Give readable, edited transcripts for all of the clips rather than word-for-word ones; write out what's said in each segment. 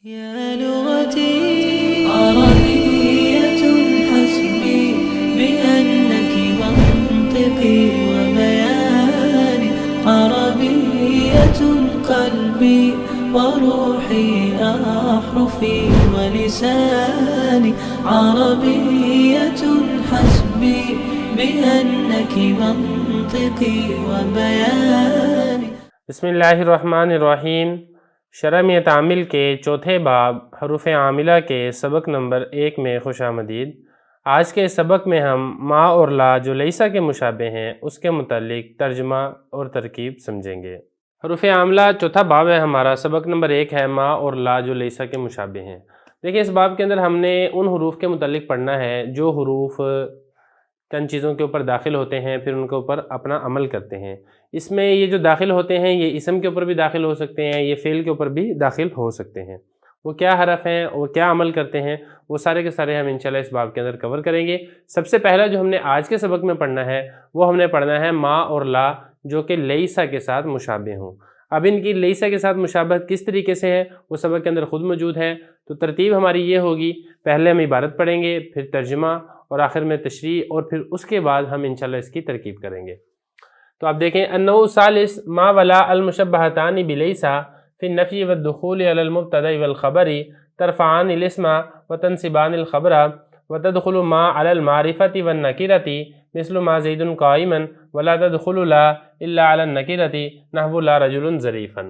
يا لغتي عربية حسبي بأنك منطقي وبياني عربية قلبي وروحي أحرفي ولساني عربية حسبي بأنك منطقي وبياني. بسم اللہ الرحمن الرحیم. شرح میں تعامل کے چوتھے باب حروف عاملہ کے سبق نمبر 1 میں خوش آمدید. آج کے سبق میں ہم ما اور لا جو لیسا کے مشابہ ہیں اس کے متعلق ترجمہ اور ترکیب سمجھیں گے. حروف عاملہ چوتھا باب ہے ہمارا. سبق نمبر 1 ہے ما اور لا جو لیسا کے مشابہ ہیں. دیکھیں اس باب کے اندر ہم نے ان حروف کے متعلق پڑھنا ہے جو حروف چند چیزوں کے اوپر داخل ہوتے ہیں پھر ان کے اوپر اپنا عمل کرتے ہیں. اس میں یہ جو داخل ہوتے ہیں یہ اسم کے اوپر بھی داخل ہو سکتے ہیں، یہ فعل کے اوپر بھی داخل ہو سکتے ہیں. وہ کیا حرف ہیں اور کیا عمل کرتے ہیں وہ سارے کے سارے ہم انشاءاللہ اس باب کے اندر کور کریں گے. سب سے پہلا جو ہم نے آج کے سبق میں پڑھنا ہے وہ ہم نے پڑھنا ہے ما اور لا جو کہ لیسا کے ساتھ مشابہ ہوں. اب ان کی لیسا کے ساتھ مشابہت کس طریقے سے ہے وہ سبق کے اندر خود موجود ہے. تو ترتیب ہماری یہ ہوگی، پہلے ہم عبارت پڑھیں گے، پھر ترجمہ اور آخر میں تشریح، اور پھر اس کے بعد ہم انشاءاللہ اس کی ترکیب کریں گے. تو آپ دیکھیں النوع الثالث ما ولا المشبہتان بلیسا فی النفی والدخول علی المبتدا والخبر ترفعان الاسم وتنصبان الخبر وتدخل ما علی المعرفة والنکرة مثل ما زید قائما ولا تدخل لا الا علی النکرة نحو لا رجل ظریفا.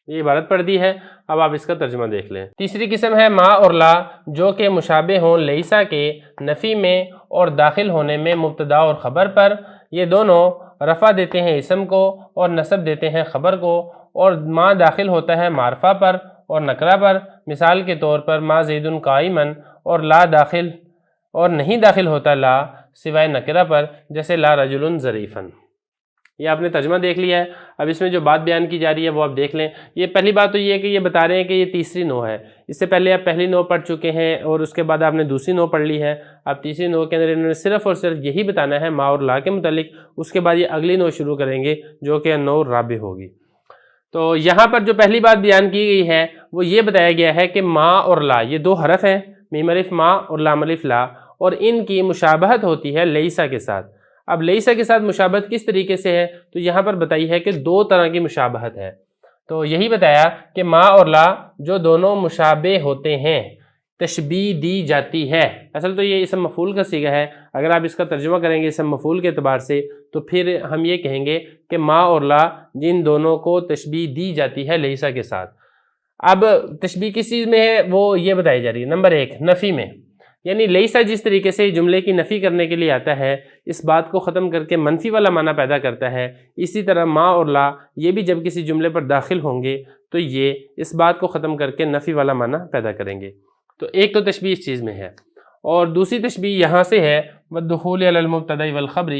یہ عبارت پڑھ دی ہے، اب آپ اس کا ترجمہ دیکھ لیں. تیسری قسم ہے ما اور لا جو کہ مشابہ ہوں لیسا کے نفی میں اور داخل ہونے میں مبتدا اور خبر پر. یہ دونوں رفع دیتے ہیں اسم کو اور نصب دیتے ہیں خبر کو، اور ما داخل ہوتا ہے معرفہ پر اور نکرہ پر. مثال کے طور پر ما زید قائما، اور لا داخل اور نہیں داخل ہوتا لا سوائے نکرہ پر، جیسے لا رجل ظریفا. یہ آپ نے ترجمہ دیکھ لیا ہے. اب اس میں جو بات بیان کی جا رہی ہے وہ آپ دیکھ لیں. یہ پہلی بات تو یہ ہے کہ یہ بتا رہے ہیں کہ یہ تیسری نوع ہے. اس سے پہلے آپ پہلی نوع پڑھ چکے ہیں اور اس کے بعد آپ نے دوسری نوع پڑھ لی ہے. اب تیسری نوع کے اندر انہوں نے صرف اور صرف یہی بتانا ہے ما اور لا کے متعلق. اس کے بعد یہ اگلی نوع شروع کریں گے جو کہ النوع الرابع ہوگی. تو یہاں پر جو پہلی بات بیان کی گئی ہے وہ یہ بتایا گیا ہے کہ ما اور لا یہ دو حرف ہیں، میم الف ما اور لام الف لا، اور ان کی مشابہت ہوتی ہے لیسا کے ساتھ. اب لیسا کے ساتھ مشابہت کس طریقے سے ہے تو یہاں پر بتائی ہے کہ دو طرح کی مشابہت ہے. تو یہی بتایا کہ ما اور لا جو دونوں مشابہ ہوتے ہیں تشبیہ دی جاتی ہے. اصل تو یہ اسم مفعول کا صیغہ ہے. اگر آپ اس کا ترجمہ کریں گے اسم مفعول کے اعتبار سے تو پھر ہم یہ کہیں گے کہ ما اور لا جن دونوں کو تشبیہ دی جاتی ہے لیسا کے ساتھ. اب تشبیہ کس چیز میں ہے وہ یہ بتائی جا رہی ہے. نمبر 1 نفی میں، یعنی لیسا جس طریقے سے جملے کی نفی کرنے کے لیے آتا ہے، اس بات کو ختم کر کے منفی والا معنی پیدا کرتا ہے، اسی طرح ما اور لا یہ بھی جب کسی جملے پر داخل ہوں گے تو یہ اس بات کو ختم کر کے نفی والا معنی پیدا کریں گے. تو ایک تو تشبیہ اس چیز میں ہے، اور دوسری تشبیہ یہاں سے ہے والدخول علی المبتدا والخبر.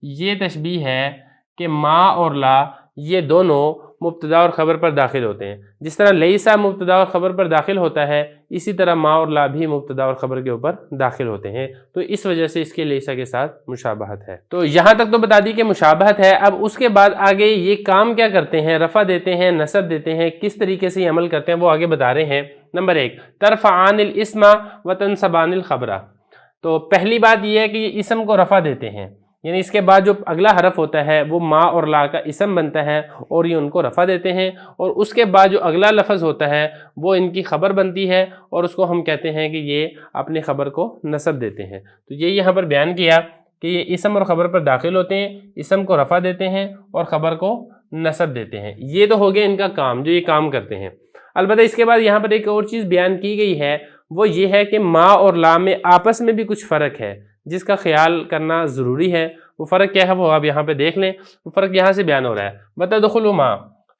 یہ تشبیہ ہے کہ ما اور لا یہ دونوں مبتدا اور خبر پر داخل ہوتے ہیں. جس طرح لیسا مبتدا اور خبر پر داخل ہوتا ہے اسی طرح ما اور لا بھی مبتدا اور خبر کے اوپر داخل ہوتے ہیں. تو اس وجہ سے اس کے لیسا کے ساتھ مشابہت ہے. تو یہاں تک تو بتا دی کہ مشابہت ہے. اب اس کے بعد آگے یہ کام کیا کرتے ہیں، رفع دیتے ہیں، نصب دیتے ہیں، کس طریقے سے یہ عمل کرتے ہیں وہ آگے بتا رہے ہیں. نمبر 1 ترفعان الاسم وتنصبان الخبر. تو پہلی بات یہ ہے کہ یہ اسم کو رفع دیتے ہیں، یعنی اس کے بعد جو اگلا حرف ہوتا ہے وہ ما اور لا کا اسم بنتا ہے اور یہ ان کو رفع دیتے ہیں، اور اس کے بعد جو اگلا لفظ ہوتا ہے وہ ان کی خبر بنتی ہے اور اس کو ہم کہتے ہیں کہ یہ اپنی خبر کو نصب دیتے ہیں. تو یہ یہاں پر بیان کیا کہ یہ اسم اور خبر پر داخل ہوتے ہیں، اسم کو رفع دیتے ہیں اور خبر کو نصب دیتے ہیں. یہ تو ہو گیا ان کا کام جو یہ کام کرتے ہیں. البتہ اس کے بعد یہاں پر ایک اور چیز بیان کی گئی ہے، وہ یہ ہے کہ ما اور لا میں آپس میں بھی کچھ فرق ہے جس کا خیال کرنا ضروری ہے. وہ فرق کیا ہے وہ آپ یہاں پہ دیکھ لیں. وہ فرق یہاں سے بیان ہو رہا ہے وَتَدْخُلُ مَا.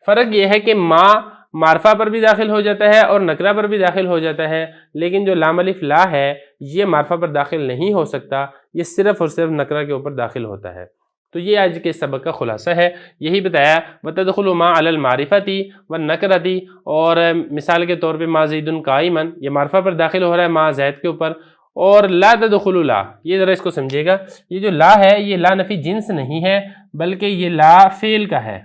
فرق یہ ہے کہ ما معرفہ پر بھی داخل ہو جاتا ہے اور نکرہ پر بھی داخل ہو جاتا ہے، لیکن جو لام الف لا ہے یہ معرفہ پر داخل نہیں ہو سکتا، یہ صرف اور صرف نکرہ کے اوپر داخل ہوتا ہے. تو یہ آج کے سبق کا خلاصہ ہے. یہی بتایا وَتَدْخُلُ مَا عَلَى الْمَعْرِفَةِ وَالنَّكْرَةِ. اور مثال کے طور پہ ما زید قائما یہ معرفہ پر داخل ہو رہا ہے ما زید کے اوپر، اور لا تدخل لا یہ ذرا اس کو سمجھے گا. یہ جو لا ہے یہ لا نفی جنس نہیں ہے بلکہ یہ لا فعل کا ہے.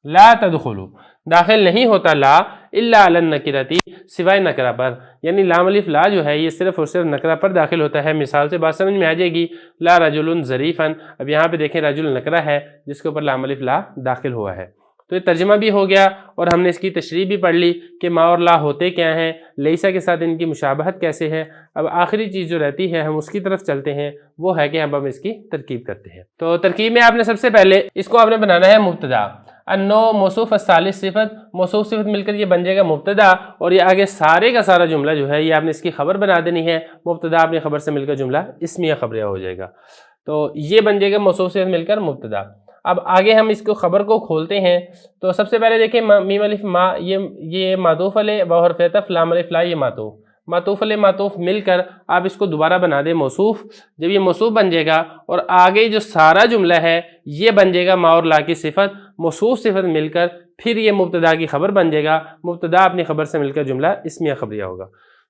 لا تدخلو داخل نہیں ہوتا لا الا علی النکرتی سوائے نکرہ پر، یعنی لام الف لا جو ہے یہ صرف اور صرف نکرہ پر داخل ہوتا ہے۔ مثال سے بات سمجھ میں آ جائے گی، لا رجل ظریفا، اب یہاں پہ دیکھیں رجل نکرہ ہے جس کے اوپر لام الف لا داخل ہوا ہے۔ تو یہ ترجمہ بھی ہو گیا اور ہم نے اس کی تشریح بھی پڑھ لی کہ ما اور لا ہوتے کیا ہیں، لیسا کے ساتھ ان کی مشابہت کیسے ہے۔ اب آخری چیز جو رہتی ہے ہم اس کی طرف چلتے ہیں، وہ ہے کہ ہم اس کی ترکیب کرتے ہیں۔ تو ترکیب میں آپ نے سب سے پہلے اس کو آپ نے بنانا ہے مبتدا، انو موصوف الثالث صفت، موصوف صفت مل کر یہ بن جائے گا مبتدا، اور یہ آگے سارے کا سارا جملہ جو ہے یہ آپ نے اس کی خبر بنا دینی ہے۔ مبتدا اپنی خبر سے مل کر جملہ اسمیہ خبریہ ہو جائے گا، تو یہ بن جائے گا موصوف صفت مل کر مبتدا۔ اب آگے ہم اس کو خبر کو کھولتے ہیں، تو سب سے پہلے دیکھیں میم الف ما، یہ معطوف علیہ، واو حرف عطف، لام الف لا یہ معطوف، معطوف علیہ معطوف مل کر آپ اس کو دوبارہ بنا دیں موصوف۔ جب یہ موصوف بن جائے گا اور آگے جو سارا جملہ ہے یہ بن جائے گا ما اور لا کی صفت، موصوف صفت مل کر پھر یہ مبتدا کی خبر بن جائے گا، مبتدا اپنی خبر سے مل کر جملہ اسمیہ خبریہ ہوگا۔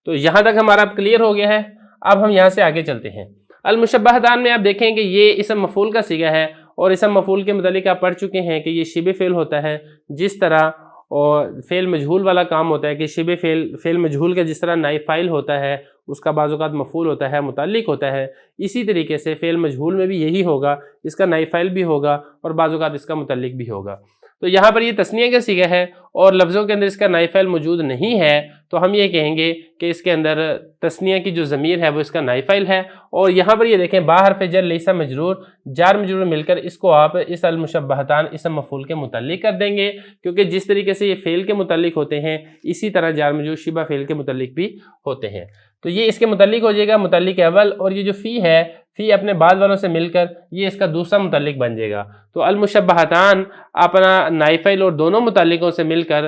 تو یہاں تک ہمارا کلیئر ہو گیا ہے۔ اب ہم یہاں سے آگے چلتے ہیں۔ المشبہتان میں آپ دیکھیں کہ یہ اسم مفعول کا صیغہ ہے، اور اسم مفعول کے متعلق آپ پڑھ چکے ہیں کہ یہ شبہ فعل ہوتا ہے، جس طرح اور فعل مجہول والا کام ہوتا ہے کہ شبہ فعل مجہول کا جس طرح نائب فاعل ہوتا ہے اس کا بعض اوقات مفعول ہوتا ہے، متعلق ہوتا ہے، اسی طریقے سے فعل مجہول میں بھی یہی ہوگا، اس کا نائب فاعل بھی ہوگا اور بعض اوقات اس کا متعلق بھی ہوگا۔ تو یہاں پر یہ تثنیہ کا صیغہ ہے اور لفظوں کے اندر اس کا نائب فاعل موجود نہیں ہے، تو ہم یہ کہیں گے کہ اس کے اندر تثنیہ کی جو ضمیر ہے وہ اس کا نائب فاعل ہے۔ اور یہاں پر یہ دیکھیں با حرف جر لیسا مجرور، جار مجرور مل کر اس کو آپ اس المشبہتان اسم مفعول کے متعلق کر دیں گے، کیونکہ جس طریقے سے یہ فعل کے متعلق ہوتے ہیں اسی طرح جار مجرور شبہ فعل کے متعلق بھی ہوتے ہیں، تو یہ اس کے متعلق ہو جائے گا متعلق اول، اور یہ جو فی ہے فی اپنے بعد والوں سے مل کر یہ اس کا دوسرا متعلق بن جائے گا۔ تو المشبہتان اپنا نائب فاعل اور دونوں متعلقوں سے مل کر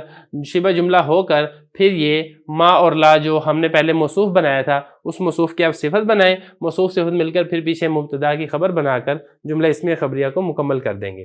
شبہ جملہ ہو کر پھر یہ ما اور لا جو ہم نے پہلے موصوف بنایا تھا اس موصوف کی آپ صفت بنائیں، موصوف صفت مل کر پھر پیچھے مبتدا کی خبر بنا کر جملہ اسمیہ خبریہ کو مکمل کر دیں گے۔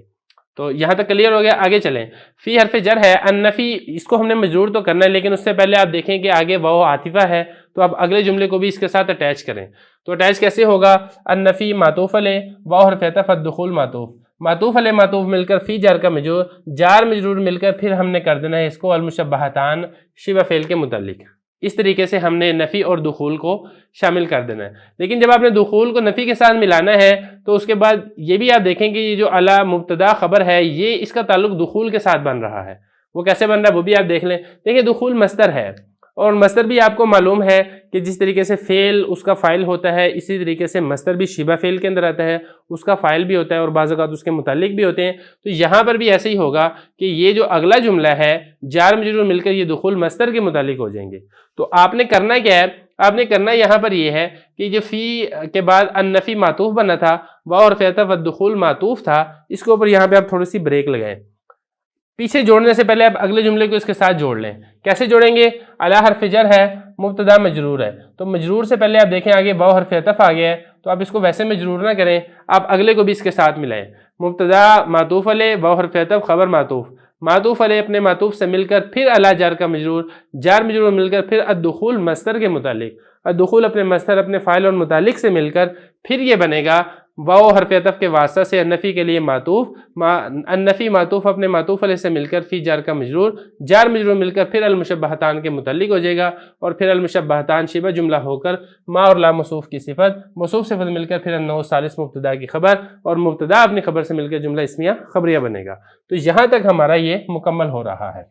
تو یہاں تک کلیئر ہو گیا، آگے چلیں۔ فی حرف جر ہے، النفی اس کو ہم نے مجرور تو کرنا ہے، لیکن اس سے پہلے آپ دیکھیں کہ آگے واو عاطفہ ہے، تو آپ اگلے جملے کو بھی اس کے ساتھ اٹیچ کریں۔ تو اٹیچ کیسے ہوگا؟ النفی معطوف علیہ، واو حرف عطف، الدخول معطوف، معطوف علیہ معطوف مل کر فی جار کا مجرور، جار مجرور مل کر پھر ہم نے کر دینا ہے اس کو المشبہتان شبہ فعل کے متعلق۔ اس طریقے سے ہم نے نفی اور دخول کو شامل کر دینا ہے، لیکن جب آپ نے دخول کو نفی کے ساتھ ملانا ہے تو اس کے بعد یہ بھی آپ دیکھیں کہ یہ جو اعلیٰ مبتدا خبر ہے یہ اس کا تعلق دخول کے ساتھ بن رہا ہے، وہ کیسے بن رہا ہے وہ بھی آپ دیکھ لیں۔ دیکھیں دخول مصدر ہے، اور مصدر بھی آپ کو معلوم ہے کہ جس طریقے سے فعل اس کا فاعل ہوتا ہے اسی طریقے سے مصدر بھی شبہ فعل کے اندر آتا ہے، اس کا فاعل بھی ہوتا ہے اور بعض اوقات اس کے متعلق بھی ہوتے ہیں۔ تو یہاں پر بھی ایسے ہی ہوگا کہ یہ جو اگلا جملہ ہے جار مجرور مل کر یہ دخول مصدر کے متعلق ہو جائیں گے۔ تو آپ نے کرنا کیا ہے؟ آپ نے کرنا یہاں پر یہ ہے کہ جو فی کے بعد النفی معطوف بنا تھا، واو حرف عطف الدخول معطوف تھا، اس کے اوپر یہاں پہ آپ تھوڑی سی بریک لگائیں، پیچھے جوڑنے سے پہلے آپ اگلے جملے کو اس کے ساتھ جوڑ لیں۔ کیسے جوڑیں گے؟ اعلی حرف جر ہے، مبتدا مجرور ہے، تو مجرور سے پہلے آپ دیکھیں آگے واو حرف عطف آ گیا ہے، تو آپ اس کو ویسے مجرور نہ کریں، آپ اگلے کو بھی اس کے ساتھ ملائیں۔ مبتدا معطوف علیہ، واو حرف عطف، خبر معطوف، معطوف علیہ اپنے معطوف سے مل کر پھر اعلی جار کا مجرور، جار مجرور مل کر پھر الدخول مصدر کے متعلق، الدخول اپنے مصدر اپنے فاعل اور متعلق سے مل کر پھر یہ بنے گا واو حرف عطف کے واسطہ سے النفی کے لیے معطوف، النفی معطوف اپنے معطوف علیہ سے مل کر فی جار کا مجرور، جار مجرور مل کر پھر المشبہتان کے متعلق ہو جائے گا، اور پھر المشبہتان شبہ جملہ ہو کر ما اور لا موصوف کی صفت، موصوف صفت مل کر پھر النوع ثالث مبتدا کی خبر، اور مبتدا اپنی خبر سے مل کر جملہ اسمیہ خبریہ بنے گا۔ تو یہاں تک ہمارا یہ مکمل ہو رہا ہے۔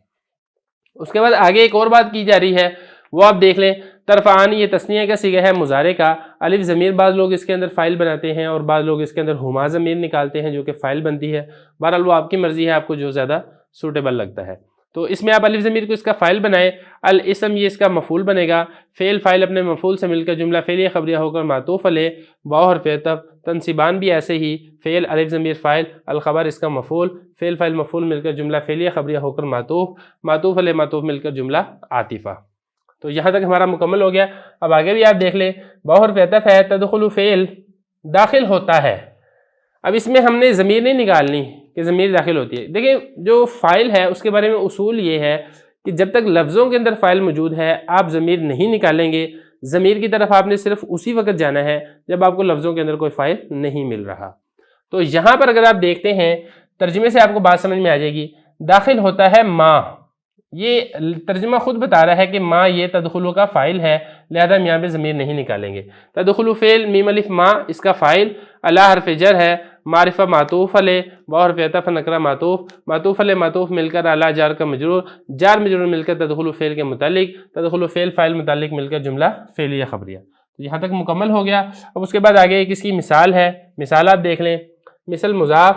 اس کے بعد آگے ایک اور بات کی جا رہی ہے، وہ آپ دیکھ لیں۔ ترفعان یہ تثنیہ کا صیغہ ہے مضارع کا، الف ضمیر بعض لوگ اس کے اندر فاعل بناتے ہیں اور بعض لوگ اس کے اندر ہما ضمیر نکالتے ہیں جو کہ فاعل بنتی ہے، بہرحال وہ آپ کی مرضی ہے، آپ کو جو زیادہ سوٹیبل لگتا ہے۔ تو اس میں آپ الف ضمیر کو اس کا فاعل بنائیں، الاسم یہ اس کا مفعول بنے گا، فعل فاعل اپنے مفعول سے مل کر جملہ فعلیہ خبریہ ہو کر معطوف علیہ، واو حرف عطف، تنصیبان بھی ایسے ہی، فعل الف ضمیر فاعل، الخبر اس کا مفعول، فعل فاعل مفعول مل کر جملہ فعلیہ خبریہ ہو کر معطوف، معطوف علیہ معطوف مل کر جملہ عاطفہ۔ تو یہاں تک ہمارا مکمل ہو گیا۔ اب آگے بھی آپ دیکھ لیں، واو حرف عطف ہے، تدخل فعل داخل ہوتا ہے، اب اس میں ہم نے ضمیر نہیں نکالنی کہ ضمیر داخل ہوتی ہے۔ دیکھیں جو فاعل ہے اس کے بارے میں اصول یہ ہے کہ جب تک لفظوں کے اندر فاعل موجود ہے آپ ضمیر نہیں نکالیں گے، ضمیر کی طرف آپ نے صرف اسی وقت جانا ہے جب آپ کو لفظوں کے اندر کوئی فاعل نہیں مل رہا۔ تو یہاں پر اگر آپ دیکھتے ہیں ترجمے سے آپ کو بات سمجھ میں آ جائے گی، داخل ہوتا ہے ما، یہ ترجمہ خود بتا رہا ہے کہ ما یہ تدخلو کا فاعل ہے، لہذا ہم یہاں پہ ضمیر نہیں نکالیں گے۔ تدخلو فعل، میم الف ما اس کا فاعل، الا حرف جر ہے، معرفہ معطوف علیہ، با حرف عطف نکرہ معطوف علیہ معطوف مل کر الا جار کا مجرور، جار مجرور مل کر تدخلو فعل کے متعلق، تدخلو فعل فاعل متعلق مل کر جملہ فعلیہ خبریہ۔ تو یہاں تک مکمل ہو گیا۔ اب اس کے بعد آگے ایک اس کی مثال ہے، مثالات دیکھ لیں۔ مثل مضاف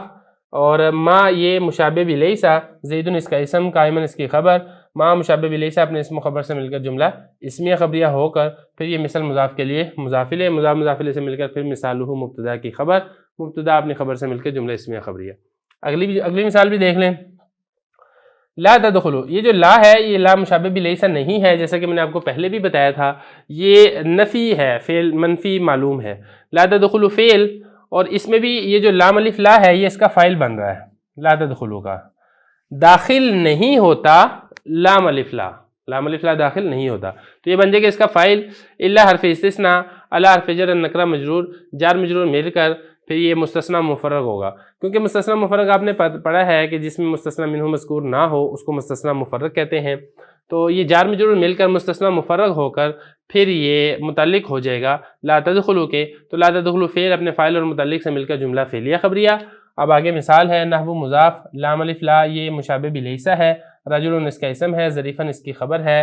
اور ما یہ مشابہ بلیسا، زیدن اس کا اسم، قائمن اس کی خبر، ما مشابہ بلیسا اپنے اسم و خبر سے مل کر جملہ اسمیہ خبریہ ہو کر پھر یہ مثل مضاف کے لیے مضافلے، مضافلے سے مل کر پھر مثالہ مبتدا کی خبر، مبتدا اپنی خبر سے مل کر جملہ اسمیہ خبریہ۔ اگلی مثال بھی دیکھ لیں۔ لا تدخلو، یہ جو لا ہے یہ لا مشابہ بلیسا نہیں ہے، جیسا کہ میں نے آپ کو پہلے بھی بتایا تھا، یہ نفی ہے، فعل منفی معلوم ہے۔ لا تدخلو فعل، اور اس میں بھی یہ جو لام الف لا ہے یہ اس کا فاعل بن رہا ہے لا تدخلو کا، داخل نہیں ہوتا لام الف لا، لام الف لا داخل نہیں ہوتا، تو یہ بن جائے گا اس کا فاعل الا حرف استثناء، الا حرف جر نکرہ مجرور، جار مجرور مل کر پھر یہ مستثنیٰ مفرغ ہوگا، کیونکہ مستثنیٰ مفرغ آپ نے پڑھا ہے کہ جس میں مستثنیٰ منہ مذکور نہ ہو اس کو مستثنیٰ مفرغ کہتے ہیں۔ تو یہ جار مجرور مل کر مستثنیٰ مفرغ ہو کر پھر یہ متعلق ہو جائے گا لا تدخلو کے، تو لا تدخلو فعل اپنے فاعل اور متعلق سے مل کر جملہ فعلیہ خبریہ۔ اب آگے مثال ہے، نحو مضاف، لام الف لا یہ مشابہ بلیسا ہے، رجل اس کا اسم ہے، ظریفن اس کی خبر ہے،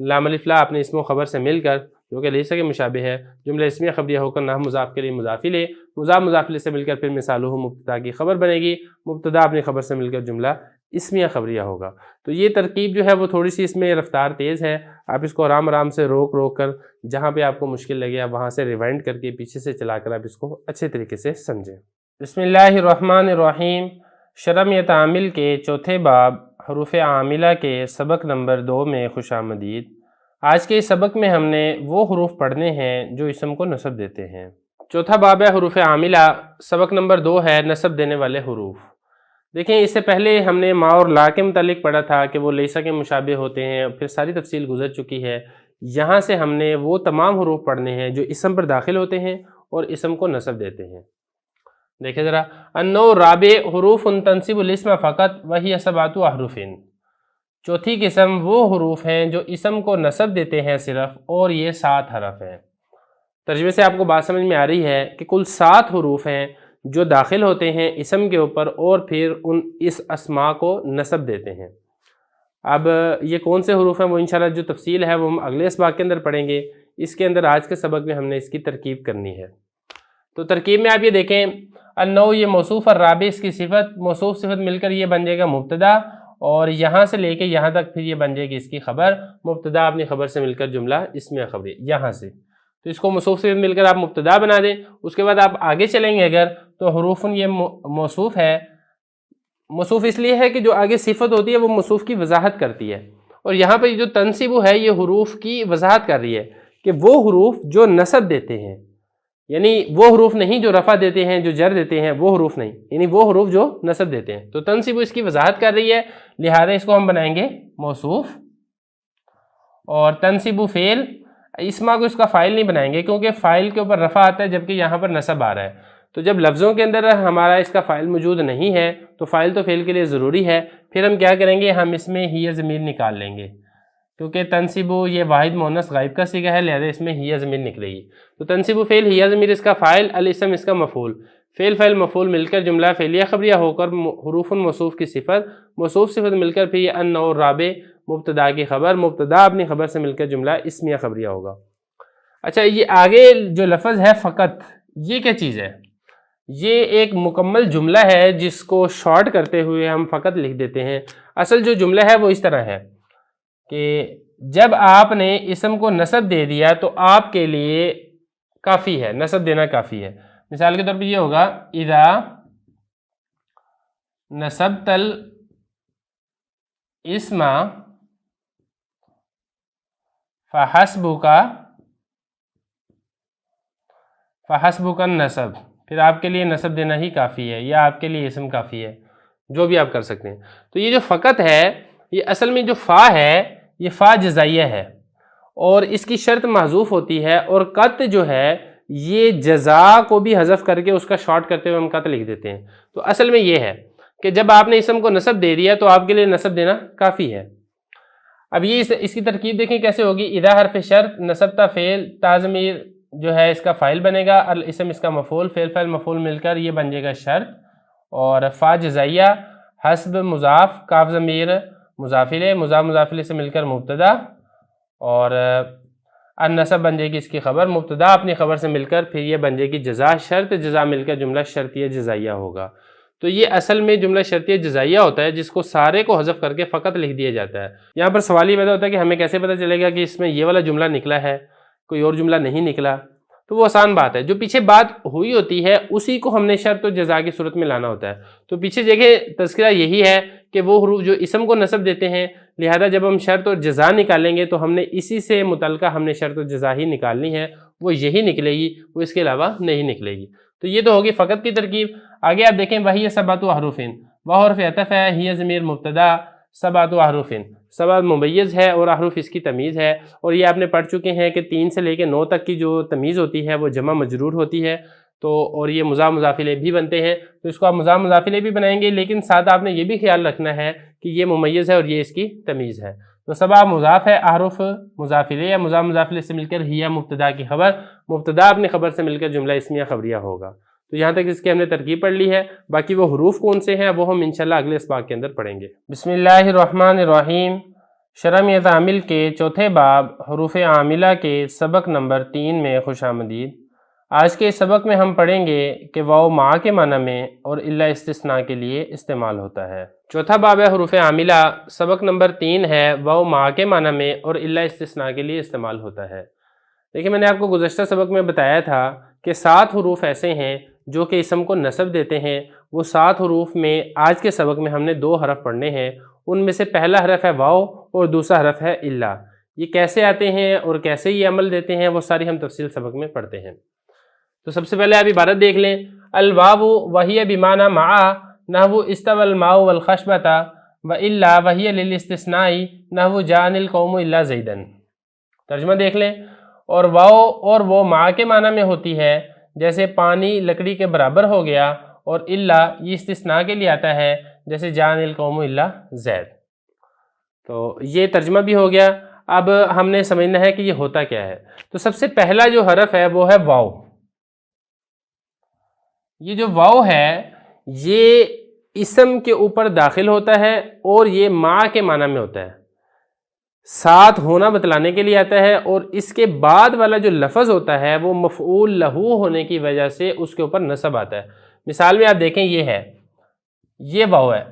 لام الف لا اپنے اسم و خبر سے مل کر جو کہ لیسا کے مشابہ ہے، جملہ اسمیہ خبریہ ہو کر نحو مضاف کے لیے مضافلے، مضافلے سے مل کر پھر مثالہ مبتدا کی خبر بنے گی، مبتدا اپنی خبر سے مل کر جملہ اسمیہ خبریہ ہوگا۔ تو یہ ترکیب جو ہے وہ تھوڑی سی اس میں رفتار تیز ہے، آپ اس کو آرام سے روک کر جہاں پہ آپ کو مشکل لگے آپ وہاں سے ریوائنڈ کر کے پیچھے سے چلا کر آپ اس کو اچھے طریقے سے سمجھیں۔ بسم اللہ الرحمن الرحیم۔ شرم تعامل کے چوتھے باب حروف عاملہ کے سبق نمبر 2 میں خوش آمدید۔ آج کے اس سبق میں ہم نے وہ حروف پڑھنے ہیں جو اسم کو نصب دیتے ہیں۔ چوتھا باب ہے حروف عاملہ، سبق نمبر 2 ہے نصب دینے والے حروف۔ دیکھیں اس سے پہلے ہم نے ما اور لا کے متعلق پڑھا تھا کہ وہ لیسا کے مشابہ ہوتے ہیں، پھر ساری تفصیل گزر چکی ہے۔ یہاں سے ہم نے وہ تمام حروف پڑھنے ہیں جو اسم پر داخل ہوتے ہیں اور اسم کو نصب دیتے ہیں۔ دیکھیں ذرا، النوع رابع حروف تنصب الاسم فقط وہی سبعۃ احرف۔ چوتھی قسم وہ حروف ہیں جو اسم کو نصب دیتے ہیں صرف، اور یہ 7 حرف ہیں۔ ترجمے سے آپ کو بات سمجھ میں آ رہی ہے کہ کل 7 حروف ہیں جو داخل ہوتے ہیں اسم کے اوپر اور پھر اس اسماء کو نصب دیتے ہیں۔ اب یہ کون سے حروف ہیں وہ انشاءاللہ جو تفصیل ہے وہ ہم اگلے اسباق کے اندر پڑھیں گے، اس کے اندر آج کے سبق میں ہم نے اس کی ترکیب کرنی ہے۔ تو ترکیب میں آپ یہ دیکھیں، النوع یہ موصوف الرابع اس کی صفت، موصوف صفت مل کر یہ بن جائے گا مبتدا، اور یہاں سے لے کے یہاں تک پھر یہ بن جائے گی اس کی خبر، مبتدا اپنی خبر سے مل کر جملہ اسمیہ خبری یہاں سے، تو اس کو موصوف صفت مل کر آپ مبتدا بنا دیں۔ اس کے بعد آپ آگے چلیں گے اگر تو حروف یہ موصوف ہے، موصوف اس لیے ہے کہ جو آگے صفت ہوتی ہے وہ موصوف کی وضاحت کرتی ہے، اور یہاں پہ جو تنصب ہے یہ حروف کی وضاحت کر رہی ہے کہ وہ حروف جو نصب دیتے ہیں، یعنی وہ حروف نہیں جو رفع دیتے ہیں، جو جر دیتے ہیں، وہ حروف نہیں، یعنی وہ حروف جو نصب دیتے ہیں۔ تو تنصب اس کی وضاحت کر رہی ہے، لہذا اس کو ہم بنائیں گے موصوف، اور تنصب فعل، اسما کو اس کا فاعل نہیں بنائیں گے کیونکہ فاعل کے اوپر رفع آتا ہے جبکہ یہاں پر نصب آ رہا ہے، تو جب لفظوں کے اندر ہمارا اس کا فاعل موجود نہیں ہے تو فاعل تو فعل کے لیے ضروری ہے، پھر ہم کیا کریں گے، ہم اس میں ہی ضمیر نکال لیں گے، کیونکہ تنصب یہ واحد مؤنث غائب کا صیغہ ہے، لہذا اس میں ہی ضمیر نکلے گی۔ تو تنصب فعل ہی ضمیر اس کا فاعل، الاسم اس کا مفعول، فعل فاعل مفعول مل کر جملہ فعلیہ خبریہ ہو کر حروف موصوف کی صفت، موصوف صفت مل کر پھر یہ النوع الرابع مبتدا کی خبر، مبتدا اپنی خبر سے مل کر جملہ اسمیہ خبریہ ہوگا۔ اچھا، یہ آگے جو لفظ ہے فقط، یہ کیا چیز ہے؟ یہ ایک مکمل جملہ ہے جس کو شارٹ کرتے ہوئے ہم فقط لکھ دیتے ہیں۔ اصل جو جملہ ہے وہ اس طرح ہے کہ جب آپ نے اسم کو نصب دے دیا تو آپ کے لیے کافی ہے، نصب دینا کافی ہے۔ مثال کے طور پہ یہ ہوگا، اذا نصبت الاسم فحسبک النصب، پھر آپ کے لیے نصب دینا ہی کافی ہے، یا آپ کے لیے اسم کافی ہے، جو بھی آپ کر سکتے ہیں۔ تو یہ جو فقط ہے، یہ اصل میں جو فا ہے یہ فا جزائیہ ہے، اور اس کی شرط محذوف ہوتی ہے، اور قط جو ہے یہ جزا کو بھی حذف کر کے اس کا شارٹ کرتے ہوئے ہم قط لکھ دیتے ہیں۔ تو اصل میں یہ ہے کہ جب آپ نے اسم کو نصب دے دیا تو آپ کے لیے نصب دینا کافی ہے۔ اب یہ اس کی ترکیب دیکھیں کیسے ہوگی. اذا حرف شرط نصبتا فعل تا ضمیر جو ہے اس کا فاعل بنے گا، الاسم اس کا مفعول، فعل فاعل مفعول مل کر یہ بن جائے گا شرط، اور فا جزائیہ حسب مضاف کاف ضمیر مضاف الیہ مضاف مضاف الیہ سے مل کر مبتدا، اور النصب بن جائے گی اس کی خبر، مبتدا اپنی خبر سے مل کر پھر یہ بن جائے گی جزا، شرط جزا مل کر جملہ شرطیہ جزائیہ ہوگا. تو یہ اصل میں جملہ شرطیہ جزائیہ ہوتا ہے جس کو سارے کو حذف کر کے فقط لکھ دیا جاتا ہے. یہاں پر سوال یہ پیدا ہوتا ہے کہ ہمیں کیسے پتہ چلے گا کہ اس میں یہ والا جملہ نکلا ہے، کوئی اور جملہ نہیں نکلا؟ تو وہ آسان بات ہے، جو پیچھے بات ہوئی ہوتی ہے اسی کو ہم نے شرط و جزا کی صورت میں لانا ہوتا ہے. تو پیچھے جگہ تذکرہ یہی ہے کہ وہ حروف جو اسم کو نصب دیتے ہیں، لہذا جب ہم شرط اور جزا نکالیں گے تو ہم نے اسی سے متعلقہ ہم نے شرط و جزا ہی نکالنی ہے، وہ یہی نکلے گی، وہ اس کے علاوہ نہیں نکلے گی. تو یہ تو ہوگی فقط کی ترکیب. آگے آپ دیکھیں وہی سبعۃ احرف، وہ حرف عطف ہے، ہی ضمیر مبتدا، سبعۃ احرف، سبع ممیز ہے اور احرف اس کی تمیز ہے. اور یہ آپ نے پڑھ چکے ہیں کہ 3 سے لے کے 9 تک کی جو تمیز ہوتی ہے وہ جمع مجرور ہوتی ہے. تو اور یہ مضاف مضاف الیہ بھی بنتے ہیں، تو اس کو آپ مضاف مضاف الیہ بھی بنائیں گے، لیکن ساتھ آپ نے یہ بھی خیال رکھنا ہے کہ یہ ممیز ہے اور یہ اس کی تمیز ہے. تو سبع مضاف ہے، احرف مضاف الیہ یا مضاف مضاف الیہ سے مل کر ہی مبتدا کی خبر، مبتدا اپنی خبر سے مل کر جملہ اسمیہ خبریہ ہوگا. تو یہاں تک اس کی ہم نے ترکیب پڑھ لی ہے، باقی وہ حروف کون سے ہیں وہ ہم انشاءاللہ اگلے اسباق کے اندر پڑھیں گے. بسم اللہ الرحمن الرحیم. شرح تعمیل کے چوتھے باب حروف عاملہ کے سبق نمبر 3 میں خوش آمدید. آج کے سبق میں ہم پڑھیں گے کہ واو مع کے معنی میں اور الا استثناء کے لیے استعمال ہوتا ہے. چوتھا باب ہے حروف عاملہ، سبق نمبر 3 ہے واو مع کے معنی میں اور الا استثناء کے لیے استعمال ہوتا ہے. دیکھیں میں نے آپ کو گزشتہ سبق میں بتایا تھا کہ 7 حروف ایسے ہیں جو کہ اسم کو نصب دیتے ہیں. وہ 7 حروف میں آج کے سبق میں ہم نے 2 حرف پڑھنے ہیں. ان میں سے پہلا حرف ہے واو اور دوسرا حرف ہے الا. یہ کیسے آتے ہیں اور کیسے یہ عمل دیتے ہیں وہ ساری ہم تفصیل سبق میں پڑھتے ہیں. تو سب سے پہلے آپ عبارت دیکھ لیں. الواو وہی بمعنی مع نحو استوى الماء والخشبۃ والا وہی للاستثناء نحو جاء القوم الا زیدا. ترجمہ دیکھ لیں. اور واو اور وہ مع کے معنی میں ہوتی ہے، جیسے پانی لکڑی کے برابر ہو گیا، اور الا یہ استثناء کے لیے آتا ہے، جیسے جان القوم الا زید. تو یہ ترجمہ بھی ہو گیا. اب ہم نے سمجھنا ہے کہ یہ ہوتا کیا ہے. تو سب سے پہلا جو حرف ہے وہ ہے واو. یہ جو واو ہے یہ اسم کے اوپر داخل ہوتا ہے اور یہ مع کے معنی میں ہوتا ہے، ساتھ ہونا بتلانے کے لیے آتا ہے، اور اس کے بعد والا جو لفظ ہوتا ہے وہ مفعول لہو ہونے کی وجہ سے اس کے اوپر نصب آتا ہے. مثال میں آپ دیکھیں یہ ہے، یہ واو ہے،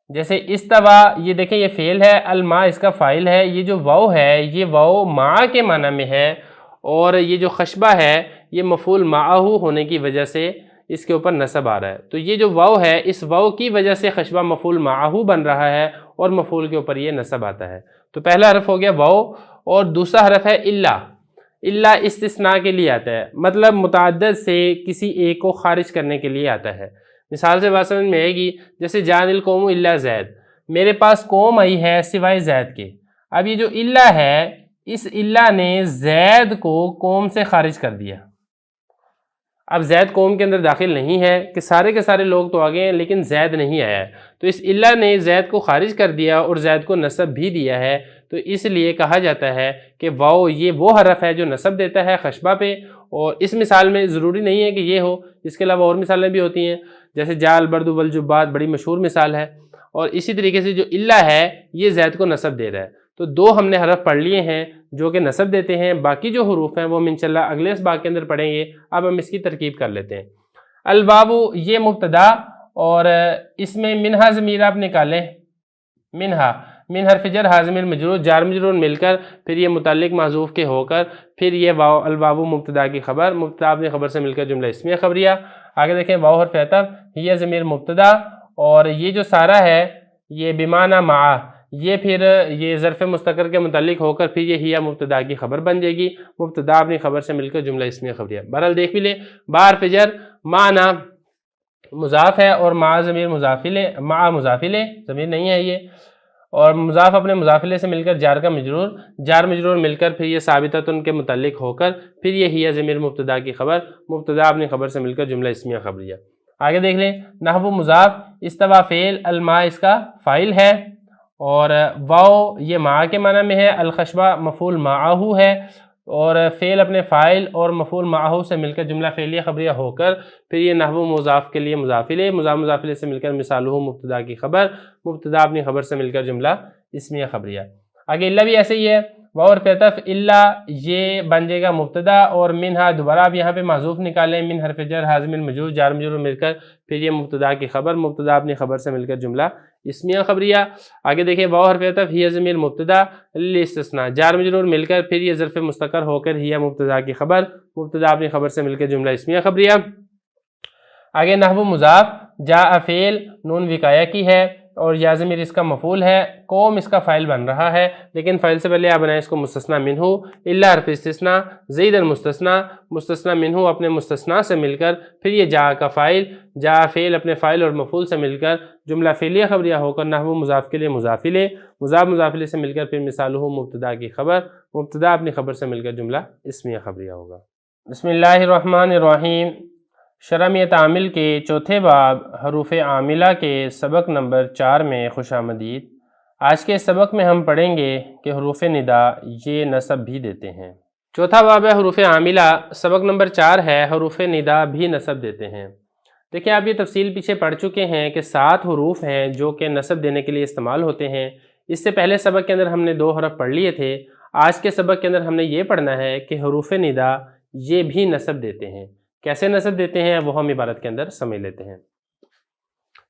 جیسے استوا، یہ دیکھیں یہ فعل ہے، الماء اس کا فاعل ہے. یہ جو واو ہے یہ واو مع کے معنی میں ہے، اور یہ جو خشبہ ہے یہ مفعول معہ ہونے کی وجہ سے اس کے اوپر نصب آ رہا ہے. تو یہ جو واو ہے اس واو کی وجہ سے خشبہ مفعول معہ بن رہا ہے اور مفعول کے اوپر یہ نصب آتا ہے. تو پہلا حرف ہو گیا واو، اور دوسرا حرف ہے الا. الا استثناء کے لیے آتا ہے، مطلب متعدد سے کسی ایک کو خارج کرنے کے لیے آتا ہے. مثال سے بات سمجھ میں آئے گی، جیسے جان القوم الا زید، میرے پاس قوم آئی ہے سوائے زید کے. اب یہ جو الا ہے اس الا نے زید کو قوم سے خارج کر دیا. اب زید قوم کے اندر داخل نہیں ہے کہ سارے کے سارے لوگ تو آگے ہیں لیکن زید نہیں آیا ہے، تو اس الا نے زید کو خارج کر دیا اور زید کو نصب بھی دیا ہے. تو اس لیے کہا جاتا ہے کہ واو یہ وہ حرف ہے جو نصب دیتا ہے خشبہ پہ. اور اس مثال میں ضروری نہیں ہے کہ یہ ہو، اس کے علاوہ اور مثالیں بھی ہوتی ہیں، جیسے جاء البرد والجبات بڑی مشہور مثال ہے. اور اسی طریقے سے جو الا ہے یہ زید کو نصب دے رہا ہے. تو 2 ہم نے حرف پڑھ لیے ہیں جو کہ نصب دیتے ہیں. باقی جو حروف ہیں وہ ہم انشاءاللہ اگلے اسباق کے اندر پڑھیں گے. اب ہم اس کی ترکیب کر لیتے ہیں. الواو یہ مبتدا، اور اس میں منہا ضمیر آپ نکالیں. منہا من حرف جر ہا ضمیر مجرور، جار مجرور مل کر پھر یہ متعلق محذوف کے ہو کر پھر یہ واو الواو مبتدا کی خبر، مبتدا اپنی خبر سے مل کر جملہ اسمیہ خبریہ. آگے دیکھیں واو حرف عطف، یہ ضمیر مبتدا، اور یہ جو سارا ہے یہ بمعنی مع، یہ پھر یہ ظرف مستقر کے متعلق ہو کر پھر یہ ہی مبتدا کی خبر بن جائے گی. مبتدا اپنی خبر سے مل کر جملہ اسمیہ خبریہ. بہرحال دیکھ بھی لیں، با حرف جر معنی مضاف ہے، اور مع ضمیر مضاف الیہ، مع مضاف الیہ ضمیر نہیں ہے یہ، اور مضاف اپنے مضاف الیہ سے مل کر جار کا مجرور، جار مجرور مل کر پھر یہ ثابتۃ کے متعلق ہو کر پھر یہ ہی ضمیر مبتدا کی خبر، مبتدا اپنی خبر سے مل کر جملہ اسمیہ خبریہ. آگے دیکھ لیں، نحو مضاف، استوا فعل، الماء اس کا فاعل ہے، اور واو یہ مع کے معنی میں ہے، الخشبہ مفعول معہو ہے، اور فعل اپنے فاعل اور مفعول معہو سے مل کر جملہ فعلیہ خبریہ ہو کر پھر یہ نحو مضاف کے لیے مضاف الیہ، مضاف الیہ سے مل کر مثالہ مبتدا کی خبر، مبتدا اپنی خبر سے مل کر جملہ اسمیہ خبریہ۔ آگے اللہ بھی ایسے ہی ہے، واو اور عطف اللہ یہ بن جائے گا مبتدا، اور منہا دوبارہ آپ یہاں پہ محذوف نکالیں، من حرف جر حازم المجرور جار مجرور مل کر پھر یہ مبتدا کی خبر، مبتدا اپنی خبر سے مل کر جملہ اسمیہ خبریہ۔ آگے دیکھیں واو حرف عطف ہی ضمیر مبتدا للاستثناء جار مجرور مل کر پھر یہ ظرف مستقر ہو کر ہی مبتدا کی خبر، مبتدا اپنی خبر سے مل کر جملہ اسمیہ خبریہ۔ آگے نحو مضاف جاء فعل نون وقایہ کی ہے اور یا ضمیر اس کا مفعول ہے، قوم اس کا فاعل بن رہا ہے، لیکن فاعل سے پہلے آپ بنائیں اس کو مستثنی منہ، الا حرف استثناء زید المستثنی، مستثنی منہ اپنے مستثنی سے مل کر پھر یہ جاء کا فاعل، جاء فعل اپنے فاعل اور مفعول سے مل کر جملہ فعلیہ خبریہ ہو کر نحو مضاف کے لیے مضاف الیہ، مضاف الیہ سے مل کر پھر مثالہ مبتدا کی خبر، مبتدا اپنی خبر سے مل کر جملہ اسمیہ خبریہ ہوگا۔ بسم اللہ الرحمن الرحیم۔ شرح میں تعامل کے چوتھے باب حروف عاملہ کے سبق نمبر 4 میں خوش آمدید۔ آج کے سبق میں ہم پڑھیں گے کہ حروف ندا یہ نصب بھی دیتے ہیں۔ چوتھا باب ہے حروف عاملہ، سبق نمبر 4 ہے حروف ندا بھی نصب دیتے ہیں۔ دیکھیں آپ یہ تفصیل پیچھے پڑھ چکے ہیں کہ 7 حروف ہیں جو کہ نصب دینے کے لیے استعمال ہوتے ہیں۔ اس سے پہلے سبق کے اندر ہم نے 2 حرف پڑھ لیے تھے، آج کے سبق کے اندر ہم نے یہ پڑھنا ہے کہ حروف ندا یہ بھی نصب دیتے ہیں۔ کیسے نصب دیتے ہیں وہ ہم عبارت کے اندر سمجھ لیتے ہیں۔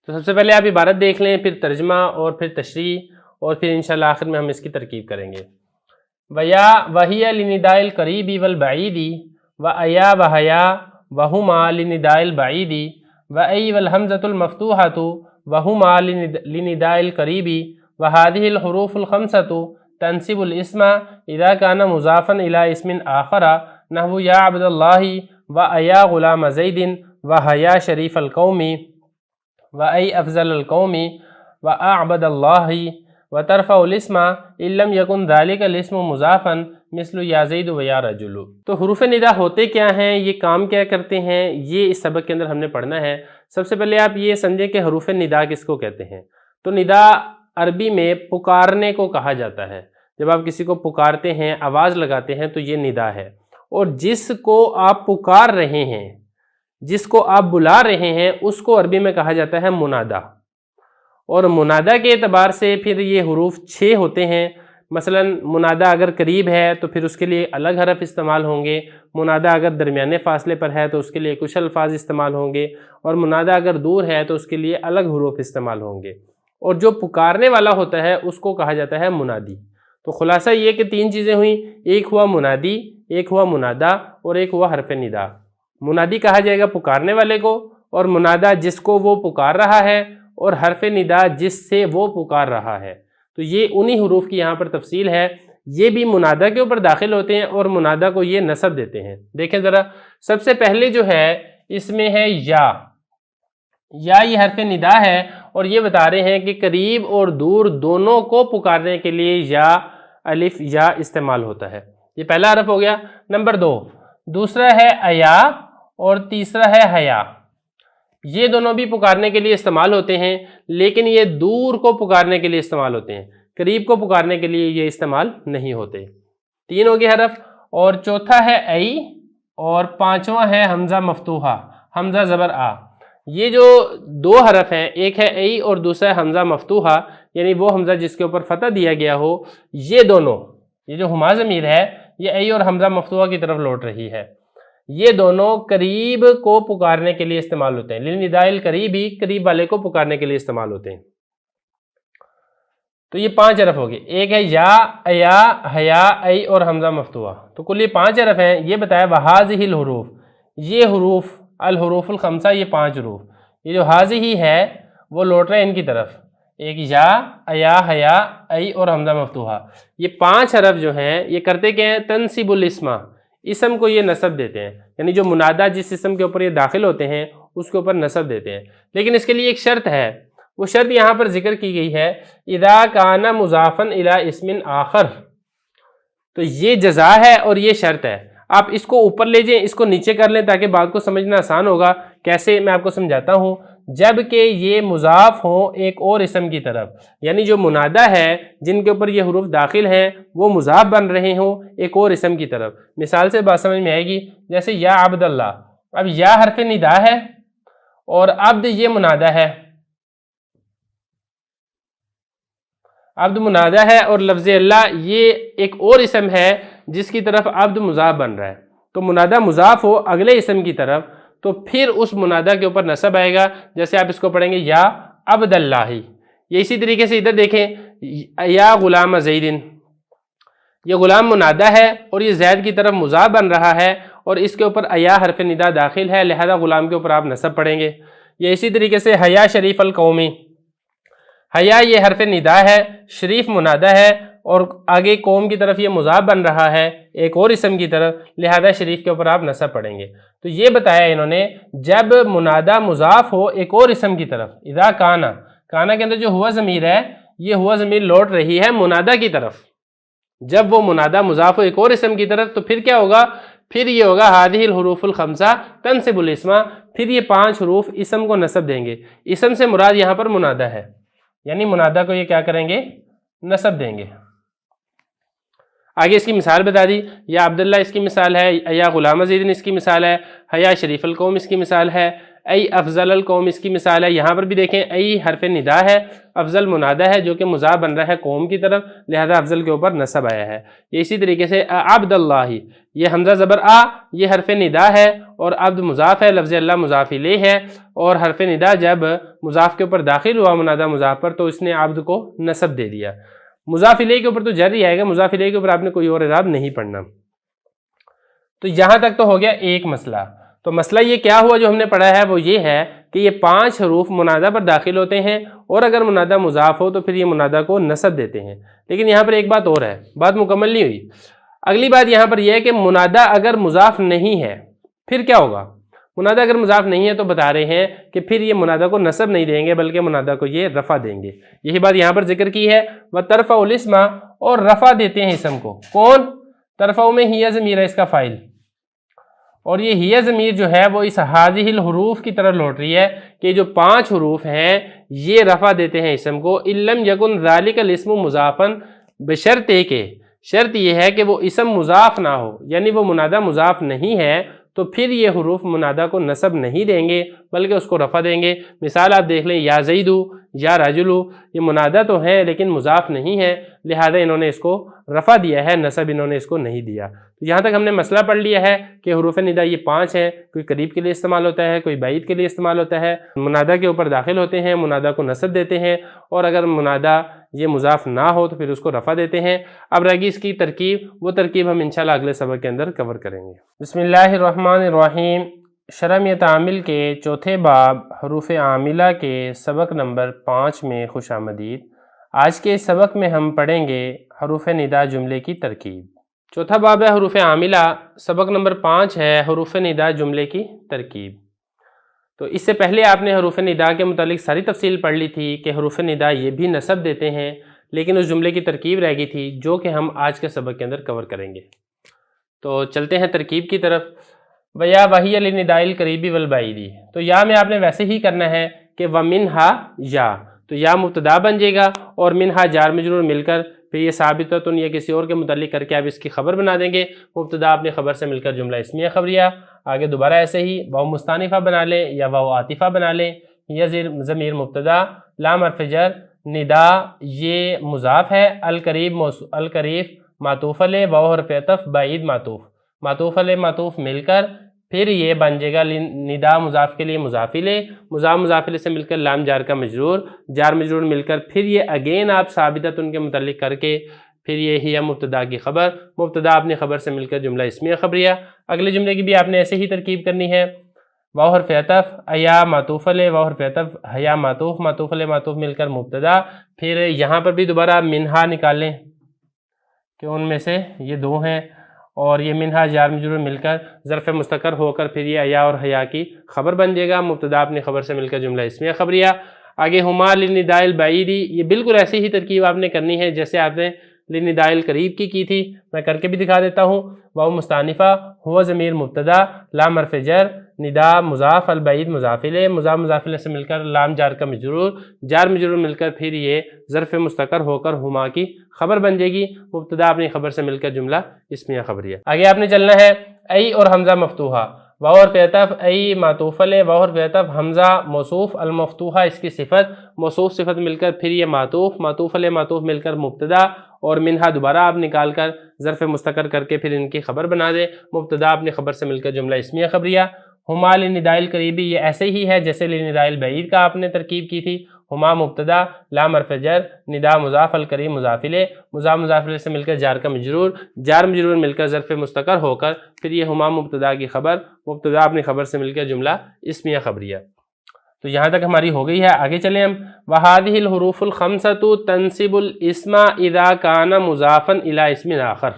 تو سب سے پہلے آپ عبارت دیکھ لیں، پھر ترجمہ اور پھر تشریح، اور پھر انشاءاللہ آخر میں ہم اس کی ترکیب کریں گے۔ وَيَا وَهِيَ لِنِدَاءِ الْقَرِيبِ وَالْبَعِيدِ وَأَيَا وَهَيَا وَهُمَا لِنِدَاءِ الْبَعِيدِ وَأَيْ وَالْهَمْزَةُ الْمَفْتُوحَةُ وَهُمَا لِنِدَاءِ الْقَرِيبِ وَهَذِهِ الْحُرُوفُ الْخَمْسَةُ تَنْصِبُ الْإِسْمَ إِذَا كَانَ مُضَافًا إِلَى اسْمٍ آخَرَ نَحْوُ يَا عَبْدَ اللَّهِ وَأَيَا غُلَامَ زَيْدٍ وَهَيَا شَرِيفَ الْقَوْمِ وَأَيْ أَفْضَلَ الْقَوْمِ وَأَعْبَدَ اللَّهِ وَتَرْفَعُ الْإِسْمَ إِن لَّمْ يَكُنْ ذَلِكَ الْإِسْمُ مُضَافًا مِثْلُ يَا زَيْدُ وَيَا رَجُلُ۔ تو حروف ندا ہوتے کیا ہیں، یہ کام کیا کرتے ہیں، یہ اس سبق کے اندر ہم نے پڑھنا ہے۔ سب سے پہلے آپ یہ سمجھیں کہ حروف ندا کس کو کہتے ہیں۔ تو ندا عربی میں پکارنے کو کہا جاتا ہے۔ جب آپ کسی کو پکارتے ہیں، آواز لگاتے ہیں تو یہ ندا ہے، اور جس کو آپ پکار رہے ہیں، جس کو آپ بلا رہے ہیں، اس کو عربی میں کہا جاتا ہے منادا۔ اور منادا کے اعتبار سے پھر یہ حروف 6 ہوتے ہیں۔ مثلا منادا اگر قریب ہے تو پھر اس کے لیے الگ حرف استعمال ہوں گے، منادا اگر درمیانے فاصلے پر ہے تو اس کے لیے کچھ الفاظ استعمال ہوں گے، اور منادا اگر دور ہے تو اس کے لیے الگ حروف استعمال ہوں گے، اور جو پکارنے والا ہوتا ہے اس کو کہا جاتا ہے منادی۔ تو خلاصہ یہ کہ 3 چیزیں ہوئیں، ایک ہوا منادی، ایک ہوا منادا، اور ایک ہوا حرف ندا۔ منادی کہا جائے گا پکارنے والے کو، اور منادا جس کو وہ پکار رہا ہے، اور حرف ندا جس سے وہ پکار رہا ہے۔ تو یہ انہی حروف کی یہاں پر تفصیل ہے، یہ بھی منادا کے اوپر داخل ہوتے ہیں اور منادا کو یہ نصب دیتے ہیں۔ دیکھیں ذرا، سب سے پہلے جو ہے اس میں ہے یا یہ حرف ندا ہے، اور یہ بتا رہے ہیں کہ قریب اور دور دونوں کو پکارنے کے لیے یا الف یا استعمال ہوتا ہے۔ یہ پہلا حرف ہو گیا۔ نمبر 2، دوسرا ہے ایا، اور تیسرا ہے حیا۔ یہ دونوں بھی پکارنے کے لیے استعمال ہوتے ہیں، لیکن یہ دور کو پکارنے کے لیے استعمال ہوتے ہیں، قریب کو پکارنے کے لیے یہ استعمال نہیں ہوتے۔ 3 ہو گئے حرف، اور چوتھا ہے ای، اور 5واں ہے حمزہ مفتوحہ، حمزہ زبر آ۔ یہ جو 2 حرف ہیں، ایک ہے ای اور دوسرا ہے حمزہ مفتوحہ، یعنی وہ حمزہ جس کے اوپر فتح دیا گیا ہو، یہ دونوں، یہ جو ہما ضمیر ہے یہ ای اور حمزہ مفتوحہ کی طرف لوٹ رہی ہے، یہ دونوں قریب کو پکارنے کے لیے استعمال ہوتے ہیں۔ للنداء القریبی، قریب والے کو پکارنے کے لیے استعمال ہوتے ہیں۔ تو یہ 5 حرف ہو گئے، ایک ہے یا، ایا، حیا، ای اور حمزہ مفتوحہ۔ تو کل یہ 5 حرف ہیں۔ یہ بتایا وہذہ الحروف، یہ حروف الحروف الخمسہ، یہ 5 حروف، یہ جو ہذہ ہے وہ لوٹ رہے ہیں ان کی طرف، ایک یا، ایا، حیا، ای اور حمزہ مفتوحہ۔ یہ 5 حرف جو ہیں یہ کرتے کیا ہیں، تنصب الاسم، اسم کو یہ نصب دیتے ہیں، یعنی جو منادا جس اسم کے اوپر یہ داخل ہوتے ہیں اس کے اوپر نصب دیتے ہیں۔ لیکن اس کے لیے ایک شرط ہے، وہ شرط یہاں پر ذکر کی گئی ہے، اذا کان مضافا الی اسم آخر۔ تو یہ جزا ہے اور یہ شرط ہے۔ آپ اس کو اوپر لے جائیں، اس کو نیچے کر لیں تاکہ بات کو سمجھنا آسان ہوگا۔ کیسے، میں آپ کو سمجھاتا ہوں۔ جب کہ یہ مضاف ہوں ایک اور اسم کی طرف، یعنی جو منادہ ہے جن کے اوپر یہ حروف داخل ہیں وہ مضاف بن رہے ہوں ایک اور اسم کی طرف۔ مثال سے بات سمجھ میں آئے گی، جیسے یا عبداللہ، اب یا حرف ندا ہے اور عبد یہ منادہ ہے، عبد منادہ ہے اور لفظ اللہ یہ ایک اور اسم ہے جس کی طرف عبد مضاف بن رہا ہے۔ تو منادہ مضاف ہو اگلے اسم کی طرف تو پھر اس منادہ کے اوپر نصب آئے گا، جیسے آپ اس کو پڑھیں گے یا عبداللہ۔ یہ اسی طریقے سے ادھر دیکھیں، یا غلام زیدن، یہ غلام منادہ ہے اور یہ زید کی طرف مضاف بن رہا ہے اور اس کے اوپر یا حرف ندا داخل ہے، لہذا غلام کے اوپر آپ نصب پڑھیں گے۔ یہ اسی طریقے سے حیا شریف القومی، حیا یہ حرف ندا ہے، شریف منادہ ہے اور آگے قوم کی طرف یہ مضاف بن رہا ہے ایک اور اسم کی طرف، لہذا شریف کے اوپر آپ نصب پڑھیں گے۔ تو یہ بتایا انہوں نے جب منادہ مضاف ہو ایک اور اسم کی طرف، اذا کانا، کانا کے اندر جو ہوا ضمیر ہے یہ ہوا ضمیر لوٹ رہی ہے منادہ کی طرف، جب وہ منادہ مضاف ہو ایک اور اسم کی طرف تو پھر کیا ہوگا، پھر یہ ہوگا هذه الحروف الخمسہ تنصب الاسم، پھر یہ 5 حروف اسم کو نصب دیں گے۔ اسم سے مراد یہاں پر منادہ ہے، یعنی منادہ کو یہ کیا کریں گے، نصب دیں گے۔ آگے اس کی مثال بتا دی، یا عبداللہ اس کی مثال ہے، یا غلام زیدن اس کی مثال ہے، حیا شریف القوم اس کی مثال ہے، ای افضل القوم اس کی مثال ہے۔ یہاں پر بھی دیکھیں ای حرف ندا ہے، افضل منادہ ہے جو کہ مضاف بن رہا ہے قوم کی طرف، لہذا افضل کے اوپر نصب آیا ہے۔ یہ اسی طریقے سے عبداللہ، یہ حمزہ زبر آ، یہ حرف ندا ہے اور عبد مضاف ہے، لفظ اللہ مضاف الیہ ہے، اور حرف ندا جب مضاف کے اوپر داخل ہوا منادہ مضاف پر تو اس نے عبد کو نصب دے دیا۔ مضاف الیہ کے اوپر تو جر ہی آئے گا، مضاف الیہ کے اوپر آپ نے کوئی اور اعراب نہیں پڑھنا۔ تو یہاں تک تو ہو گیا ایک مسئلہ۔ تو مسئلہ یہ کیا ہوا جو ہم نے پڑھا ہے وہ یہ ہے کہ یہ 5 حروف منادہ پر داخل ہوتے ہیں اور اگر منادہ مضاف ہو تو پھر یہ منادہ کو نصب دیتے ہیں۔ لیکن یہاں پر ایک بات اور ہے، بات مکمل نہیں ہوئی۔ اگلی بات یہاں پر یہ ہے کہ منادہ اگر مضاف نہیں ہے پھر کیا ہوگا؟ منادہ اگر مضاف نہیں ہے تو بتا رہے ہیں کہ پھر یہ منادہ کو نصب نہیں دیں گے بلکہ منادہ کو یہ رفع دیں گے۔ یہی بات یہاں پر ذکر کی ہے، وَتَرْفَعُ الْإِسْمَ، اور رفع دیتے ہیں اسم کو۔ کون؟ ترفع میں ہی ضمیر ہے اس کا فاعل، اور یہ ہی ضمیر جو ہے وہ اس هذه الحروف کی طرف لوٹ رہی ہے کہ جو 5 حروف ہیں یہ رفع دیتے ہیں اسم کو۔ إِن لَمْ يَكُنْ ذَلِكَ الْإِسْمُ مُضَافًا، بشرط کہ شرط یہ ہے کہ وہ اسم مضاف نہ ہو، یعنی وہ منادہ مضاف نہیں ہے تو پھر یہ حروف منادہ کو نصب نہیں دیں گے بلکہ اس کو رفع دیں گے۔ مثال آپ دیکھ لیں، یا زیدو، یا راجلو، یہ منادہ تو ہیں لیکن مضاف نہیں ہے، لہذا انہوں نے اس کو رفع دیا ہے، نصب انہوں نے اس کو نہیں دیا۔ تو یہاں تک ہم نے مسئلہ پڑھ لیا ہے کہ حروف ندا یہ 5 ہیں، کوئی قریب کے لیے استعمال ہوتا ہے، کوئی بعید کے لیے استعمال ہوتا ہے، منادہ کے اوپر داخل ہوتے ہیں، منادہ کو نصب دیتے ہیں، اور اگر منادہ یہ مضاف نہ ہو تو پھر اس کو رفع دیتے ہیں۔ اب رہ گئی اس کی ترکیب، وہ ترکیب ہم انشاءاللہ اگلے سبق کے اندر کور کریں گے۔ بسم اللہ الرحمن الرحیم۔ شرح تعامل کے چوتھے باب حروف عاملہ کے سبق نمبر 5 میں خوش آمدید۔ آج کے سبق میں ہم پڑھیں گے حروف ندا جملے کی ترکیب۔ چوتھا باب ہے حروف عاملہ، سبق نمبر 5 ہے حروف ندا جملے کی ترکیب۔ تو اس سے پہلے آپ نے حروف ندا کے متعلق ساری تفصیل پڑھ لی تھی کہ حروف ندا یہ بھی نصب دیتے ہیں، لیکن اس جملے کی ترکیب رہ گئی تھی جو کہ ہم آج کے سبق کے اندر کور کریں گے۔ تو چلتے ہیں ترکیب کی طرف۔ وَيَا وَهِيَ لِلنِّدَاءِ الْقَرِيبِ وَالْبَعِيدِ، تو یا میں آپ نے ویسے ہی کرنا ہے کہ وَمِنْهَا یا، تو یا مبتدا بن جائے گا اور منہا جار مجرور مل کر پھر یہ ثابتۃ یا کسی اور کے متعلق کر کے آپ اس کی خبر بنا دیں گے۔ مبتدا اپنی خبر سے مل کر جملہ اسمیہ خبریہ، آگے دوبارہ ایسے ہی واو مستانفہ بنا لیں یا واو عاطفہ بنا لیں۔ یہ ضمیر مبتدا، لام حرف جر، ندا یہ مضاف ہے، القریب معطوف علیہ، واو حرف عطف، بعید معطوف علیہ معطوف مل کر پھر یہ بن جائے گا ندا مضاف کے لیے مضاف الیہ، مضاف الیہ سے مل کر لام جار کا مجرور، جار مجرور مل کر پھر یہ اگین آپ ثابتۃ ان کے متعلق کر کے پھر یہ ہی مبتدا کی خبر، مبتدا اپنی خبر سے مل کر جملہ اسمیہ خبریہ۔ اگلے جملے کی بھی آپ نے ایسے ہی ترکیب کرنی ہے، واو حرف عطف، ایا معطوف علیہ، واو حرف عطف، حیا معطوف علیہ معطوف مل کر مبتدا، پھر یہاں پر بھی دوبارہ منہا نکالیں کہ ان میں سے یہ 2 ہیں، اور یہ منہا جار مجرور مل کر ظرف مستقر ہو کر پھر یہ ایا اور حیا کی خبر بن جائے گا، مبتدا اپنی خبر سے مل کر جملہ اسمیہ خبریہ۔ آگے ہما للنداء البعید، یہ بالکل ایسی ہی ترکیب آپ نے کرنی ہے جیسے آپ نے للنداء القریب کی تھی، میں کر کے بھی دکھا دیتا ہوں۔ واو مستانفہ، ہوا ضمیر مبتدا، لام حرف جر، ندا مضاف البعید مضاف الیہ، مضاف مضاف الیہ سے مل کر لام جار کا مجرور، جار مجرور مل کر پھر یہ ظرف مستقر ہو کر ہما کی خبر بن جائے گی، مبتدا اپنی خبر سے مل کر جملہ اسمیہ خبریہ۔ آگے آپ نے چلنا ہے ای اور حمزہ مفتوحہ، واو اور پیطف ای معطوف علیہ، واو اور پیطف حمزہ موصوف، المفتوحہ اس کی صفت، موصوف صفت مل کر پھر یہ معطوف، معطوف علیہ معطوف مل کر مبتدا، اور منہا دوبارہ آپ نکال کر ظرف مستقر کر کے پھر ان کی خبر بنا دے، مبتدا اپنی خبر سے مل کر جملہ اسمیہ خبریہ۔ ہما لنداء القریبی یہ ایسے ہی ہے جیسے لنداء البعید کا آپ نے ترکیب کی تھی، ہما مبتدا، لام حرف جر، ندا مضاف، القریب مضاف الیہ، مضاف مضاف الیہ سے مل کر جار کا مجرور، جار مجرور مل کر ظرف مستقر ہو کر پھر یہ ہما مبتدا کی خبر، مبتدا اپنی خبر سے مل کر جملہ اسمیہ خبریہ۔ تو یہاں تک ہماری ہو گئی ہے، آگے چلیں ہم۔ وَهَذِهِ الْحُرُوفُ الْخَمْسَةُ تَنْصِبُ الْإِسْمَ إِذَا كَانَ مُضَافًا إِلَىٰ اسْمٍ آخر۔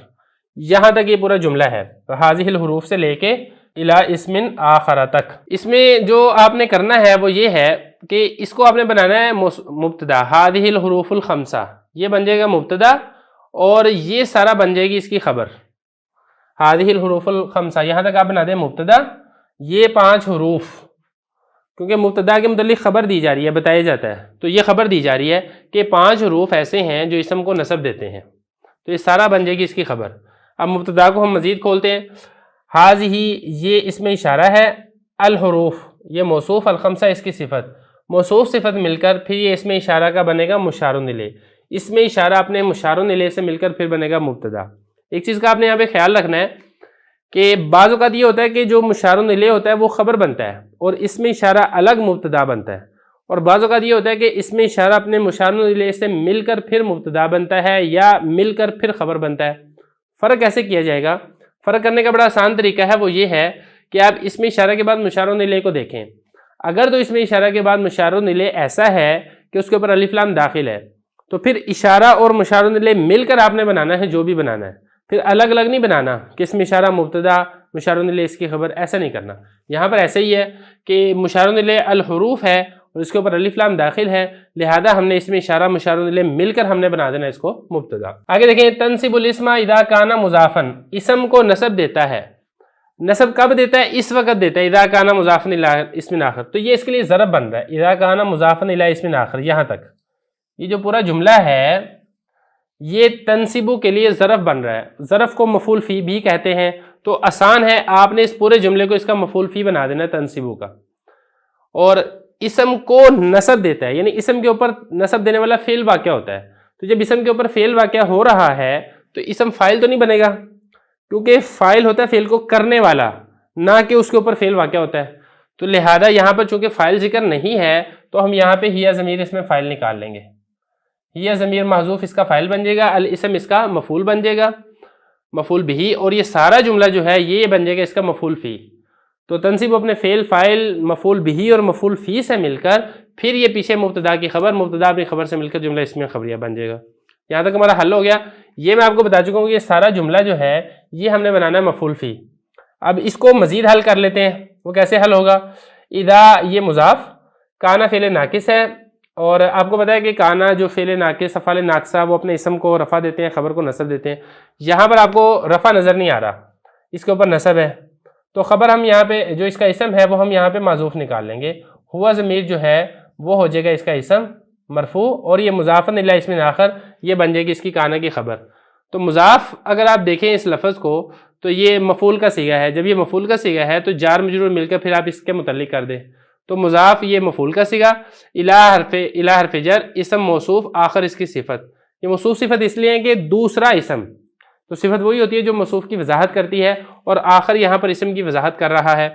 یہاں تک یہ پورا جملہ ہے، وَهَذِهِ الْحُرُوف سے لے کے إِلَىٰ اسْمٍ آخر تک۔ اس میں جو آپ نے کرنا ہے وہ یہ ہے کہ اس کو آپ نے بنانا ہے مبتدا، هَذِهِ الْحُرُوفُ الْخَمْسَةُ یہ بن جائے گا مبتدا، اور یہ سارا بن جائے گی اس کی خبر، هَذِهِ الْحُرُوفُ الْخَمْسَةُ یہاں تک آپ بنا دیں مبتدا، یہ 5 حروف، کیونکہ مبتدا کے متعلق خبر دی جا رہی ہے، بتایا جاتا ہے، تو یہ خبر دی جا رہی ہے کہ 5 حروف ایسے ہیں جو اسم کو نصب دیتے ہیں، تو یہ سارا بن جائے گی اس کی خبر۔ اب مبتدا کو ہم مزید کھولتے ہیں، ہاذہ یہ اس میں اشارہ ہے، الحروف یہ موصوف، الخمسہ اس کی صفت، موصوف صفت مل کر پھر یہ اس میں اشارہ کا بنے گا مشار الیہ، اس میں اشارہ اپنے مشار الیہ سے مل کر پھر بنے گا مبتدا۔ ایک چیز کا آپ نے یہاں پہ خیال رکھنا ہے کہ بعض اوقات یہ ہوتا ہے کہ جو مشار الیہ ہوتا ہے وہ خبر بنتا ہے اور اس میں اشارہ الگ مبتدا بنتا ہے، اور بعض اوقات یہ ہوتا ہے کہ اس میں اشارہ اپنے مشار الیہ سے مل کر پھر مبتدا بنتا ہے یا مل کر پھر خبر بنتا ہے۔ فرق کیسے کیا جائے گا؟ فرق کرنے کا بڑا آسان طریقہ ہے، وہ یہ ہے کہ آپ اس میں اشارہ کے بعد مشار الیہ کو دیکھیں، اگر تو اس میں اشارہ کے بعد مشار الیہ ایسا ہے کہ اس کے اوپر الف لام داخل ہے، تو پھر اشارہ اور مشار الیہ مل کر آپ نے بنانا ہے جو بھی بنانا ہے، پھر الگ الگ نہیں بنانا کہ اس میں اشارہ مبتدا مشار الیہ اس کی خبر، ایسا نہیں کرنا۔ یہاں پر ایسے ہی ہے کہ مشار الیہ الحروف ہے اور اس کے اوپر الف لام داخل ہے، لہذا ہم نے اس میں اشارہ مشار الیہ مل کر ہم نے بنا دینا اس کو مبتدا۔ آگے دیکھیں، تنصب الاسم اذا کان مضافا، اسم کو نصب دیتا ہے، نصب کب دیتا ہے؟ اس وقت دیتا ہے، اذا کان مضافا الی اسم آخر، تو یہ اس کے لیے ضرب بن رہا ہے، اذا کان مضافا الی اسم آخر، یہاں تک یہ جو پورا جملہ ہے یہ تنصیبو کے لیے ظرف بن رہا ہے، ظرف کو مفعول فی بھی کہتے ہیں، تو آسان ہے، آپ نے اس پورے جملے کو اس کا مفعول فی بنا دینا تنصیبو کا، اور اسم کو نصب دیتا ہے، یعنی اسم کے اوپر نصب دینے والا فعل واقع ہوتا ہے، تو جب اسم کے اوپر فعل واقع ہو رہا ہے تو اسم فاعل تو نہیں بنے گا، کیونکہ فاعل ہوتا ہے فعل کو کرنے والا، نہ کہ اس کے اوپر فعل واقع ہوتا ہے، تو لہذا یہاں پر چونکہ فاعل ذکر نہیں ہے تو ہم یہاں پہ ہیا ضمیر اس میں فاعل نکال لیں گے، یہ ضمیر محذوف اس کا فاعل بن جائے گا، الاسم اس کا مفعول بن جائے گا، مفعول بھی، اور یہ سارا جملہ جو ہے یہ بن جائے گا اس کا مفعول فی، تو تنصیب اپنے فعل فاعل مفعول بھی اور مفعول فی سے مل کر پھر یہ پیچھے مبتدا کی خبر، مبتدا اپنی خبر سے مل کر جملہ اسمیہ خبریہ بن جائے گا۔ یہاں تک ہمارا حل ہو گیا، یہ میں آپ کو بتا چکا ہوں کہ یہ سارا جملہ جو ہے یہ ہم نے بنانا ہے مفعول فی۔ اب اس کو مزید حل کر لیتے ہیں، وہ کیسے حل ہوگا؟ اذا یہ مضاف، کانا فعل ناقص ہے، اور آپ کو پتا ہے کہ کانا جو فعل ناقص، افعال ناقصہ، وہ اپنے اسم کو رفع دیتے ہیں، خبر کو نصب دیتے ہیں، یہاں پر آپ کو رفع نظر نہیں آ رہا، اس کے اوپر نصب ہے، تو خبر ہم یہاں پہ جو اس کا اسم ہے وہ ہم یہاں پہ معذوف نکال لیں گے، ہوا ضمیر جو ہے وہ ہو جائے گا اس کا اسم مرفوع، اور یہ مضاف الی اسم آخر یہ بن جائے گی اس کی کانا کی خبر۔ تو مضاف اگر آپ دیکھیں اس لفظ کو تو یہ مفعول کا صیغہ ہے، جب یہ مفعول کا صیغہ ہے تو جار مجرور مل کر پھر آپ اس کے متعلق کر دیں، تو مضاف یہ مفعول کا صیغہ، الی حرف جر، اسم موصوف، آخر اس کی صفت، یہ موصوف صفت اس لیے ہے کہ دوسرا اسم، تو صفت وہی ہوتی ہے جو موصوف کی وضاحت کرتی ہے، اور آخر یہاں پر اسم کی وضاحت کر رہا ہے،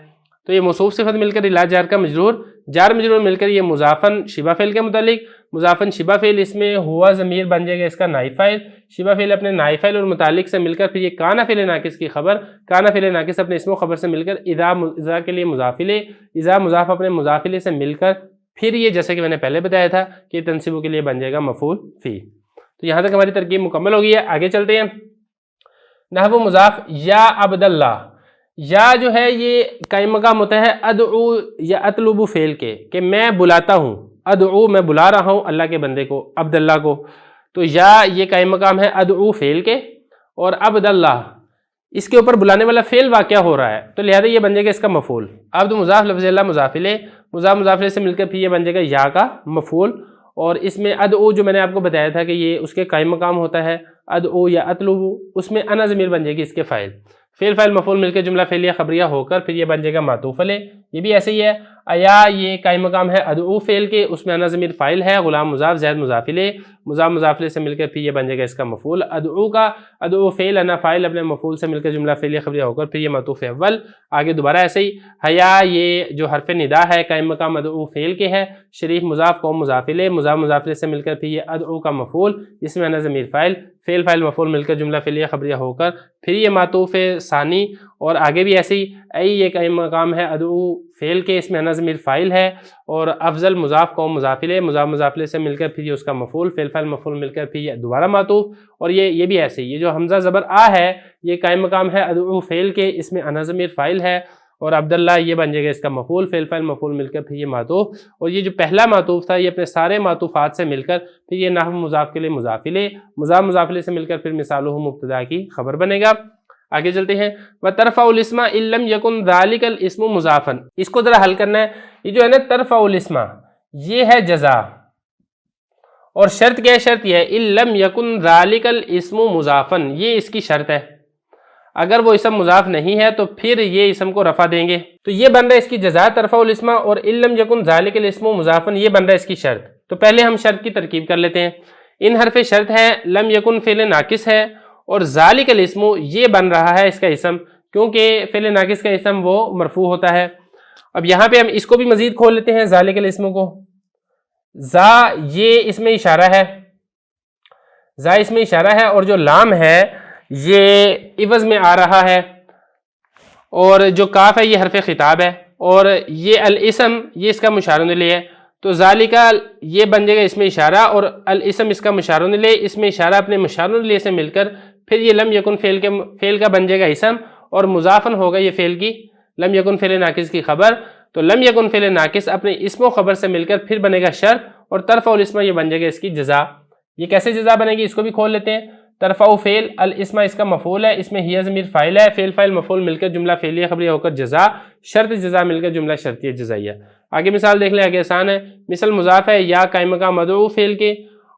تو یہ موصوف صفت مل کر الی جار کا مجرور، جار مجرور مل کر یہ مضافن شبہ فعل کے متعلق، مضافن شبہ فعل اس میں ہوا ضمیر بن جائے گا اس کا نائب فاعل، شبہ فعل اپنے نائب فاعل اور متعلق سے مل کر پھر یہ کانا فعل ناقص کی خبر، کانا فعل ناقص اپنے اسم و خبر سے مل کر اذا کے لیے مضاف الیہ، اذا مضاف اپنے مضاف الیہ سے مل کر پھر یہ جیسے کہ میں نے پہلے بتایا تھا کہ تنصیبوں کے لیے بن جائے گا مفعول فی۔ تو یہاں تک ہماری ترکیب مکمل ہو گئی ہے، آگے چلتے ہیں۔ نحو مضاف یا عبداللہ، یا جو ہے یہ قائم مقام ہوتا ہے ادعو یا اطلب فعل کے، کہ میں بلاتا ہوں، ادعو میں بلا رہا ہوں اللہ کے بندے کو، عبداللہ کو، تو یا یہ قائم مقام ہے ادعو فعل کے، اور عبداللہ اس کے اوپر بلانے والا فعل واقع ہو رہا ہے تو لہذا یہ بن جائے گا اس کا مفعول. عبد مضاف لفظ اللہ مضاف الیہ، مضاف مضاف الیہ سے مل کر پھر یہ بن جائے گا یا کا مفعول. اور اس میں ادعو جو میں نے آپ کو بتایا تھا کہ یہ اس کے قائم مقام ہوتا ہے، ادعو یا اطلب، اس میں انا ضمیر بن جائے گی اس کے فاعل. فعل فاعل مفعول مل کے جملہ فعلیہ خبریہ ہو کر پھر یہ بن جائے گا معطوف علیہ. یہ بھی ایسے ہی ہے، ایا یہ قائم مقام ہے ادعو فعل کے، اس میں انا ضمیر فاعل ہے، غلام مضاف، زید مضاف الیہ، مضاف مضاف الیہ سے مل کر پھر یہ بن جائے گا اس کا مفعول. ادعو کا ادعو فعل، انا فاعل، اپنے مفعول سے مل کر جملہ فعلیہ خبریہ ہو کر پھر یہ معطوف اول. آگے دوبارہ ایسے ہی، حیا یہ جو حرف ندا ہے قائم مقام ادعو فعل کے ہے، شریف مضاف، قوم مضاف الیہ، مضاف مضاف الیہ سے مل کر پھر یہ ادعو کا مفعول، اس میں انا ضمیر فاعل، فعل فاعل مفعول مل کر جملہ فعلیہ خبریہ ہو کر پھر یہ معطوف ثانی. اور آگے بھی ایسے ہی، ای یہ قائم مقام ہے ادعو فعل کے، اس میں انا ضمیر فاعل ہے، اور افضل مضاف، قوم مضاف الیہ، مضاف مضاف الیہ سے مل کر پھر یہ اس کا مفعول، فعل فاعل مفعول مل کر پھر یہ دوبارہ معطوف. اور یہ بھی ایسے ہی، یہ جو حمزہ زبر آ ہے یہ قائم مقام ہے ادعو فعل کے، اس میں انا ضمیر فاعل ہے، اور عبداللہ یہ بن جائے گا اس کا مفعول، فعل فاعل مفعول مل کر پھر یہ معطوف. اور یہ جو پہلا معطوف تھا یہ اپنے سارے معطوفات سے مل کر پھر یہ نحو مضاف کے لیے مضاف الیہ، مضاف مضاف الیہ سے مل کر پھر مثالہ مبتدا کی خبر بنے گا. آگے چلتے ہیں، وَتَرْفَعُ الْإِسْمَ إِن لَمْ يَكُنْ ذَلِكَ الْإِسْمُ مُضَافًا. اس کو ذرا حل کرنا ہے. یہ جو ہے نا ترفع الاسم، یہ ہے جزا، اور شرط کیا ہے؟ شرط یہ ہے إِن لَمْ يَكُنْ ذَلِكَ الْإِسْمُ مُضَافًا، یہ اس کی شرط ہے. اگر وہ اسم مضاف نہیں ہے تو پھر یہ اسم کو رفع دیں گے. تو یہ بن رہا ہے اس کی جزا ترفع الاسم، اور إِن لَمْ يَكُنْ ذَلِكَ الْإِسْمُ مُضَافًا یہ بن رہا ہے اس کی شرط. تو پہلے ہم شرط کی ترکیب کر لیتے ہیں. ان حرف شرط ہے، لم یکن فعل ناقص ہے، اور ذالک الاسم یہ بن رہا ہے اس کا اسم، کیونکہ فعل ناقص کا اسم وہ مرفوع ہوتا ہے. اب یہاں پہ ہم اس کو بھی مزید کھول لیتے ہیں، ذالک الاسم کو. ذا یہ اس میں اشارہ ہے، ذا اس میں اشارہ ہے، اور جو لام ہے یہ عوض میں آ رہا ہے، اور جو کاف ہے یہ حرف خطاب ہے، اور یہ الاسم یہ اس کا مشار الیہ ہے. تو ذالکہ یہ بن جائے گا اس میں اشارہ، اور الاسم اس کا مشار الیہ، اس میں اشارہ اپنے مشار الیہ سے مل کر پھر یہ لم یکن فعل کا بن جائے گا اسم، اور مضافن ہوگا یہ فعل کی لم یکن فعل ناقص کی خبر. تو لم یکن فعل ناقص اپنے اسم و خبر سے مل کر پھر بنے گا شرط، اور ترفع الاسم یہ بن جائے گا اس کی جزا. یہ کیسے جزا بنے گی اس کو بھی کھول لیتے ہیں. ترفع فعل، الاسم اس کا مفعول ہے، اس میں ہی ضمیر فاعل ہے، فعل فاعل مفعول مل کر جملہ فعلیہ خبریہ ہو کر جزا، شرط جزا مل کر جملہ شرطیہ جزائیہ. آگے مثال دیکھ لیں، آگے آسان ہے. مثل مضاف ہے یا قائم مقام مدعو فعل کے،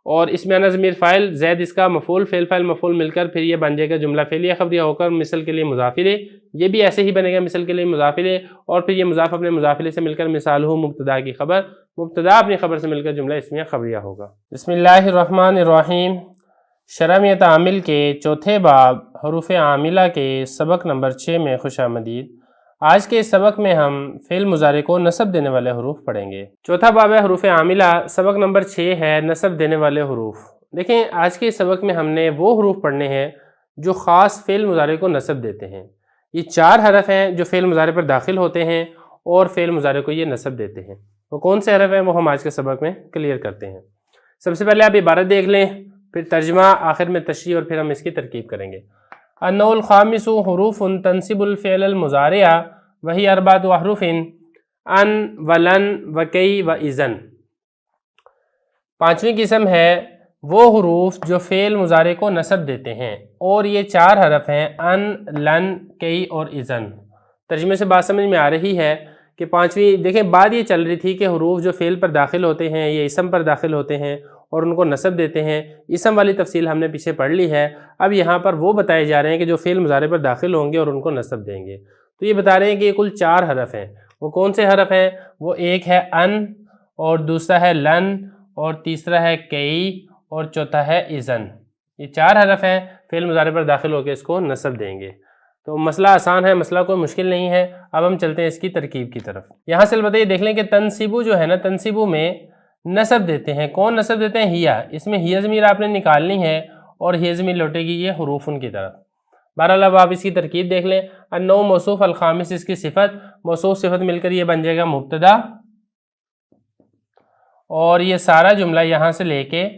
اور اس میں انا ضمیر فاعل، زید اس کا مفعول، فعل فاعل مفعول مل کر پھر یہ بن جائے گا جملہ فعلیہ خبریہ ہو کر مثل کے لیے مضاف الیہ. یہ بھی ایسے ہی بنے گا مثل کے لیے مضاف الیہ، اور پھر یہ مضاف اپنے مضاف الیہ سے مل کر مثالہ مبتدا کی خبر، مبتدا اپنی خبر سے مل کر جملہ اسمیہ خبریہ ہوگا. بسم اللہ الرحمن الرحیم. شرح میں تعامل کے چوتھے باب حروف عاملہ کے سبق نمبر 6 میں خوش آمدید. آج کے اس سبق میں ہم فعل مضارع کو نصب دینے والے حروف پڑھیں گے. چوتھا باب ہے حروف عاملہ، سبق نمبر 6 ہے نصب دینے والے حروف. دیکھیں آج کے اس سبق میں ہم نے وہ حروف پڑھنے ہیں جو خاص فعل مضارع کو نصب دیتے ہیں. یہ 4 حرف ہیں جو فعل مضارع پر داخل ہوتے ہیں اور فعل مضارع کو یہ نصب دیتے ہیں. وہ کون سے حرف ہیں وہ ہم آج کے سبق میں کلیئر کرتے ہیں. سب سے پہلے آپ عبارت دیکھ لیں، پھر ترجمہ، آخر میں تشریح، اور پھر ہم اس کی ترکیب کریں گے. النوع الخامس حروف تنصب الفعل المضارع وہی 4 احرف ان ولن وکی و اذن. 5ویں قسم ہے وہ حروف جو فعل مضارع کو نصب دیتے ہیں، اور یہ 4 حرف ہیں ان، لن، کی اور اذن. ترجمے سے بات سمجھ میں آ رہی ہے کہ 5ویں دیکھیں بات یہ چل رہی تھی کہ حروف جو فعل پر داخل ہوتے ہیں یہ اسم پر داخل ہوتے ہیں اور ان کو نصب دیتے ہیں. اسم والی تفصیل ہم نے پیچھے پڑھ لی ہے. اب یہاں پر وہ بتائے جا رہے ہیں کہ جو فعل مضارع پر داخل ہوں گے اور ان کو نصب دیں گے. تو یہ بتا رہے ہیں کہ یہ کل 4 حرف ہیں. وہ کون سے حرف ہیں؟ وہ ایک ہے ان، اور دوسرا ہے لن، اور تیسرا ہے کئی، اور چوتھا ہے اذن. یہ 4 حرف ہیں، فعل مضارع پر داخل ہو کے اس کو نصب دیں گے. تو مسئلہ آسان ہے، مسئلہ کوئی مشکل نہیں ہے. اب ہم چلتے ہیں اس کی ترکیب کی طرف. یہاں سے البتہ یہ دیکھ لیں کہ تنصیبو جو ہے نا، تنصیبو میں نصب دیتے ہیں. کون نصب دیتے ہیں؟ ہیا. اس میں ہیا ضمیر آپ نے نکالنی ہے، اور ہیا ضمیر لوٹے گی یہ حروف ان کی طرف. بہرحال اب آپ اس کی ترکیب دیکھ لیں. النوع موصوف الخامس اس کی صفت، موصوف صفت مل کر یہ بن جائے گا مبتدا، اور یہ سارا جملہ یہاں سے لے کے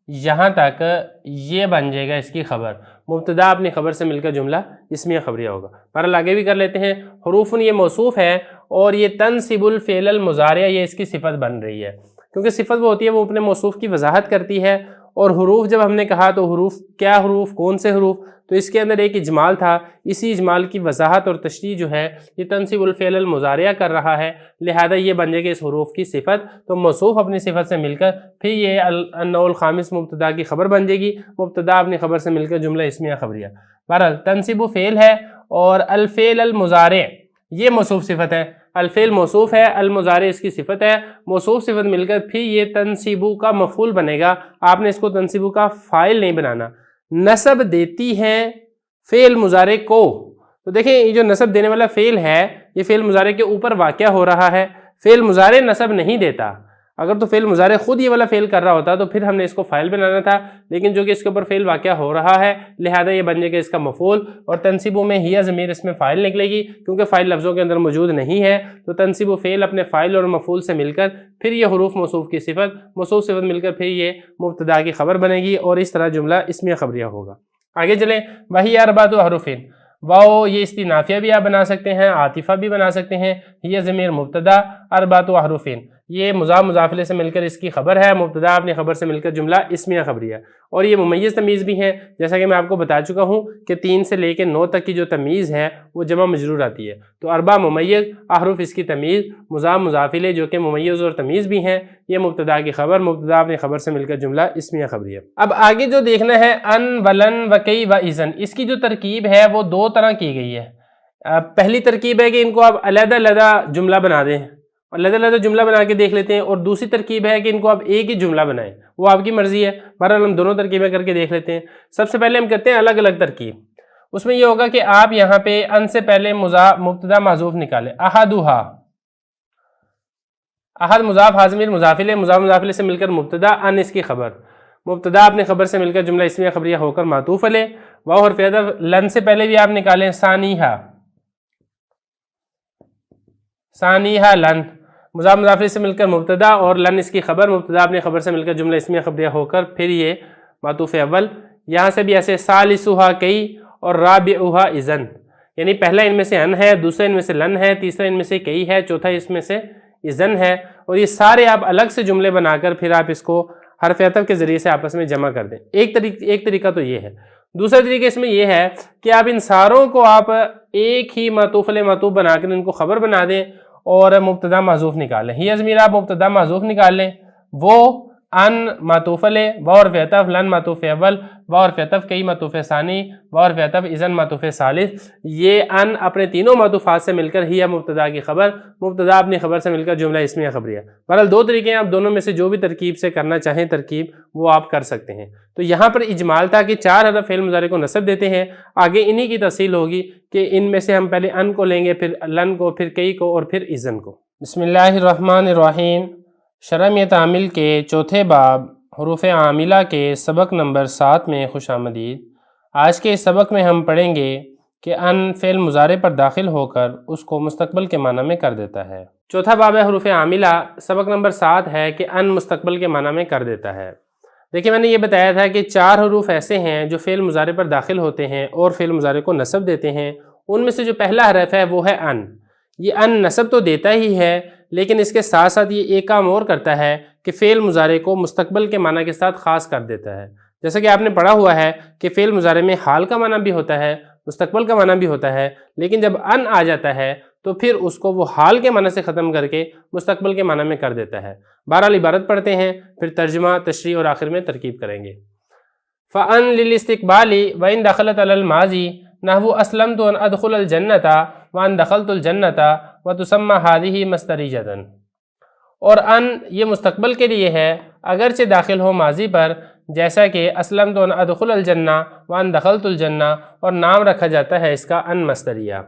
یہاں تک یہ بن جائے گا اس کی خبر. مبتدا اپنی خبر سے مل کر جملہ اسمیہ خبریہ ہوگا. بہرحال آگے بھی کر لیتے ہیں. حروف یہ موصوف ہے، اور یہ تنصب الفعل المضارع یہ اس کی صفت بن رہی ہے، کیونکہ صفت وہ ہوتی ہے وہ اپنے موصوف کی وضاحت کرتی ہے. اور حروف جب ہم نے کہا تو حروف کیا حروف، کون سے حروف؟ تو اس کے اندر ایک اجمال تھا، اسی اجمال کی وضاحت اور تشریح جو ہے یہ تنصیب الفعل المضارع کر رہا ہے، لہذا یہ بن جائے گی اس حروف کی صفت، تو موصوف اپنی صفت سے مل کر پھر یہ النوع الخامس مبتدا کی خبر بن جائے گی، مبتدا اپنی خبر سے مل کر جملہ اسمیہ خبریہ۔ بہرحال تنصیب فعل ہے اور الفعل المضارع یہ موصوف صفت ہے، الفعل موصوف ہے، المضارع اس کی صفت ہے، موصوف صفت مل کر پھر یہ تنصیبو کا مفعول بنے گا، آپ نے اس کو تنصیبو کا فاعل نہیں بنانا۔ نصب دیتی ہے فعل مضارع کو، تو دیکھیں یہ جو نصب دینے والا فعل ہے یہ فعل مضارع کے اوپر واقع ہو رہا ہے، فعل مضارع نصب نہیں دیتا، اگر تو فعل مضارع خود یہ والا فعل کر رہا ہوتا تو پھر ہم نے اس کو فاعل بنانا تھا، لیکن جو کہ اس کے اوپر فعل واقع ہو رہا ہے لہذا یہ بن جائے گا اس کا مفعول، اور تنصیبو میں ہی ضمیر اس میں فاعل نکلے گی، کیونکہ فاعل لفظوں کے اندر موجود نہیں ہے، تو تنصیب فعل اپنے فاعل اور مفعول سے مل کر پھر یہ حروف موصوف کی صفت، موصوف صفت مل کر پھر یہ مبتدا کی خبر بنے گی، اور اس طرح جملہ اسمیہ خبریہ ہوگا۔ آگے چلیں، وہی اربعۃ حروف، واو یہ استنافیہ بھی آپ بنا سکتے ہیں، عاطفہ بھی بنا سکتے ہیں، یہ ضمیر مبتدا، اربعۃ حروف یہ مضاف مضاف الیہ سے مل کر اس کی خبر ہے، مبتدا اپنی خبر سے مل کر جملہ اسمیہ خبریہ، اور یہ ممیز تمیز بھی ہے، جیسا کہ میں آپ کو بتا چکا ہوں کہ 3 سے لے کے 9 تک کی جو تمیز ہے وہ جمع مجرور آتی ہے، تو اربع ممیز، احرف اس کی تمیز، مضاف مضاف الیہ جو کہ ممیز اور تمیز بھی ہیں، یہ مبتدا کی خبر، مبتدا اپنی خبر سے مل کر جملہ اسمیہ خبریہ۔ اب آگے جو دیکھنا ہے ان ولن وکی و اذن، اس کی جو ترکیب ہے وہ 2 طرح کی گئی ہے۔ پہلی ترکیب ہے کہ ان کو آپ علیحدہ علیحدہ جملہ بنا دیں، علیحدہ علیحدہ جملہ بنا کے دیکھ لیتے ہیں، اور دوسری ترکیب ہے کہ ان کو آپ ایک ہی جملہ بنائیں، وہ آپ کی مرضی ہے، بہرحال ہم دونوں ترکیبیں کر کے دیکھ لیتے ہیں۔ سب سے پہلے ہم کرتے ہیں الگ الگ ترکیب، اس میں یہ ہوگا کہ آپ یہاں پہ ان سے پہلے مبتدا محذوف نکالیں، احدھا، احد مضاف حاضمیر مضاف الیہ، مضاف مضاف الیہ سے مل کر مبتدا، ان اس کی خبر، مبتدا اپنی خبر سے مل کر جملہ اسمیہ خبریہ ہو کر معطوف علیہ، واو حرف عطف، لن سے پہلے بھی آپ نکالیں ثانیہا، ثانیہا لن، مضاف مضاف الیہ سے مل کر مبتدا اور لن اس کی خبر، مبتدا اپنی خبر سے مل کر جملہ اسمیہ خبریہ ہو کر پھر یہ معطوف اول، یہاں سے بھی ایسے ثالثھا کئی اور رابعھا اذن، یعنی پہلا ان میں سے ان ہے، دوسرا ان میں سے لن ہے، تیسرا ان میں سے کئی ہے، چوتھا اس میں سے اذن ہے، اور یہ سارے آپ الگ سے جملے بنا کر پھر آپ اس کو حرف عطف کے ذریعے سے آپس میں جمع کر دیں۔ ایک طریقہ تو یہ ہے، دوسرا طریقہ اس میں یہ ہے کہ آپ ان ساروں کو آپ ایک ہی معطوف علیہ معطوف بنا کر ان کو خبر بنا دیں اور مبتدا محذوف نکال لیں، ہی ضمیر آپ مبتدا محذوف نکال لیں، وہ ان معطوف علیہ، واو حرف عطف، لن معطوف اول، واو حرف عطف، کئی معطوف ثانی، واو حرف عطف، اذن معطوف ثالث، یہ ان اپنے تینوں معطوفات سے مل کر ہی مبتدا کی خبر، مبتدا اپنی خبر سے مل کر جملہ اسمیہ خبریہ۔ بہرحال 2 طریقے ہیں، آپ دونوں میں سے جو بھی ترکیب سے کرنا چاہیں ترکیب وہ آپ کر سکتے ہیں۔ تو یہاں پر اجمال تھا کہ 4 حرف فعل مضارع کو نصب دیتے ہیں، آگے انہی کی تفصیل ہوگی کہ ان میں سے ہم پہلے ان کو لیں گے، پھر لن کو، پھر کئی کو، اور پھر اذن کو۔ بسم اللہ الرحمن الرحیم، شرح تعمیل کے چوتھے باب حروف عاملہ کے سبق نمبر 7 میں خوش آمدید۔ آج کے اس سبق میں ہم پڑھیں گے کہ ان فعل مضارع پر داخل ہو کر اس کو مستقبل کے معنی میں کر دیتا ہے۔ چوتھا باب ہے حروف عاملہ، سبق نمبر 7 ہے کہ ان مستقبل کے معنی میں کر دیتا ہے۔ دیکھیں میں نے یہ بتایا تھا کہ 4 حروف ایسے ہیں جو فعل مضارع پر داخل ہوتے ہیں اور فعل مضارع کو نصب دیتے ہیں، ان میں سے جو پہلا حرف ہے وہ ہے ان۔ یہ ان نصب تو دیتا ہی ہے، لیکن اس کے ساتھ ساتھ یہ ایک کام اور کرتا ہے کہ فعل مضارع کو مستقبل کے معنی کے ساتھ خاص کر دیتا ہے۔ جیسا کہ آپ نے پڑھا ہوا ہے کہ فعل مضارع میں حال کا معنی بھی ہوتا ہے، مستقبل کا معنی بھی ہوتا ہے، لیکن جب ان آ جاتا ہے تو پھر اس کو وہ حال کے معنی سے ختم کر کے مستقبل کے معنی میں کر دیتا ہے۔ بہرحال عبارت پڑھتے ہیں، پھر ترجمہ، تشریح اور آخر میں ترکیب کریں گے۔ فَأَن لِلِاسْتِقْبَالِ وَإِن دَخَلَتْ عَلَى الْمَاضِي نَحْوُ أَسْلَمْتُ أَنْ أَدْخُلَ الْجَنَّةَ وَأَنْ دَخَلْتُ الْجَنَّةَ وَتُسَمَّى هَذِهِ مَصْدَرِيَّةً، اور ان یہ مستقبل کے لیے ہے اگرچہ داخل ہو ماضی پر، جیسا کہ اسلمت ان ادخل الجنہ وان دخلت الجنہ، اور نام رکھا جاتا ہے اس کا ان مصدریہ۔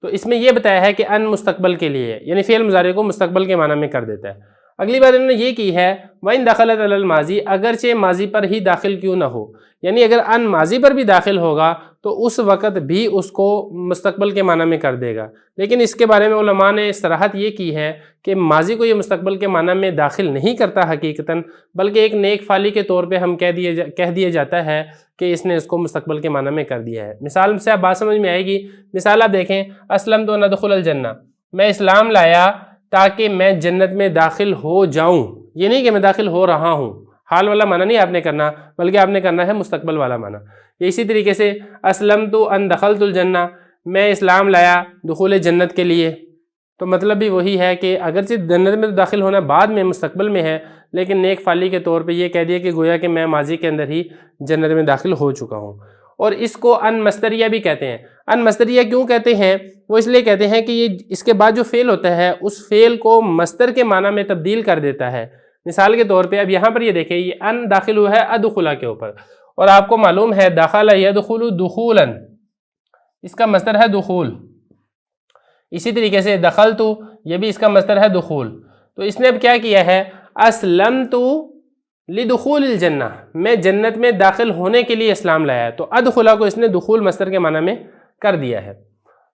تو اس میں یہ بتایا ہے کہ ان مستقبل کے لیے، یعنی فعل مضارع کو مستقبل کے معنی میں کر دیتا ہے۔ اگلی بات انہوں نے یہ کی ہے وَإِن دَخَلَتْ عَلَى الْمَاضِي، اگرچہ ماضی پر ہی داخل کیوں نہ ہو، یعنی اگر ان ماضی پر بھی داخل ہوگا تو اس وقت بھی اس کو مستقبل کے معنی میں کر دے گا، لیکن اس کے بارے میں علماء نے صراحت یہ کی ہے کہ ماضی کو یہ مستقبل کے معنی میں داخل نہیں کرتا حقیقتاً، بلکہ ایک نیک فعلی کے طور پہ ہم کہہ دیا جاتا ہے کہ اس نے اس کو مستقبل کے معنی میں کر دیا ہے۔ مثال سے آپ بات سمجھ میں آئے گی، مثال آپ دیکھیں، اسلمت ان ادخل الجنہ، میں اسلام لایا تاکہ میں جنت میں داخل ہو جاؤں، یہ نہیں کہ میں داخل ہو رہا ہوں، حال والا معنی نہیں آپ نے کرنا، بلکہ آپ نے کرنا ہے مستقبل والا معنی۔ اسی طریقے سے اسلمت ان دخلت الجنہ، میں اسلام لایا دخول جنت کے لیے، تو مطلب بھی وہی ہے کہ اگرچہ جنت میں تو داخل ہونا بعد میں مستقبل میں ہے، لیکن نیک فعلی کے طور پہ یہ کہہ دیا کہ گویا کہ میں ماضی کے اندر ہی جنت میں داخل ہو چکا ہوں۔ اور اس کو ان مصدریہ بھی کہتے ہیں۔ ان مصدریہ کیوں کہتے ہیں؟ وہ اس لیے کہتے ہیں کہ یہ اس کے بعد جو فعل ہوتا ہے اس فعل کو مصدر کے معنی میں تبدیل کر دیتا ہے۔ مثال کے طور پہ اب یہاں پر یہ دیکھیں، یہ ان داخل ہوا ہے ادخلا کے اوپر، اور آپ کو معلوم ہے دخل یدخل دخولا، اس کا مصدر ہے دخول۔ اسی طریقے سے دخلت، یہ بھی اس کا مصدر ہے دخول۔ تو اس نے اب کیا کیا ہے، اسلمت لدخول الجنہ، میں جنت میں داخل ہونے کے لیے اسلام لایا ہے، تو ادخلا کو اس نے دخول مصدر کے معنی میں کر دیا ہے۔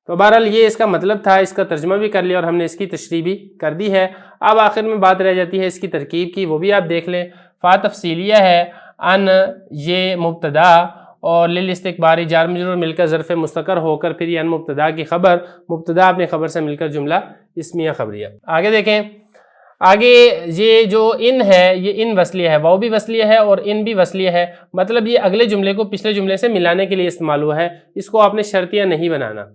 تو بہرحال یہ اس کا مطلب تھا، اس کا ترجمہ بھی کر لیا اور ہم نے اس کی تشریح بھی کر دی ہے۔ اب آخر میں بات رہ جاتی ہے اس کی ترکیب کی، وہ بھی آپ دیکھ لیں۔ فا تفصیلیہ ہے، ان یہ مبتدا اور للاستکباری جار مجرور مل کر ظرف مستقر ہو کر پھر یہ ان مبتدا کی خبر، مبتدا اپنی خبر سے مل کر جملہ اسمیہ خبریہ۔ آگے دیکھیں، آگے یہ جو ان ہے یہ ان وصلیہ ہے، واو بھی وصلیہ ہے اور ان بھی وصلیہ ہے، مطلب یہ اگلے جملے کو پچھلے جملے سے ملانے کے لیے استعمال ہوا ہے، اس کو آپ نے شرطیہ نہیں بنانا۔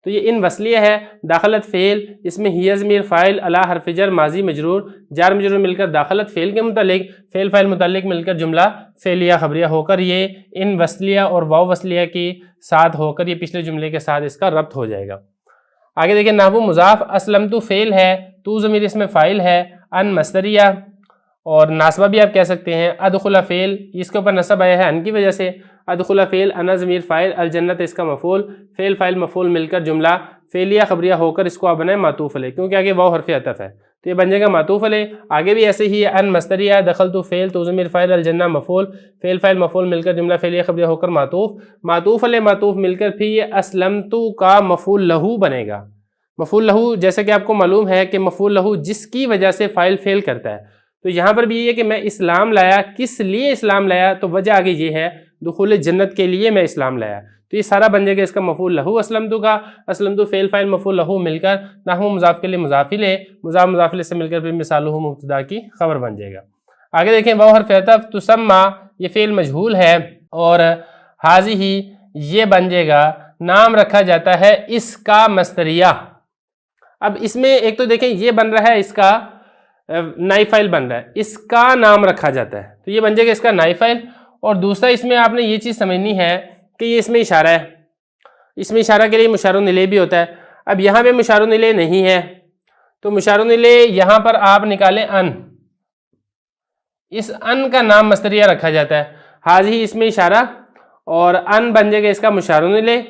تو یہ ان وصلیہ ہے، داخلت فعل، اس میں ہی ضمیر فاعل علی حرف جر ماضی مجرور، جار مجرور مل کر داخلت فعل کے متعلق، فعل فاعل متعلق مل کر جملہ فعلیہ خبریہ ہو کر یہ ان وصلیہ اور واو وصلیہ کی ساتھ ہو کر یہ پچھلے جملے کے ساتھ اس کا ربط ہو جائے گا۔ آگے دیکھیں، نحو مضاف، اسلمت فعل ہے، تو ضمیر اس میں فاعل ہے، ان مصدریہ اور ناصبہ بھی آپ کہہ سکتے ہیں، ادخلا فعل، اس کے اوپر نصب آیا ہے ان کی وجہ سے، ادخلا فعل، انا ضمیر فاعل، الجنت اس کا مفعول، فعل فاعل مفعول مل کر جملہ فعلیہ خبریہ ہو کر اس کو آپ بنائیں معطوف علیہ، کیونکہ آگے واو حرف عطف ہے تو یہ بن جائے گا معطوف علیہ۔ آگے بھی ایسے ہی ان مصدریہ، دخلت فعل، تو ضمیر فاعل، الجنہ مفعول، فعل فاعل مفعول مل کر جملہ فعلیہ خبریہ ہو کر معطوف علیہ معطوف مل کر پھر یہ اسلمت کا مفعول لہو بنے گا۔ مفعول لہو جیسے کہ آپ کو معلوم ہے کہ مفعول لہو جس کی وجہ سے فاعل فعل کرتا ہے، تو یہاں پر بھی یہ ہے کہ میں اسلام لایا، کس لیے اسلام لایا، تو وجہ آگے یہ ہے دخول جنت کے لیے میں اسلام لایا، تو یہ سارا بن جائے گا اس کا مفعول لہو اسلمت کا، اسلمت فعل فاعل مفعول لہو مل کر نحو مضاف کے لیے مضاف الیہ، مضاف مضاف الیہ سے مل کر پھر مثالہ مبتدا کی خبر بن جائے گا۔ آگے دیکھیں، واو حرف عطف، تسمى یہ فعل مجہول ہے اور حاضی یہ بن جائے گا نام رکھا جاتا ہے اس کا مصدریہ۔ اب اس میں ایک تو دیکھیں یہ بن رہا ہے اس کا نائب فاعل بن رہا ہے، اس کا نام رکھا جاتا ہے تو یہ بن جائے گا اس کا نائب فاعل، اور دوسرا اس میں آپ نے یہ چیز سمجھنی ہے کہ یہ اس میں اشارہ ہے، اس میں اشارہ کے لیے مشار الیہ بھی ہوتا ہے۔ اب یہاں پہ مشار الیہ نہیں ہے تو مشار الیہ یہاں پر آپ نکالیں ان، اس ان کا نام مصدریہ رکھا جاتا ہے، حاضی اس میں اشارہ اور ان بن جائے گا اس کا مشار الیہ،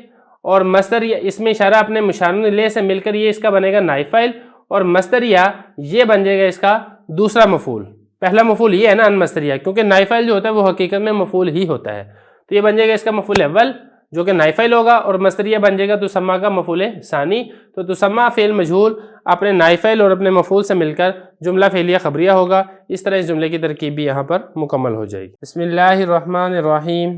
اور مصدریہ اس میں اشارہ اپنے مشار الیہ سے مل کر یہ اس کا بنے گا نائب فاعل، اور مصدریہ یہ بن جائے گا اس کا دوسرا مفعول۔ پہلا مفعول یہ ہے نا ان مصدریہ، کیونکہ نائب فاعل جو ہوتا ہے وہ حقیقت میں مفعول ہی ہوتا ہے، تو یہ بن جائے گا اس کا مفعول اول جو کہ نائب فاعل ہوگا، اور مصدریہ بن جائے گا تسمى کا مفعول ثانی۔ تو تسمى فعل مجہول اپنے نائب فاعل اور اپنے مفعول سے مل کر جملہ فعلیہ خبریہ ہوگا، اس طرح اس جملے کی ترکیب بھی یہاں پر مکمل ہو جائے گی۔ بسم اللہ الرحمن الرحیم۔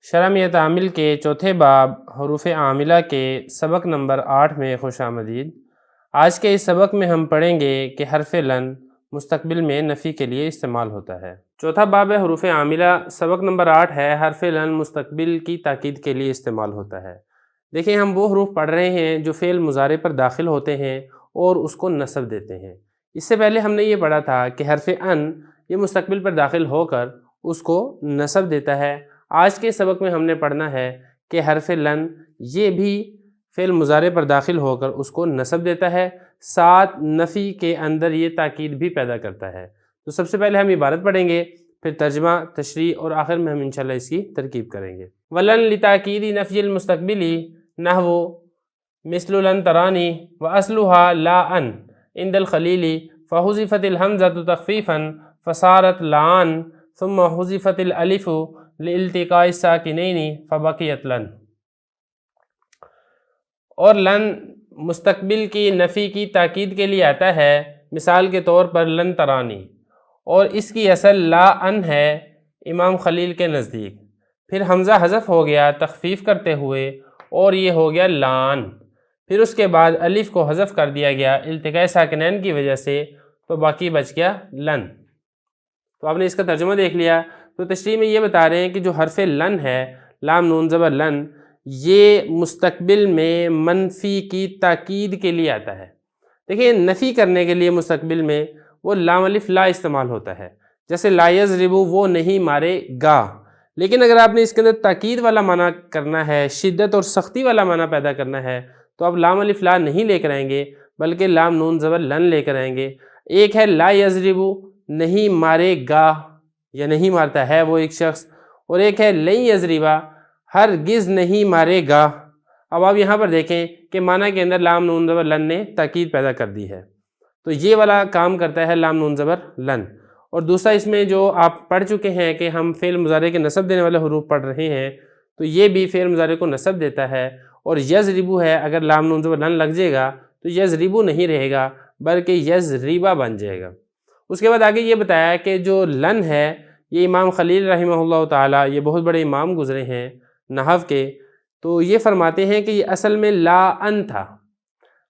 شرح تعامل کے چوتھے باب حروف عاملہ کے سبق نمبر 8 میں خوش آمدید۔ آج کے اس سبق میں ہم پڑھیں گے کہ حرف لن مستقبل میں نفی کے لیے استعمال ہوتا ہے۔ چوتھا باب ہے حروف عاملہ، سبق نمبر 8 ہے حرف لن مستقبل کی تاکید کے لیے استعمال ہوتا ہے۔ دیکھیں، ہم وہ حروف پڑھ رہے ہیں جو فعل مضارع پر داخل ہوتے ہیں اور اس کو نصب دیتے ہیں۔ اس سے پہلے ہم نے یہ پڑھا تھا کہ حرف ان یہ مستقبل پر داخل ہو کر اس کو نصب دیتا ہے۔ آج کے سبق میں ہم نے پڑھنا ہے کہ حرف لن یہ بھی فعل مضارع پر داخل ہو کر اس کو نصب دیتا ہے، ساتھ نفی کے اندر یہ تاکید بھی پیدا کرتا ہے۔ تو سب سے پہلے ہم عبارت پڑھیں گے، پھر ترجمہ، تشریح اور آخر میں ہم انشاءاللہ اس کی ترکیب کریں گے۔ وَلَن لِتَأْكِيدِ نَفْيِ الْمُسْتَقْبِلِ نَحْوُ مِثْلُ لَن تَرَانِي وَأَصْلُهَا لَا أَن عِنْدَ الْخَلِيلِ فَحُذِفَتِ الْهَمْزَةُ تَخْفِيفًا فَصَارَتْ لَعَن ثُمَّ حُذِفَتِ الْأَلِفُ لِالْتِقَاءِ السَّاكِنَيْنِ فَبَقِيَتْ لَن۔ اور لن مستقبل کی نفی کی تاکید کے لیے آتا ہے، مثال کے طور پر لن ترانی، اور اس کی اصل لا ان ہے امام خلیل کے نزدیک، پھر حمزہ حذف ہو گیا تخفیف کرتے ہوئے اور یہ ہو گیا لان، پھر اس کے بعد الف کو حذف کر دیا گیا التقاء ساکنین کی وجہ سے، تو باقی بچ گیا لن۔ تو آپ نے اس کا ترجمہ دیکھ لیا۔ تو تشریح میں یہ بتا رہے ہیں کہ جو حرف لن ہے، لام نون زبر لن، یہ مستقبل میں منفی کی تاکید کے لیے آتا ہے۔ دیکھیں نفی کرنے کے لیے مستقبل میں وہ لام الف لا استعمال ہوتا ہے، جیسے لا یضربو وہ نہیں مارے گا، لیکن اگر آپ نے اس کے اندر تاکید والا معنی کرنا ہے، شدت اور سختی والا معنی پیدا کرنا ہے، تو آپ لام الف لا نہیں لے کر آئیں گے بلکہ لام نون زبر لن لے کر آئیں گے۔ ایک ہے لا یضربو نہیں مارے گا یا نہیں مارتا ہے وہ ایک شخص، اور ایک ہے لن یضربا ہرگز نہیں مارے گا۔ اب آپ یہاں پر دیکھیں کہ معنی کے اندر لام نون زبر لن نے تاکید پیدا کر دی ہے، تو یہ والا کام کرتا ہے لام نون زبر لن۔ اور دوسرا اس میں جو آپ پڑھ چکے ہیں کہ ہم فعل مضارع کے نصب دینے والے حروف پڑھ رہے ہیں، تو یہ بھی فعل مضارع کو نصب دیتا ہے، اور یضربو ہے اگر لام نون زبر لن لگ جائے گا تو یضربو نہیں رہے گا بلکہ یضربا بن جائے گا۔ اس کے بعد آگے یہ بتایا کہ جو لن ہے یہ امام خلیل رحمہ اللہ تعالیٰ، یہ بہت بڑے امام گزرے ہیں نحو کے، تو یہ فرماتے ہیں کہ یہ اصل میں لا ان تھا۔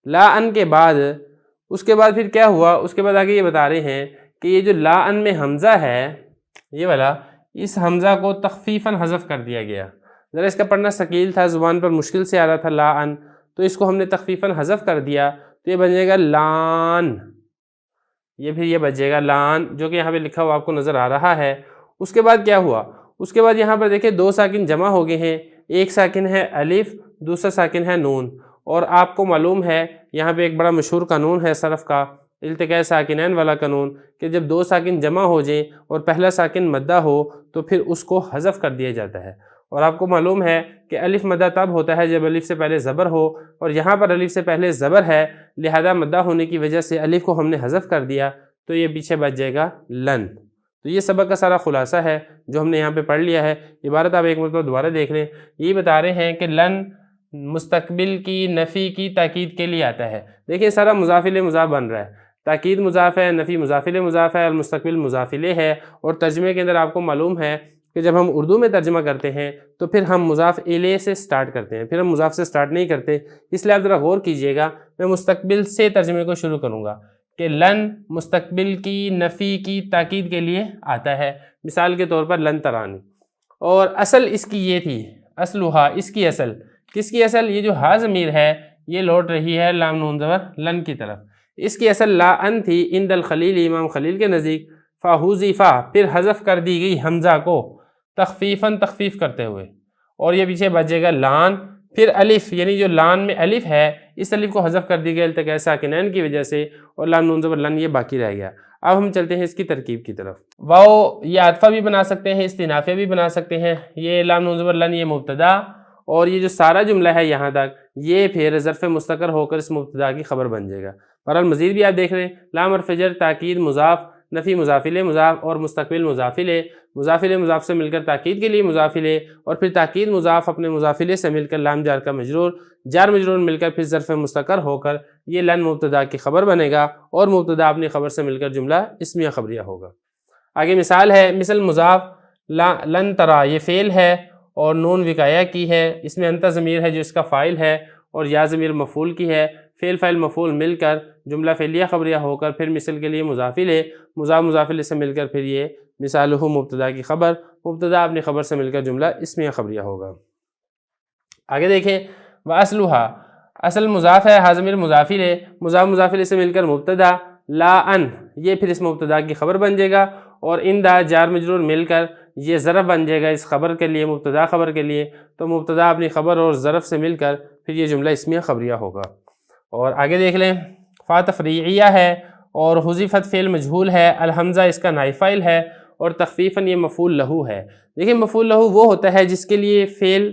لا ان کے بعد اس کے بعد پھر کیا ہوا، اس کے بعد آگے یہ بتا رہے ہیں کہ یہ جو لا ان میں حمزہ ہے یہ والا، اس حمزہ کو تخفیفاً حذف کر دیا گیا۔ ذرا اس کا پڑھنا ثقیل تھا، زبان پر مشکل سے آ رہا تھا لا ان، تو اس کو ہم نے تخفیفاً حذف کر دیا، تو یہ بن جائے گا لان، یہ پھر یہ بچ جائے گا لان، جو کہ یہاں پہ لکھا ہوا آپ کو نظر آ رہا ہے۔ اس کے بعد کیا ہوا، اس کے بعد یہاں پر دیکھیں دو ساکن جمع ہو گئے ہیں، ایک ساکن ہے الف، دوسرا ساکن ہے نون، اور آپ کو معلوم ہے یہاں پہ ایک بڑا مشہور قانون ہے صرف کا، التقاء ساکنین والا قانون، کہ جب دو ساکن جمع ہو جائیں اور پہلا ساکن مدہ ہو تو پھر اس کو حذف کر دیا جاتا ہے۔ اور آپ کو معلوم ہے کہ الف مدہ تب ہوتا ہے جب الف سے پہلے زبر ہو، اور یہاں پر الف سے پہلے زبر ہے، لہذا مدہ ہونے کی وجہ سے الف کو ہم نے حذف کر دیا، تو یہ پیچھے بچ جائے گا لن۔ تو یہ سبق کا سارا خلاصہ ہے جو ہم نے یہاں پہ پڑھ لیا ہے۔ عبارت آپ ایک مرتبہ دوبارہ دیکھ لیں، یہ بتا رہے ہیں کہ لن مستقبل کی نفی کی تاکید کے لیے آتا ہے۔ دیکھیں سارا مضاف الیہ مضاف بن رہا ہے، تاکید مضاف ہے، نفی مضاف الیہ مضاف ہے، اور مستقبل مضاف الیہ ہے۔ اور ترجمے کے اندر آپ کو معلوم ہے کہ جب ہم اردو میں ترجمہ کرتے ہیں تو پھر ہم مضاف الیہ سے سٹارٹ کرتے ہیں، پھر ہم مضاف سے سٹارٹ نہیں کرتے، اس لیے آپ ذرا غور کیجئے گا۔ میں مستقبل سے ترجمے کو شروع کروں گا کہ لن مستقبل کی نفی کی تاکید کے لیے آتا ہے۔ مثال کے طور پر لن ترانی، اور اصل اس کی یہ تھی، اصلھا اس کی اصل، کس کی اصل، یہ جو ہا ضمیر ہے یہ لوٹ رہی ہے لام نون زبر لن کی طرف، اس کی اصل لا ان تھی عند الخلیل، امام خلیل کے نزدیک، فحذفا پھر حذف کر دی گئی حمزہ کو تخفیفاً تخفیف کرتے ہوئے، اور یہ پیچھے بچے گا لان، پھر الف یعنی جو لان میں الف ہے اس الف کو حذف کر دی گئی التقاء ساکنین کی وجہ سے، اور لام نون زبر لن یہ باقی رہ گیا۔ اب ہم چلتے ہیں اس کی ترکیب کی طرف۔ واو یہ عاطفہ بھی بنا سکتے ہیں، استنافیہ بھی بنا سکتے ہیں۔ یہ لام نون زبر لن یہ مبتدا، اور یہ جو سارا جملہ ہے یہاں تک یہ پھر ظرف مستقر ہو کر اس مبتدا کی خبر بن جائے گا۔ بہرحال مزید بھی آپ دیکھ رہے ہیں، لام حرف جر، تاکید مضاف، نفی مضاف الیہ مضاف، اور مستقبل مضاف الیہ، مضاف الیہ مضاف سے مل کر تاکید کے لیے مضاف الیہ، اور پھر تاکید مضاف اپنے مضاف الیہ سے مل کر لام جار کا مجرور، جار مجرور مل کر پھر ظرف مستقر ہو کر یہ لن مبتدا کی خبر بنے گا، اور مبتدا اپنی خبر سے مل کر جملہ اسمیہ خبریہ ہوگا۔ آگے مثال ہے، مثل مضاف لن ترا یہ فعل ہے اور نون وقایہ کی ہے، اس میں انت ضمیر ہے جو اس کا فاعل ہے، اور یا ضمیر مفعول کی ہے، فعل فاعل مفعول مل کر جملہ فعلیہ خبریہ ہو کر پھر مثل کے لیے مضاف الیہ، مضاف الیہ سے مل کر پھر یہ مثالہ مبتدا کی خبر، مبتدا اپنی خبر سے مل کر جملہ اسمیہ خبریہ ہوگا۔ آگے دیکھیں، وَأَصْلُهَا اصل مضاف ہے، ہا ضمیر مضاف الیہ، مضاف الیہ سے مل کر مبتدا، لا ان یہ پھر اس مبتدا کی خبر بن جائے گا، اور اندا جار مجرور مل کر یہ ظرف بن جائے گا اس خبر کے لیے، مبتدا خبر کے لیے، تو مبتدا اپنی خبر اور ظرف سے مل کر پھر یہ جملہ اسمیہ خبریہ ہوگا۔ اور آگے دیکھ لیں، فا تفریعیہ ہے اور حذفت فعل مجہول ہے، الحمزہ اس کا نائب فاعل ہے، اور تخفیفاً یہ مفعول لہو ہے۔ دیکھیں مفعول لہو وہ ہوتا ہے جس کے لیے فعل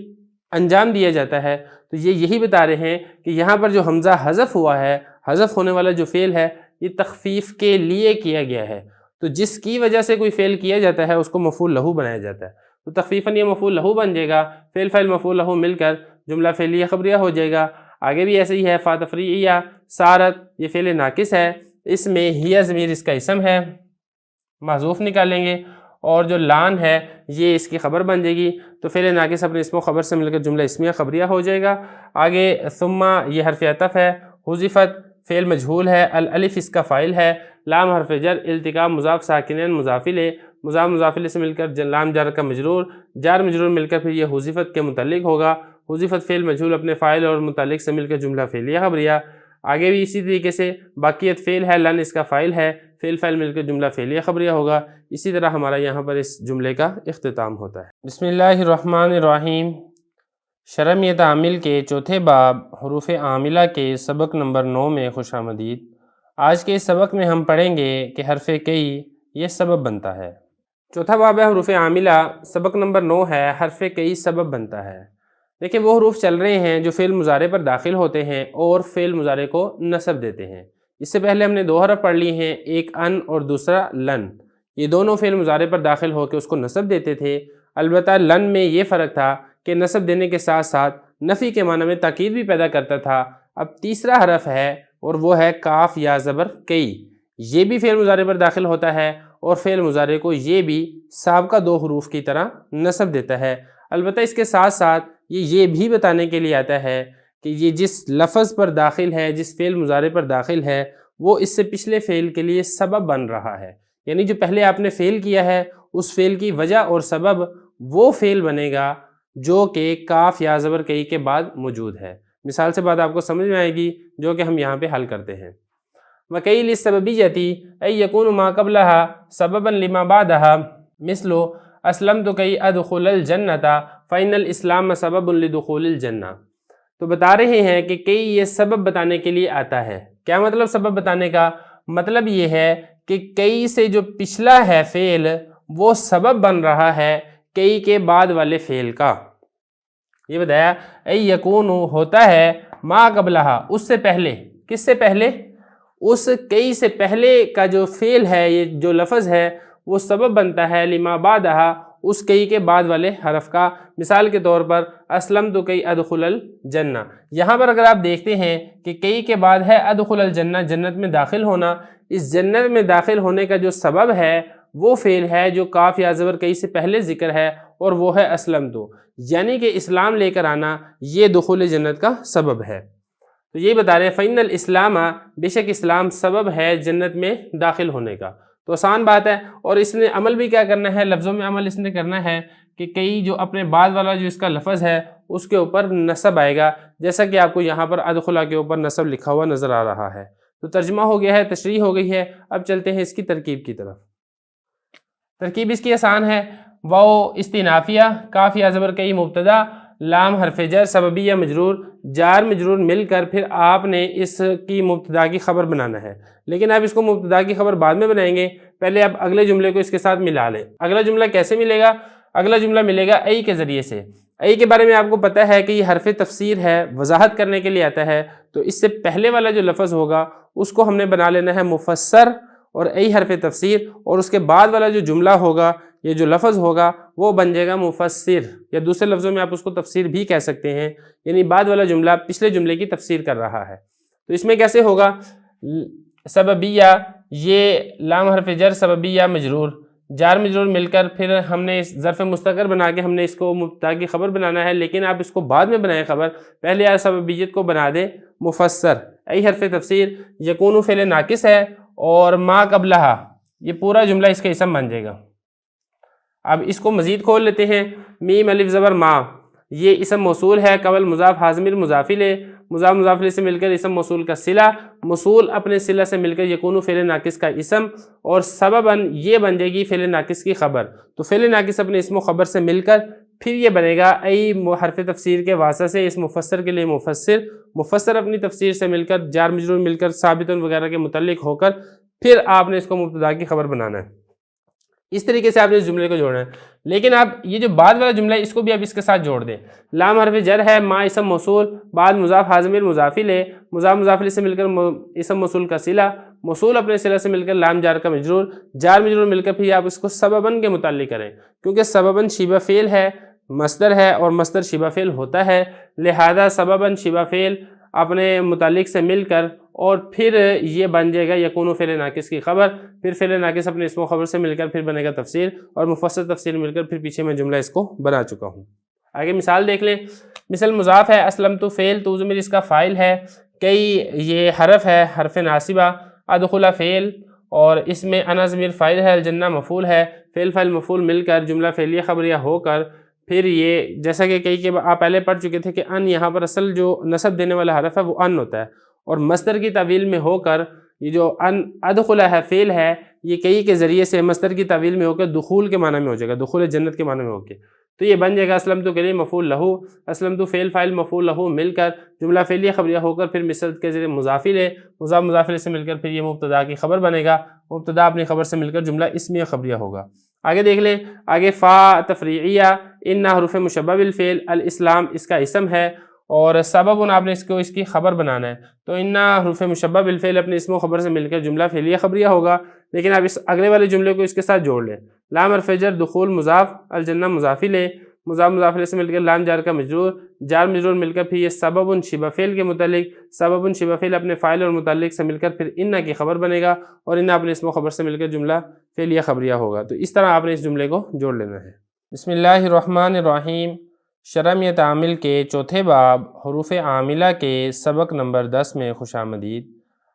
انجام دیا جاتا ہے، تو یہ یہی بتا رہے ہیں کہ یہاں پر جو حمزہ حذف ہوا ہے، حذف ہونے والا جو فعل ہے یہ تخفیف کے لیے کیا گیا ہے، تو جس کی وجہ سے کوئی فعل کیا جاتا ہے اس کو مفعول لہو بنایا جاتا ہے، تو تخفیفاً یہ مفعول لہو بن جائے گا، فعل فاعل مفعول لہو مل کر جملہ فعلیہ خبریہ ہو جائے گا۔ آگے بھی ایسے ہی ہے، فا تفریعیہ سارت یہ فعل ناقص ہے، اس میں ہی ضمیر اس کا اسم ہے، محذوف نکالیں گے، اور جو لان ہے یہ اس کی خبر بن جائے گی، تو فعل ناقص اپنے اسم و خبر سے مل کر جملہ اسمیہ خبریہ ہو جائے گا۔ آگے ثم یہ حرف عطف ہے، حذفت فعل مجہول ہے، الالف اس کا فاعل ہے، لام حرف جر، التقاء مضاف ساکنین مضاف الیہ، مضاف مضاف الیہ سے مل کر لام جار کا مجرور، جار مجرور مل کر پھر یہ حذفت کے متعلق ہوگا، حذفت فعل مجہول اپنے فاعل اور متعلق سے مل کر جملہ فعلیہ خبریہ۔ آگے بھی اسی طریقے سے باقیت فعل ہے، لن اس کا فاعل ہے، فعل فاعل مل کر جملہ فعلیہ خبریہ ہوگا۔ اسی طرح ہمارا یہاں پر اس جملے کا اختتام ہوتا ہے۔ بسم اللہ الرحمن الرحیم۔ شرح تعمیل کے چوتھے باب حروف عاملہ کے سبق نمبر 9 میں خوش آمدید۔ آج کے اس سبق میں ہم پڑھیں گے کہ حرف کئی یہ سبب بنتا ہے۔ چوتھا باب ہے حروف عاملہ، سبق نمبر 9 ہے حرف کئی سبب بنتا ہے۔ دیکھیں وہ حروف چل رہے ہیں جو فعل مضارع پر داخل ہوتے ہیں اور فعل مضارع کو نصب دیتے ہیں۔ اس سے پہلے ہم نے 2 حرف پڑھ لی ہیں، ایک ان اور دوسرا لن۔ یہ دونوں فعل مضارع پر داخل ہو کے اس کو نصب دیتے تھے، البتہ لن میں یہ فرق تھا کہ نصب دینے کے ساتھ ساتھ نفی کے معنی میں تاکید بھی پیدا کرتا تھا۔ اب تیسرا حرف ہے اور وہ ہے کاف یا زبر کئی، یہ بھی فعل مضارع پر داخل ہوتا ہے اور فعل مضارع کو یہ بھی سابقہ 2 حروف کی طرح نصب دیتا ہے۔ البتہ اس کے ساتھ ساتھ یہ بھی بتانے کے لیے آتا ہے کہ یہ جس لفظ پر داخل ہے، جس فعل مضارع پر داخل ہے، وہ اس سے پچھلے فعل کے لیے سبب بن رہا ہے، یعنی جو پہلے آپ نے فعل کیا ہے اس فعل کی وجہ اور سبب وہ فعل بنے گا جو کہ کاف یا زبر کئی کے بعد موجود ہے۔ مثال سے بات آپ کو سمجھ میں آئے گی جو کہ ہم یہاں پہ حل کرتے ہیں۔ وَكَيْ لِلسَّبَبِيَّةِ أَن يَكُونُ مَا قَبْلَهَا سَبَبًا لِمَا بَعْدَهَا مِثْلُ أَسْلَمْتُ كَيْ أَدْخُلَ الْجَنَّةَ فَإِنَّ الْإِسْلَامَ سَبَبٌ لِدُخُولِ الْجَنَّةِ۔ تو بتا رہے ہیں کہ کئی یہ سبب بتانے کے لیے آتا ہے۔ کیا مطلب سبب بتانے کا؟ مطلب یہ ہے کہ کئی سے جو پچھلا ہے فعل وہ سبب بن رہا ہے کئی کے بعد والے فعل کا۔ یہ بتایا اے یکون ہوتا ہے ما قبلہا اس سے پہلے، کس سے پہلے؟ اس کئی سے پہلے کا جو فعل ہے، یہ جو لفظ ہے وہ سبب بنتا ہے لما بعدہا اس کئی کے بعد والے حرف کا۔ مثال کے طور پر اسلمت کئی ادخل الجنہ، یہاں پر اگر آپ دیکھتے ہیں کہ کئی کے بعد ہے ادخل الجنہ، جنت میں داخل ہونا، اس جنت میں داخل ہونے کا جو سبب ہے وہ فعل ہے جو کاف یا زبر کئی سے پہلے ذکر ہے اور وہ ہے اسلمت، یعنی کہ اسلام لے کر آنا یہ دخول جنت کا سبب ہے۔ تو یہی بتا رہے ہیں فَإِنَّ الْإِسْلَامَ بے شک اسلام سبب ہے جنت میں داخل ہونے کا۔ تو آسان بات ہے، اور اس نے عمل بھی کیا کرنا ہے، لفظوں میں عمل اس نے کرنا ہے کہ کئی جو اپنے بعد والا جو اس کا لفظ ہے اس کے اوپر نصب آئے گا، جیسا کہ آپ کو یہاں پر ادخلا کے اوپر نصب لکھا ہوا نظر آ رہا ہے۔ تو ترجمہ ہو گیا ہے، تشریح ہو گئی ہے، اب چلتے ہیں اس کی ترکیب کی طرف۔ ترکیب اس کی آسان ہے، واو استنافیہ، کاف یا زبر کئی مبتدا، لام حرف جر، سببیہ مجرور، جار مجرور مل کر پھر آپ نے اس کی مبتدا کی خبر بنانا ہے، لیکن آپ اس کو مبتدا کی خبر بعد میں بنائیں گے، پہلے آپ اگلے جملے کو اس کے ساتھ ملا لیں۔ اگلا جملہ کیسے ملے گا؟ اگلا جملہ ملے گا ای کے ذریعے سے۔ ای کے بارے میں آپ کو پتہ ہے کہ یہ حرف تفسیر ہے، وضاحت کرنے کے لیے آتا ہے، تو اس سے پہلے والا جو لفظ ہوگا اس کو ہم نے بنا لینا ہے مفسر اور ای حرف تفسیر، اور اس کے بعد والا جو جملہ ہوگا، یہ جو لفظ ہوگا وہ بن جائے گا مفسر، یا دوسرے لفظوں میں آپ اس کو تفسیر بھی کہہ سکتے ہیں، یعنی بعد والا جملہ پچھلے جملے کی تفسیر کر رہا ہے۔ تو اس میں کیسے ہوگا؟ سببیہ، یہ لام حرف جر، سببیہ مجرور، جار مجرور مل کر پھر ہم نے اس ظرف مستقر بنا کے ہم نے اس کو مبتدا کی خبر بنانا ہے، لیکن آپ اس کو بعد میں بنائیں خبر، پہلے آپ سببیت کو بنا دیں مفسر، ای حرف تفسیر، یکون فعل ناقص ہے اور ما قبلہا، یہ پورا جملہ اس کا اسم بن جائے گا۔ اب اس کو مزید کھول لیتے ہیں، میم الف زبر ما، یہ اسم موصول ہے، قبل مضاف حاضمیر مضاف الیہ، مضاف مضاف الیہ سے مل کر اسم موصول کا صلہ، موصول اپنے صلہ سے مل کر یکون فعل ناقص کا اسم، اور سبباً یہ بن جائے گی فعل ناقص کی خبر۔ تو فعل ناقص اپنے اسم و خبر سے مل کر پھر یہ بنے گا ای حرف تفسیر کے واسطے سے اس مفسر کے لیے مفسر، مفسر اپنی تفسیر سے مل کر جار مجرور مل کر ثابت وغیرہ کے متعلق ہو کر پھر آپ نے اس کو مبتدا کی خبر بنانا ہے۔ اس طریقے سے آپ نے اس جملے کو جوڑنا ہے، لیکن آپ یہ جو بعد والا جملہ ہے اس کو بھی آپ اس کے ساتھ جوڑ دیں۔ لام حرف جر ہے، ما اسم موصول، بعد مضاف حاضمیر مضاف الیہ، مضاف مضاف الیہ سے مل کر اسم موصول کا صلہ، موصول اپنے صلہ سے مل کر لام جار کا مجرور، جار مجرور مل کر پھر آپ اس کو سبباً کے متعلق کریں، کیونکہ سبباً شبہ فعل ہے، مصدر ہے اور مصدر شبہ فعل ہوتا ہے، لہذا سبباً شبہ فعل اپنے متعلق سے مل کر اور پھر یہ بن جائے گا یکون فعل ناقص کی خبر، پھر فعل ناقص اپنے اسم و خبر سے مل کر پھر بنے گا تفسیر، اور مفسر تفسیر مل کر پھر پیچھے میں جملہ اس کو بنا چکا ہوں۔ آگے مثال دیکھ لیں، مثل مضاف ہے، اسلمت فعل، تو ضمیر اس کا فاعل ہے، کئی یہ حرف ہے، حرف ناصبہ، ادخل فعل، اور اس میں انا ضمیر فاعل ہے، الجنہ مفعول ہے، فعل فاعل مفعول مل کر جملہ فعلیہ خبریہ ہو کر پھر یہ جیسا کہ کئی کہ آپ پہلے پڑھ چکے تھے کہ ان یہاں پر اصل جو نصب دینے والا حرف ہے وہ ان ہوتا ہے، اور مصدر کی تعویل میں ہو کر یہ جو ان ادخلہ ہے فعل ہے یہ کئی کے ذریعے سے مصدر کی تعویل میں ہو کر دخول کے معنی میں ہو جائے گا، دخول جنت کے معنی میں ہو کے، تو یہ بن جائے گا اسلمت کے لیے مفعول لہو، اسلمت فعل فاعل مفعول لہو مل کر جملہ فعلیہ خبریہ ہو کر پھر مثل کے ذریعے مضاف الیہ، مضاف مضاف الیہ سے مل کر پھر یہ مبتدا کی خبر بنے گا، مبتدا اپنی خبر سے مل کر جملہ اسمیہ خبریہ ہوگا۔ آگے دیکھ لیں، آگے فا تفریعیہ، ان حروف مشبہ بالفعل، الاسلام اس کا اسم ہے اور سبب آپ نے اس کی خبر بنانا ہے، تو ان حروف مشبہ بالفعل اپنے اسم و خبر سے مل کر جملہ فعلیہ خبریہ ہوگا، لیکن آپ اس اگلے والے جملے کو اس کے ساتھ جوڑ لیں، لام حرف جر دخول مضاف، الجنہ مضاف الیہ، مضاف مضاف الیہ سے مل کر لام جار کا مجرور، جار مجرور مل کر پھر یہ سبب شبہ فعل کے متعلق، سبب شبہ فعل اپنے فاعل اور متعلق سے مل کر پھر ان کی خبر بنے گا، اور ان اپنے اسم و خبر سے مل کر جملہ فعلیہ خبریہ ہوگا، تو اس طرح آپ نے اس جملے کو جوڑ لینا ہے۔ بسم اللہ الرحمن الرحیم، شرح تعامل کے چوتھے باب حروف عاملہ کے سبق نمبر 10 میں خوش آمدید۔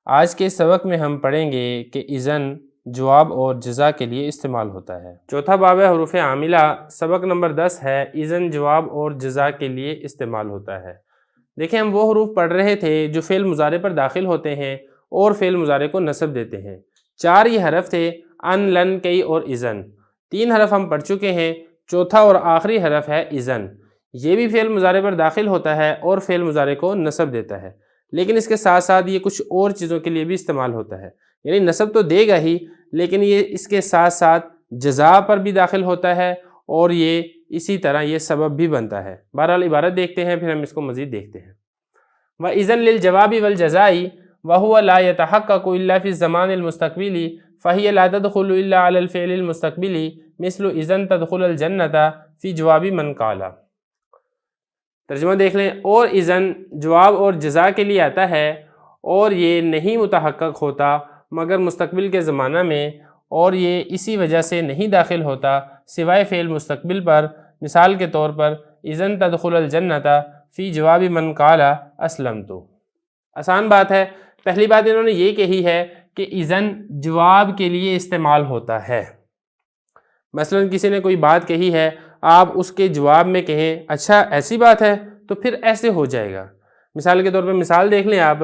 آج کے سبق میں ہم پڑھیں گے کہ اذن جواب اور جزا کے لیے استعمال ہوتا ہے۔ چوتھا باب ہے حروف عاملہ، سبق نمبر 10 ہے اذن جواب اور جزا کے لیے استعمال ہوتا ہے۔ دیکھیں ہم وہ حروف پڑھ رہے تھے جو فعل مضارع پر داخل ہوتے ہیں اور فعل مضارع کو نصب دیتے ہیں۔ 4 یہ حرف تھے، ان، لن، کئی اور اذن۔ 3 حرف ہم پڑھ چکے ہیں، چوتھا اور آخری حرف ہے اذن، یہ بھی فعل مضارع پر داخل ہوتا ہے اور فعل مضارع کو نصب دیتا ہے، لیکن اس کے ساتھ ساتھ یہ کچھ اور چیزوں کے لیے بھی استعمال ہوتا ہے، یعنی نصب تو دے گا ہی لیکن یہ اس کے ساتھ ساتھ جزا پر بھی داخل ہوتا ہے اور یہ اسی طرح یہ سبب بھی بنتا ہے۔ بہرحال عبارت دیکھتے ہیں پھر ہم اس کو مزید دیکھتے ہیں۔ وَإِذًا لِلْجَوَابِ وَالْجَزَاءِ وَهُوَ لَا يَتَحَقَّقُ إِلَّا فِي الزَّمَانِ الْمُسْتَقْبِلِ فَهِيَ لَا تَدْخُلُ إِلَّا عَلَى الْفِعْلِ الْمُسْتَقْبِلِ مِثْلُ إِذًا تَدْخُلُ الْجَنَّةَ فِي جَوَابِ مَنْ قَالَ۔ ترجمہ دیکھ لیں، اور اذن جواب اور جزا کے لیے آتا ہے اور یہ نہیں متحقق ہوتا مگر مستقبل کے زمانہ میں، اور یہ اسی وجہ سے نہیں داخل ہوتا سوائے فعل مستقبل پر، مثال کے طور پر اذن تدخل الجنۃ فی جواب من قال اسلمت۔ آسان بات ہے، پہلی بات انہوں نے یہ کہی ہے کہ اذن جواب کے لیے استعمال ہوتا ہے۔ مثلا کسی نے کوئی بات کہی ہے، آپ اس کے جواب میں کہیں اچھا ایسی بات ہے تو پھر ایسے ہو جائے گا۔ مثال کے طور پر مثال دیکھ لیں آپ،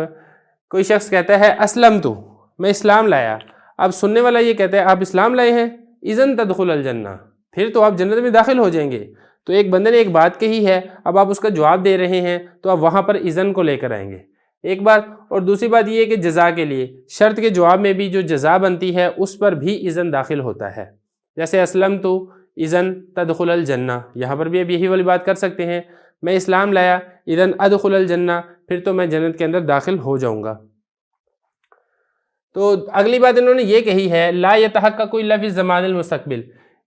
کوئی شخص کہتا ہے اسلمت، میں اسلام لایا، اب سننے والا یہ کہتا ہے آپ اسلام لائے ہیں، اذن تدخل الجنہ، پھر تو آپ جنت میں داخل ہو جائیں گے۔ تو ایک بندے نے ایک بات کہی ہے، اب آپ اس کا جواب دے رہے ہیں تو آپ وہاں پر اذن کو لے کر آئیں گے، ایک بات۔ اور دوسری بات یہ ہے کہ جزا کے لیے شرط کے جواب میں بھی جو جزا بنتی ہے اس پر بھی اذن داخل ہوتا ہے، جیسے اسلمت اذن تدخل الجنہ، یہاں پر بھی اب یہی والی بات کر سکتے ہیں، میں اسلام لایا اذن ادخل الجنہ، پھر تو میں جنت کے اندر داخل ہو جاؤں گا۔ تو اگلی بات انہوں نے یہ کہی ہے لا یتحقق الا فی الزمان المستقبل،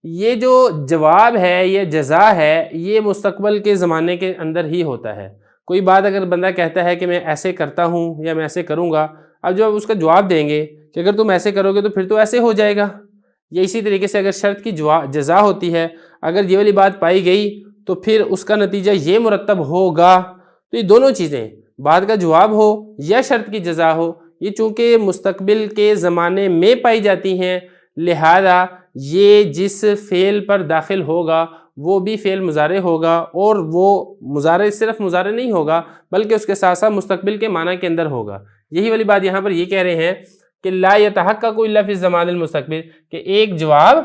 یہ جو جواب ہے یہ جزا ہے یہ مستقبل کے زمانے کے اندر ہی ہوتا ہے۔ کوئی بات اگر بندہ کہتا ہے کہ میں ایسے کرتا ہوں یا میں ایسے کروں گا، اب جب اس کا جواب دیں گے کہ اگر تم ایسے کرو گے تو پھر تو ایسے ہو جائے گا، یہ اسی طریقے سے اگر شرط کی جزا ہوتی ہے، اگر یہ والی بات پائی گئی تو پھر اس کا نتیجہ یہ مرتب ہوگا۔ تو یہ دونوں چیزیں، بات کا جواب ہو یا شرط کی جزا ہو، یہ چونکہ مستقبل کے زمانے میں پائی جاتی ہیں، لہذا یہ جس فعل پر داخل ہوگا وہ بھی فعل مضارع ہوگا، اور وہ مضارع صرف مضارع نہیں ہوگا بلکہ اس کے ساتھ ساتھ مستقبل کے معنی کے اندر ہوگا۔ یہی والی بات یہاں پر یہ کہہ رہے ہیں کہ لا یتحقق الا فی الزمان المستقبل، کہ ایک جواب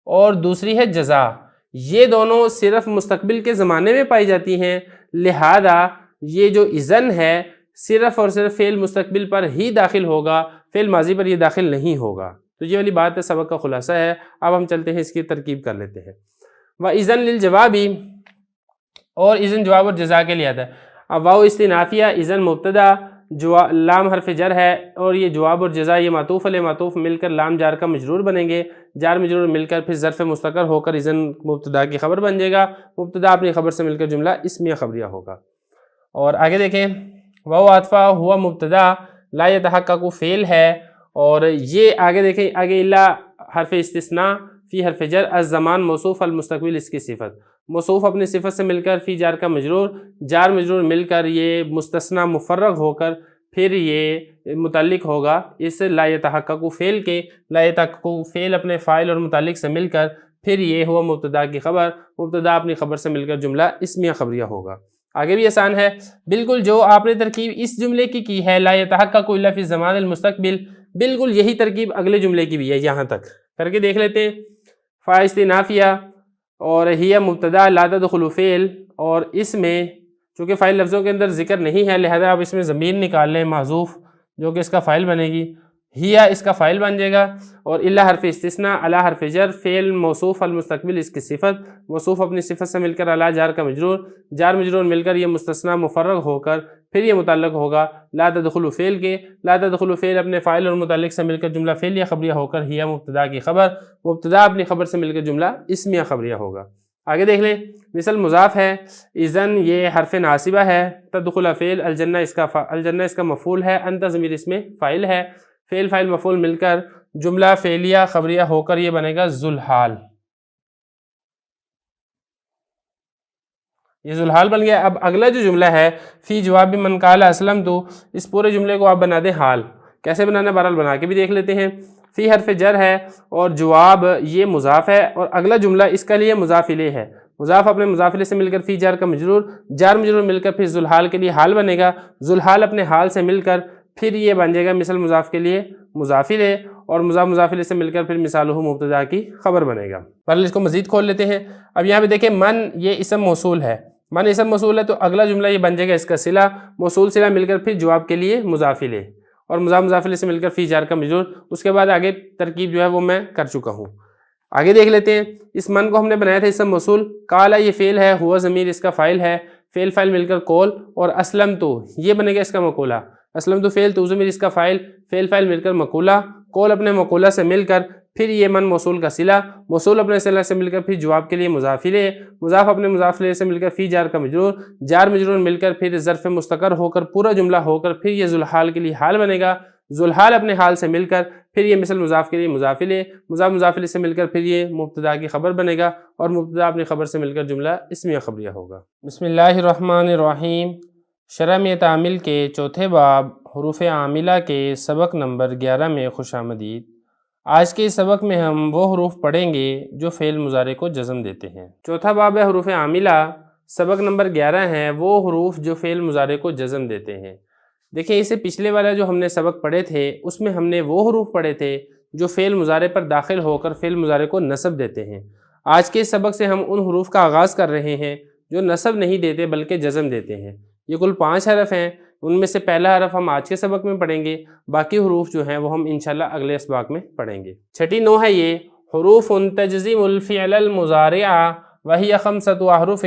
اور دوسری ہے جزا، یہ دونوں صرف مستقبل کے زمانے میں پائی جاتی ہیں، لہذا یہ جو اذن ہے صرف اور صرف فعل مستقبل پر ہی داخل ہوگا، فعل ماضی پر یہ داخل نہیں ہوگا۔ تو یہ والی بات سبق کا خلاصہ ہے۔ اب ہم چلتے ہیں اس کی ترکیب کر لیتے ہیں۔ وَإِذًا لِلْجَوَابِ، اور اذن جواب اور جزا کے لیے آتا ہے۔ اب واو استنافیہ، اذن مبتدا، لام حرف جر ہے، اور یہ جواب اور جزا یہ معطوف علیہ معطوف مل کر لام جار کا مجرور بنیں گے، جار مجرور مل کر پھر ظرف مستقر ہو کر اذن مبتدا کی خبر بن جائے گا، مبتدا اپنی خبر سے مل کر جملہ اسمیہ خبریہ ہوگا۔ اور آگے دیکھیں، واو عاطفہ ہوا مبتدا، لا یتحقق فعل ہے، اور یہ آگے دیکھیں، آگے الا حرف استثناء، فی حرف جر، الزمان موصوف، المستقبل اس کی صفت، موصوف اپنی صفت سے مل کر فی جار کا مجرور، جار مجرور مل کر یہ مستثنیٰ مفرغ ہو کر پھر یہ متعلق ہوگا اس لا یتحقق فعل کے، لا یتحقق فعل اپنے فاعل اور متعلق سے مل کر پھر یہ ہوا مبتدا کی خبر، مبتدا اپنی خبر سے مل کر جملہ اسمیہ خبریہ ہوگا۔ آگے بھی آسان ہے، بالکل جو آپ نے ترکیب اس جملے کی ہے لا یتحقق الا فی الزمان المستقبل، بالکل یہی ترکیب اگلے جملے کی بھی ہے، یہاں تک کر کے دیکھ لیتے ہیں۔ فا استئنافیہ اور ہی مبتدا لا تدخل فعل، اور اس میں چونکہ فاعل لفظوں کے اندر ذکر نہیں ہے لہذا آپ اس میں ضمیر نکال لیں محذوف، جو کہ اس کا فاعل بنے گی، ہی اس کا فاعل بن جائے گا، اور الا حرف استثناء علی حرف جر، فعل موصوف المستقبل اس کی صفت، موصوف اپنی صفت سے مل کر علی جار کا مجرور، جار مجرور مل کر یہ مستثنیٰ مفرغ ہو کر پھر یہ متعلق ہوگا لا تدخل فعل کے، لا تدخل فعل اپنے فاعل اور متعلق سے مل کر جملہ فعلیہ خبریہ ہو کر ہی مبتدا کی خبر، مبتدا اپنی خبر سے مل کر جملہ اسمیہ خبریہ ہوگا۔ آگے دیکھ لیں، مثل مضاف ہے، اذن یہ حرف ناصبہ ہے، تدخل فعل، الجنہ اس کا مفعول ہے، انت ضمیر اس میں فاعل ہے، فعل فاعل مفعول مل کر جملہ فعلیہ خبریہ ہو کر یہ بنے گا ذوالحال، یہ ذوالحال بن گیا۔ اب اگلا جو جملہ ہے فی جواب من قال اسلمت، اس پورے جملے کو آپ بنا دیں حال، کیسے بنانا بہرحال بنا کے بھی دیکھ لیتے ہیں۔ فی حرف جر ہے اور جواب یہ مضاف ہے، اور اگلا جملہ اس کا لیے مضاف الیہ ہے، مضاف اپنے مضاف الیہ سے مل کر فی جار کا مجرور، جار مجرور مل کر پھر ذوالحال کے لیے حال بنے گا، ذوالحال اپنے حال سے مل کر پھر یہ بن جائے گا مثل مضاف کے لیے مضاف الیہ، اور مضاف الیہ سے مل کر پھر مثالہ مبتدا کی خبر بنے گا۔ پہلے اس کو مزید کھول لیتے ہیں۔ اب یہاں پہ دیکھیں من یہ اسم موصول ہے، من اسم موصول ہے تو اگلا جملہ یہ بن جائے گا اس کا صلہ، موصول صلہ مل کر پھر جواب کے لیے مضاف الیہ، اور مضاف الیہ سے مل کر فی جار کا مجرور، اس کے بعد آگے ترکیب جو ہے وہ میں کر چکا ہوں۔ آگے دیکھ لیتے ہیں، اس من کو ہم نے بنایا تھا اسم موصول، قال یہ فعل ہے، ہوا ضمیر اس کا فاعل ہے، فعل فاعل مل کر قول، اور اسلم تو یہ بنے گا اس کا مقولہ، اسلم تو فعل تو ضمیر اس کا فاعل، فعل فاعل مل کر مقولہ، قول اپنے مقولہ سے مل کر پھر یہ من موصول کا صلہ، موصول اپنے صلہ سے مل کر پھر جواب کے لیے مضاف الیہ، مضاف اپنے مضاف الیہ سے مل کر فی جار کا مجرور، جار مجرور مل کر پھر ظرف مستقر ہو کر پورا جملہ ہو کر پھر یہ ذوالحال کے لیے حال بنے گا، ذوالحال اپنے حال سے مل کر پھر یہ مثل مضاف کے لیے مضاف الیہ، مضاف الیہ سے مل کر پھر یہ مبتدا کی خبر بنے گا، اور مبتدا اپنی خبر سے مل کر جملہ اسمیہ خبریہ ہوگا۔ بسم اللہ الرحمن الرحیم، شرح میں تعمیل کے چوتھے باب حروف عاملہ کے سبق نمبر 11 میں خوش آمدید۔ آج کے اس سبق میں ہم وہ حروف پڑھیں گے جو فعل مضارع کو جزم دیتے ہیں۔ چوتھا باب ہے حروف عاملہ، سبق نمبر 11 ہے وہ حروف جو فعل مضارع کو جزم دیتے ہیں۔ دیکھیں اسے پچھلے والا جو ہم نے سبق پڑھے تھے اس میں ہم نے وہ حروف پڑھے تھے جو فعل مضارع پر داخل ہو کر فعل مضارع کو نصب دیتے ہیں۔ آج کے اس سبق سے ہم ان حروف کا آغاز کر رہے ہیں جو نصب نہیں دیتے بلکہ جزم دیتے ہیں۔ یہ کل 5 حرف ہیں، ان میں سے پہلا حرف ہم آج کے سبق میں پڑھیں گے، باقی حروف جو ہیں وہ ہم انشاءاللہ اگلے اسباق میں پڑھیں گے۔ چھٹی نوع ہے یہ حروف تجزم الفعل المضارع وہی 5 احرف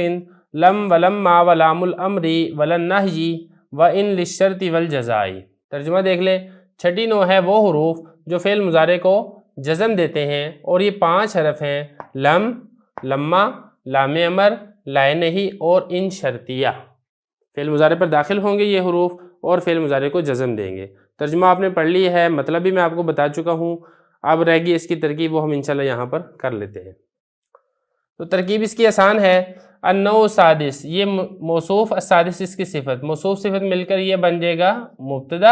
لم ولما ولام الامر وللنہی وان للشرط والجزاء۔ ترجمہ دیکھ لیں، چھٹی نوع ہے وہ حروف جو فعل مضارع کو جزم دیتے ہیں، اور یہ 5 حرف ہیں لم، لما، لام امر، لائے نہیں اور ان شرطیہ۔ فعل مضارع پر داخل ہوں گے یہ حروف اور فعل مضارع کو جزم دیں گے۔ ترجمہ آپ نے پڑھ لی ہے، مطلب بھی میں آپ کو بتا چکا ہوں، اب رہ گئی اس کی ترکیب، وہ ہم انشاءاللہ یہاں پر کر لیتے ہیں۔ تو ترکیب اس کی آسان ہے، النوع السادس، یہ موصوف السادس اس کی صفت، موصوف صفت مل کر یہ بن جائے گا مبتدا،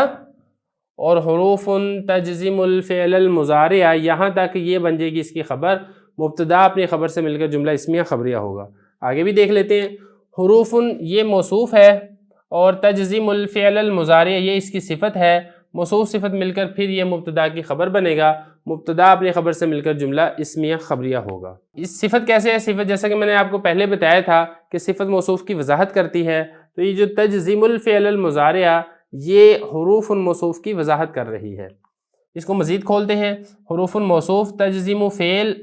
اور حروف تجزم الفعل المضارع یہاں تک یہ بن جائے گی اس کی خبر، مبتدا اپنی خبر سے مل کر جملہ اسمیہ خبریہ ہوگا۔ آگے بھی دیکھ لیتے ہیں، حروف یہ موصوف ہے اور تجزم الفعل المضارع یہ اس کی صفت ہے، موصوف صفت مل کر پھر یہ مبتدا کی خبر بنے گا، مبتدا اپنی خبر سے مل کر جملہ اسمیہ خبریہ ہوگا۔ اس صفت کیسے ہے؟ صفت جیسا کہ میں نے آپ کو پہلے بتایا تھا کہ صفت موصوف کی وضاحت کرتی ہے، تو یہ جو تجزم الفعل المضارع یہ حروف موصوف کی وضاحت کر رہی ہے۔ اس کو مزید کھولتے ہیں، حروف موصوف تجزم فعل،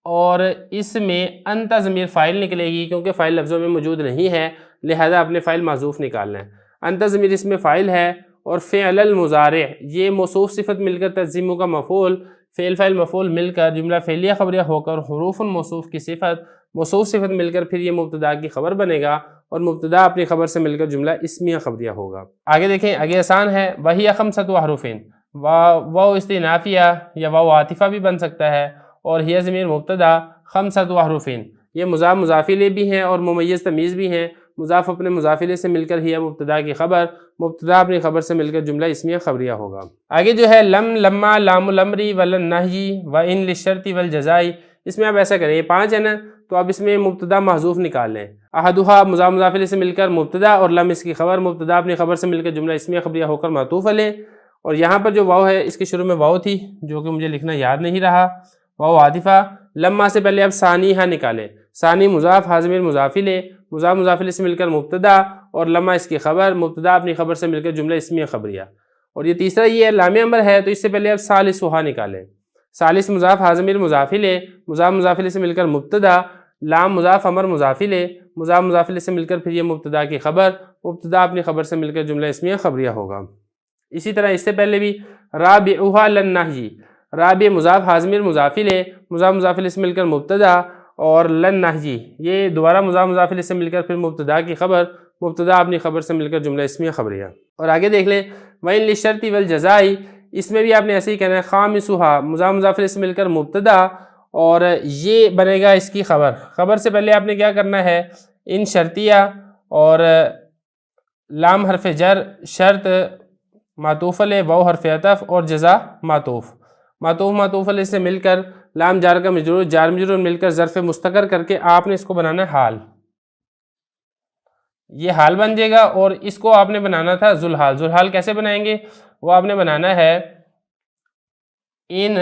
اور اس میں انت ضمیر فاعل نکلے گی کیونکہ فاعل لفظوں میں موجود نہیں ہے، لہذا اپنے فاعل معذوف نکالنا ہے۔ انت ضمیر اس میں فاعل ہے، اور فعل المضارع یہ موصوف صفت مل کر تجزیم کا مفعول، فعل فاعل مفعول مل کر جملہ فعلیہ خبریہ ہو کر حروف موصوف کی صفت، موصوف صفت مل کر پھر یہ مبتدا کی خبر بنے گا، اور مبتدا اپنی خبر سے مل کر جملہ اسمیہ خبریہ ہوگا۔ آگے دیکھیں، آگے آسان ہے، وہی 5 احرف، واو استئنافیہ یا واو عاطفہ بھی بن سکتا ہے، اور ہی ضمیر مبتدا 5 احرف، یہ مضاف مضاف الیہ بھی ہیں اور ممیز تمیز بھی ہیں، مضاف اپنے مضاف الیہ سے مل کر ہی مبتدا کی خبر، مبتدا اپنی خبر سے مل کر جملہ اسمیہ خبریہ ہوگا۔ آگے جو ہے لم، لما، لام الامری، وللنہی، وان للشرط والجزائی، اس میں آپ ایسا کریں، یہ 5 ہے نا، تو آپ اس میں مبتدا محذوف نکال لیں۔ احدھا مضاف مضاف الیہ سے مل کر مبتدا، اور لم اس کی خبر، مبتدا اپنی خبر سے مل کر جملہ اسمیہ خبریہ ہو کر معطوف علیہ۔ اور یہاں پر جو واو ہے اس کے شروع میں واو تھی جو کہ مجھے لکھنا یاد نہیں رہا، واو عاطفہ۔ لما سے پہلے آپ ثانیہ نکالیں، ثانی مضاف حاضمیر مضاف الیہ، مضاف مضاف الیہ سے مل کر مبتدا، اور لما اس کی خبر، مبتدا اپنی خبر سے مل کر جملہ اسمیہ خبریہ۔ اور یہ تیسرا یہ ہے لام امر ہے، تو اس سے پہلے آپ ثالثھا نکالیں، ثالث مضاف حاضمیر مضاف الیہ، مضاف مضاف الیہ سے مل کر مبتدا، لام مضاف امر مضاف الیہ، مضاف مضاف الیہ سے مل کر پھر یہ مبتدا کی خبر، مبتدا اپنی خبر سے مل کر جملہ اسمیہ خبریہ ہوگا۔ اسی طرح اس سے پہلے بھی رابعھا للنہی، رابع مضاف حاضمیر مضاف الیہ، مضاف مضاف الیہ سے مل کر مبتدا، اور للنہی یہ دوبارہ مضاف مضاف الیہ سے مل کر پھر مبتدا کی خبر، مبتدا اپنی خبر سے مل کر جملہ اسمیہ خبریہ۔ اور آگے دیکھ لیں وَإِن لِلشَّرْطِ وَالْجَزَاءِ، اس میں بھی آپ نے ایسے ہی کہنا ہے خامسھا مضاف مضاف الیہ سے مل کر مبتدا، اور یہ بنے گا اس کی خبر، خبر سے پہلے آپ نے کیا کرنا ہے ان شرطیہ اور لام حرف جر، شرط معطوف علیہ، واو حرف عطف، اور جزا معطوف، معطوف معطوف علیہ سے مل کر لام جار کا مجرور، جار مجرور مل کر ظرف مستقر کر کے آپ نے اس کو بنانا ہے حال، یہ حال بن جائے گا۔ اور اس کو آپ نے بنانا تھا ذوالحال، ذوالحال کیسے بنائیں گے، وہ آپ نے بنانا ہے ان،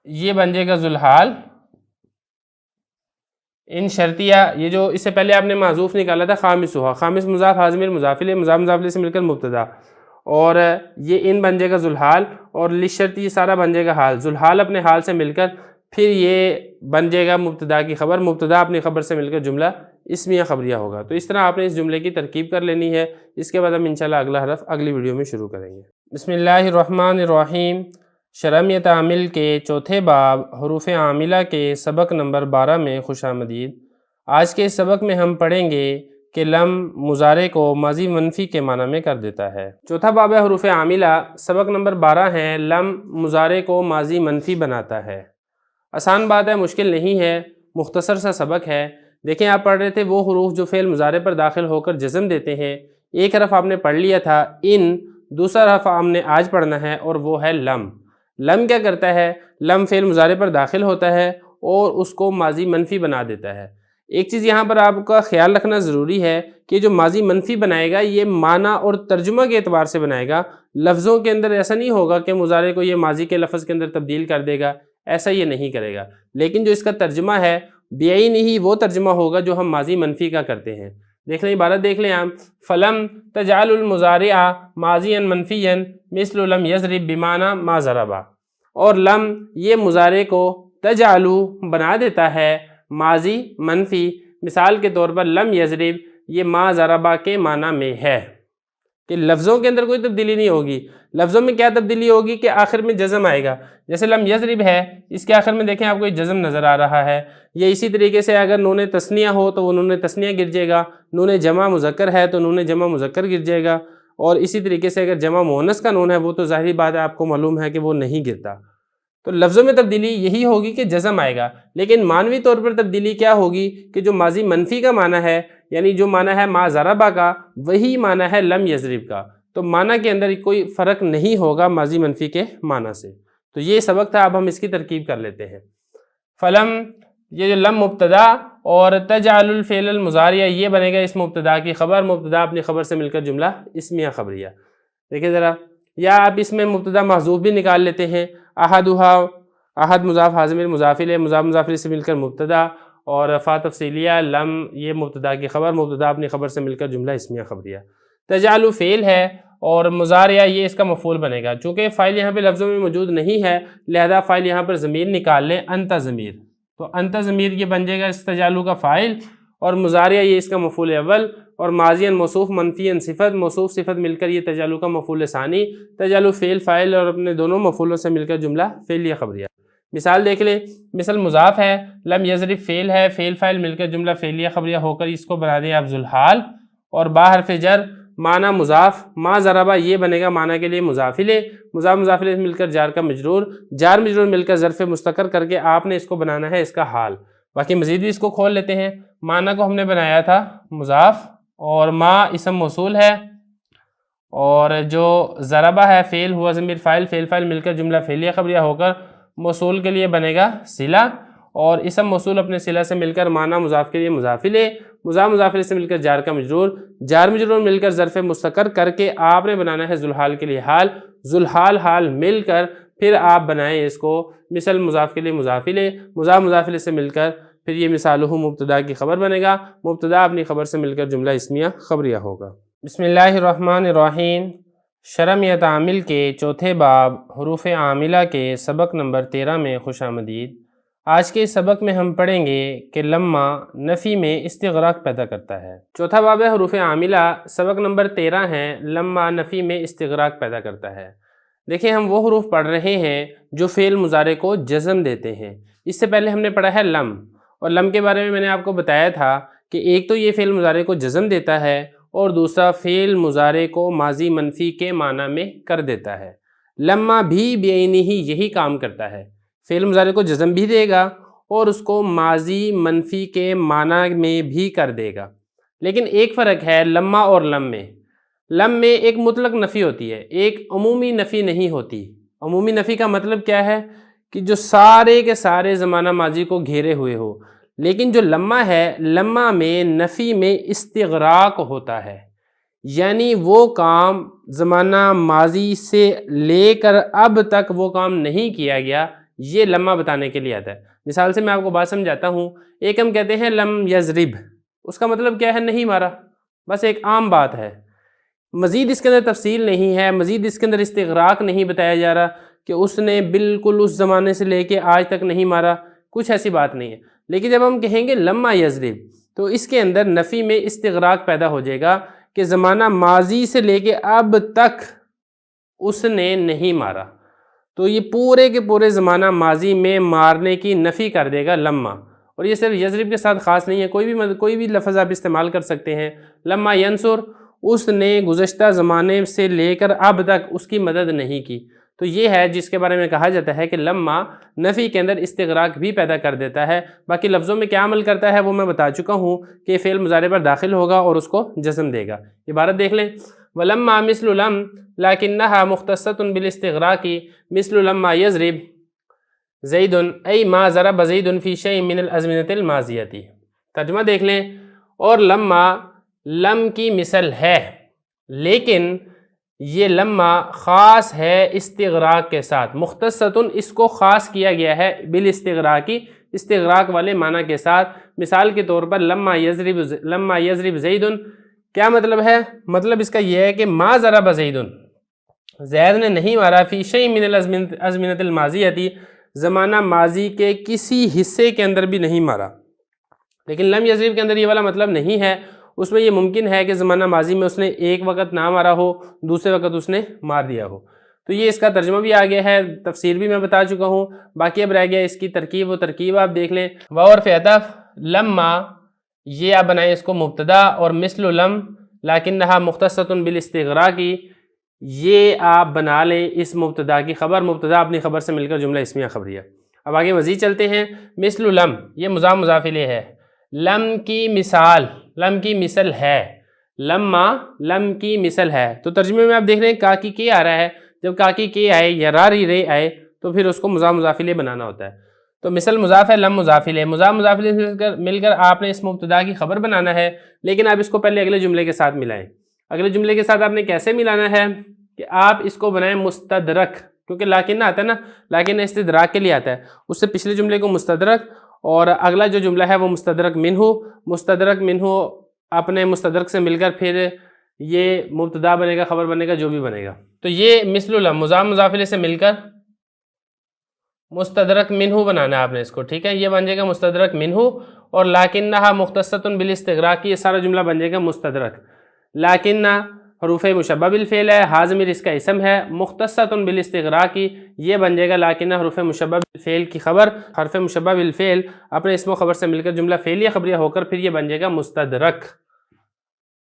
یہ بن جائے گا ذوالحال ان شرطیہ، یہ جو اس سے پہلے آپ نے معذوف نکالا تھا خامسھا، خامس مضاف حاضمیر مضاف الیہ، مضاف مضاف الیہ سے مل کر مبتدا، اور یہ ان بن جائے گا ذوالحال، اور للشرطی یہ سارا بن جائے گا حال، ذوالحال اپنے حال سے مل کر پھر یہ بن جائے گا مبتدا کی خبر، مبتدا اپنی خبر سے مل کر جملہ اسمیہ خبریہ ہوگا۔ تو اس طرح آپ نے اس جملے کی ترکیب کر لینی ہے، اس کے بعد ہم انشاءاللہ اگلا حرف اگلی ویڈیو میں شروع کریں گے۔ بسم اللہ الرحمن الرحیم۔ شرح تعمیل کے چوتھے باب حروف عاملہ کے سبق نمبر 12 میں خوش آمدید۔ آج کے اس سبق میں ہم پڑھیں گے کہ لم مضارع کو ماضی منفی کے معنی میں کر دیتا ہے۔ چوتھا باب ہے حروف عاملہ، سبق نمبر 12 ہے لم مضارع کو ماضی منفی بناتا ہے۔ آسان بات ہے، مشکل نہیں ہے، مختصر سا سبق ہے۔ دیکھیں آپ پڑھ رہے تھے وہ حروف جو فعل مضارع پر داخل ہو کر جزم دیتے ہیں، ایک حرف آپ نے پڑھ لیا تھا ان، دوسرا حرف ہم نے آج پڑھنا ہے اور وہ ہے لم۔ لم کیا کرتا ہے، لم فعل مضارع پر داخل ہوتا ہے اور اس کو ماضی منفی بنا دیتا ہے۔ ایک چیز یہاں پر آپ کا خیال رکھنا ضروری ہے کہ جو ماضی منفی بنائے گا یہ معنی اور ترجمہ کے اعتبار سے بنائے گا، لفظوں کے اندر ایسا نہیں ہوگا کہ مضارع کو یہ ماضی کے لفظ کے اندر تبدیل کر دے گا، ایسا یہ نہیں کرے گا۔ لیکن جو اس کا ترجمہ ہے بعینہ وہ ترجمہ ہوگا جو ہم ماضی منفی کا کرتے ہیں۔ دیکھ لیں عبارت دیکھ لیں آپ، فلم تجعل المضارع ماضیا منفیا مثل لم یضرب بمعنی ما ضرب، اور لم یہ مضارع کو تجعلو بنا دیتا ہے ماضی منفی، مثال کے طور پر لم یضرب یہ ما ضربہ کے معنی میں ہے، کہ لفظوں کے اندر کوئی تبدیلی نہیں ہوگی۔ لفظوں میں کیا تبدیلی ہوگی کہ آخر میں جزم آئے گا، جیسے لم یضرب ہے اس کے آخر میں دیکھیں آپ کو ایک جزم نظر آ رہا ہے، یہ اسی طریقے سے اگر نون تثنیہ ہو تو وہ نون تثنیہ گر جائے گا، نون جمع مذکر ہے تو نون جمع مذکر گر جائے گا، اور اسی طریقے سے اگر جمع مؤنث کا نون ہے وہ تو ظاہری بات ہے آپ کو معلوم ہے کہ وہ نہیں گرتا۔ تو لفظوں میں تبدیلی یہی ہوگی کہ جزم آئے گا، لیکن معنوی طور پر تبدیلی کیا ہوگی کہ جو ماضی منفی کا معنی ہے، یعنی جو معنی ہے ما ضربہ کا، وہی معنی ہے لم یضرب کا، تو معنی کے اندر کوئی فرق نہیں ہوگا ماضی منفی کے معنی سے۔ تو یہ سبق تھا، اب ہم اس کی ترکیب کر لیتے ہیں۔ فلم یہ جو لم مبتدا اور تجعل الفعل المضارع یہ بنے گا اس مبتدا کی خبر، مبتدا اپنی خبر سے مل کر جملہ اسمیہ خبریہ۔ دیکھیں ذرا، یا آپ اس میں مبتدا محذوف بھی نکال لیتے ہیں، احدھا احد مضاف حاضمیر مضاف الیہ، مضاف مضاف الیہ سے مل کر مبتدا، اور فا تفصیلیہ لم یہ مبتدا کی خبر، مبتدا اپنی خبر سے مل کر جملہ اسمیہ خبریہ۔ تجعل فعل ہے اور مضارع یہ اس کا مفعول بنے گا، چونکہ فاعل یہاں پہ لفظوں میں موجود نہیں ہے لہذا فاعل یہاں پر ضمیر نکال لیں، انت ضمیر، تو انت ضمیر یہ بن جائے گا اس تجعل کا فاعل، اور مضارع یہ اس کا مفعول اول، اور ماضی موصوف منفی صفت، موصوف صفت مل کر یہ تجعل کا مفعول ثانی، تجعل فعل فاعل اور اپنے دونوں مفعولوں سے مل کر جملہ فعلیہ خبریہ۔ مثال دیکھ لیں، مثل مضاف ہے، لم یضرب فعل ہے، فعل فاعل مل کر جملہ فعلیہ خبریہ ہو کر اس کو بنا دیں آپ ذوالحال، اور با حرف جر معنی مضاف، ما ضربہ یہ بنے گا معنی کے لیے مضاف الیہ، مضاف مضاف الیہ مل کر جار کا مجرور، جار مجرور مل کر ظرف مستقر کر کے آپ نے اس کو بنانا ہے اس کا حال۔ باقی مزید بھی اس کو کھول لیتے ہیں، معنی کو ہم نے بنایا تھا مضاف، اور ما اسم موصول ہے، اور جو ضربہ ہے فعل ہوا ضمیر فاعل، فعل فاعل مل کر جملہ فعلیہ خبریہ ہو کر موصول کے لیے بنے گا صلہ، اور اسم موصول اپنے صلہ سے مل کر معنی مضاف کے لیے مضاف الیہ، مضاف مضاف الیہ سے مل کر جار کا مجرور، جار مجرور مل کر ظرف مستقر کر کے آپ نے بنانا ہے ذوالحال کے لیے حال، ذوالحال حال مل کر پھر آپ بنائیں اس کو مثل مضاف کے لیے مضاف الیہ، مضاف مضاف الیہ سے مل کر پھر یہ مثالہ مبتدا کی خبر بنے گا، مبتدا اپنی خبر سے مل کر جملہ اسمیہ خبریہ ہوگا۔ بسم اللہ الرحمن الرحیم۔ شرمیت عامل کے چوتھے باب حروف عاملہ کے سبق نمبر 13 میں خوش آمدید۔ آج کے سبق میں ہم پڑھیں گے کہ لما نفی میں استغراق پیدا کرتا ہے۔ چوتھا باب ہے حروف عاملہ، سبق نمبر 13 ہے لما نفی میں استغراق پیدا کرتا ہے۔ دیکھیں ہم وہ حروف پڑھ رہے ہیں جو فعل مضارع کو جزم دیتے ہیں۔ اس سے پہلے ہم نے پڑھا ہے لم، اور لم کے بارے میں نے آپ کو بتایا تھا کہ ایک تو یہ فعل مضارع کو جزم دیتا ہے، اور دوسرا فعل مضارع کو ماضی منفی کے معنی میں کر دیتا ہے۔ لما بھی بعینہ ہی یہی کام کرتا ہے، فعل مضارع کو جزم بھی دے گا اور اس کو ماضی منفی کے معنی میں بھی کر دے گا۔ لیکن ایک فرق ہے لما اور لم میں، لم میں ایک مطلق نفی ہوتی ہے، ایک عمومی نفی نہیں ہوتی۔ عمومی نفی کا مطلب کیا ہے کہ جو سارے کے سارے زمانہ ماضی کو گھیرے ہوئے ہو، لیکن جو لما ہے، لما میں نفی میں استغراق ہوتا ہے، یعنی وہ کام زمانہ ماضی سے لے کر اب تک وہ کام نہیں کیا گیا، یہ لما بتانے کے لیے آتا ہے۔ مثال سے میں آپ کو بات سمجھاتا ہوں، ایک ہم کہتے ہیں لم یضرب، اس کا مطلب کیا ہے؟ نہیں مارا، بس ایک عام بات ہے، مزید اس کے اندر تفصیل نہیں ہے، مزید اس کے اندر استغراق نہیں بتایا جا رہا کہ اس نے بالکل اس زمانے سے لے کے آج تک نہیں مارا، کچھ ایسی بات نہیں ہے۔ لیکن جب ہم کہیں گے لما یضرب تو اس کے اندر نفی میں استغراق پیدا ہو جائے گا کہ زمانہ ماضی سے لے کے اب تک اس نے نہیں مارا، تو یہ پورے کے پورے زمانہ ماضی میں مارنے کی نفی کر دے گا لما۔ اور یہ صرف یضرب کے ساتھ خاص نہیں ہے، کوئی بھی لفظ آپ استعمال کر سکتے ہیں۔ لما ینصر، اس نے گزشتہ زمانے سے لے کر اب تک اس کی مدد نہیں کی، تو یہ ہے جس کے بارے میں کہا جاتا ہے کہ لما نفی کے اندر استغراق بھی پیدا کر دیتا ہے۔ باقی لفظوں میں کیا عمل کرتا ہے وہ میں بتا چکا ہوں کہ فعل مضارع پر داخل ہوگا اور اس کو جزم دے گا۔ عبارت دیکھ لیں، وَلَمَّا مِثْلُ لَمْ لَكِنَّهَا مُخْتَصَّةٌ بِالِاسْتِغْرَاقِ مِثْلُ لَمَّا يَضْرِبْ زَيْدٌ أَيْ مَا ضَرَبَ زَيْدٌ فِي شَيْءٍ مِّنَ الْأَزْمِنَةِ الْمَاضِيَةِ۔ ترجمہ دیکھ لیں، اور لما لم کی مثل ہے، لیکن یہ لما خاص ہے استغراق کے ساتھ، مختصۃ اس کو خاص کیا گیا ہے بالاستغراقی، استغراق والے معنی کے ساتھ۔ مثال کے طور پر لما یضرب زید، کیا مطلب ہے؟ مطلب اس کا یہ ہے کہ ما ضرب زید، زید نے نہیں مارا، فی شیء من الازمنۃ الماضیۃ، زمانہ ماضی کے کسی حصے کے اندر بھی نہیں مارا۔ لیکن لم یضرب کے اندر یہ والا مطلب نہیں ہے، اس میں یہ ممکن ہے کہ زمانہ ماضی میں اس نے ایک وقت نہ مارا ہو، دوسرے وقت اس نے مار دیا ہو۔ تو یہ اس کا ترجمہ بھی آ گیا ہے، تفسیر بھی میں بتا چکا ہوں، باقی اب رہ گیا اس کی ترکیب، و ترکیب آپ دیکھ لیں۔ واو حرف عطف لما، یہ آپ بنائیں اس کو مبتدا، اور مثل لم لکنھا مختصۃ بالاستغراق، یہ آپ بنا لیں اس مبتدا کی خبر، مبتدا اپنی خبر سے مل کر جملہ اسمیہ خبریہ۔ اب آگے مزید چلتے ہیں، مثل لم یہ مضاف مضاف الیہ ہے، لم کی مثال، لم کی مثل ہے، لما لم کی مثل ہے، تو ترجمے میں آپ دیکھ رہے ہیں کاکی کے آ رہا ہے، جب کاکی کے آئے یا راری رے آئے تو پھر اس کو مضاف مضاف الیہ بنانا ہوتا ہے۔ تو مثل مضاف ہے، لم مضاف الیہ، مضاف مضاف الیہ سے مل کر آپ نے اس مبتدا کی خبر بنانا ہے، لیکن آپ اس کو پہلے اگلے جملے کے ساتھ ملائیں۔ اگلے جملے کے ساتھ آپ نے کیسے ملانا ہے کہ آپ اس کو بنائیں مستدرک، کیونکہ لاکن آتا ہے نا، لاکن استدراک کے لیے آتا ہے، اس سے پچھلے جملے کو مستدرک، اور اگلا جو جملہ ہے وہ مستدرک منہو، مستدرک منہو اپنے مستدرک سے مل کر پھر یہ مبتدا بنے گا، خبر بنے گا، جو بھی بنے گا۔ تو یہ مثل لم مضاف مضاف الیہ سے مل کر مستدرک منہو بنانا ہے آپ نے اس کو، ٹھیک ہے، یہ بن جائے گا مستدرک منہو، اور لاکنھا مختصۃ بالاستغراق، یہ سارا جملہ بن جائے گا مستدرک۔ لاکن حروف مشبہ بالفعل ہے، ہا ضمیر اس کا اسم ہے، مختصۃ بالاستغراق یہ بن جائے گا لاکن حروف مشبہ بالفعل کی خبر، حرف مشبہ بالفعل اپنے اسم و خبر سے مل کر جملہ فعلیہ خبریہ ہو کر پھر یہ بن جائے گا مستدرک،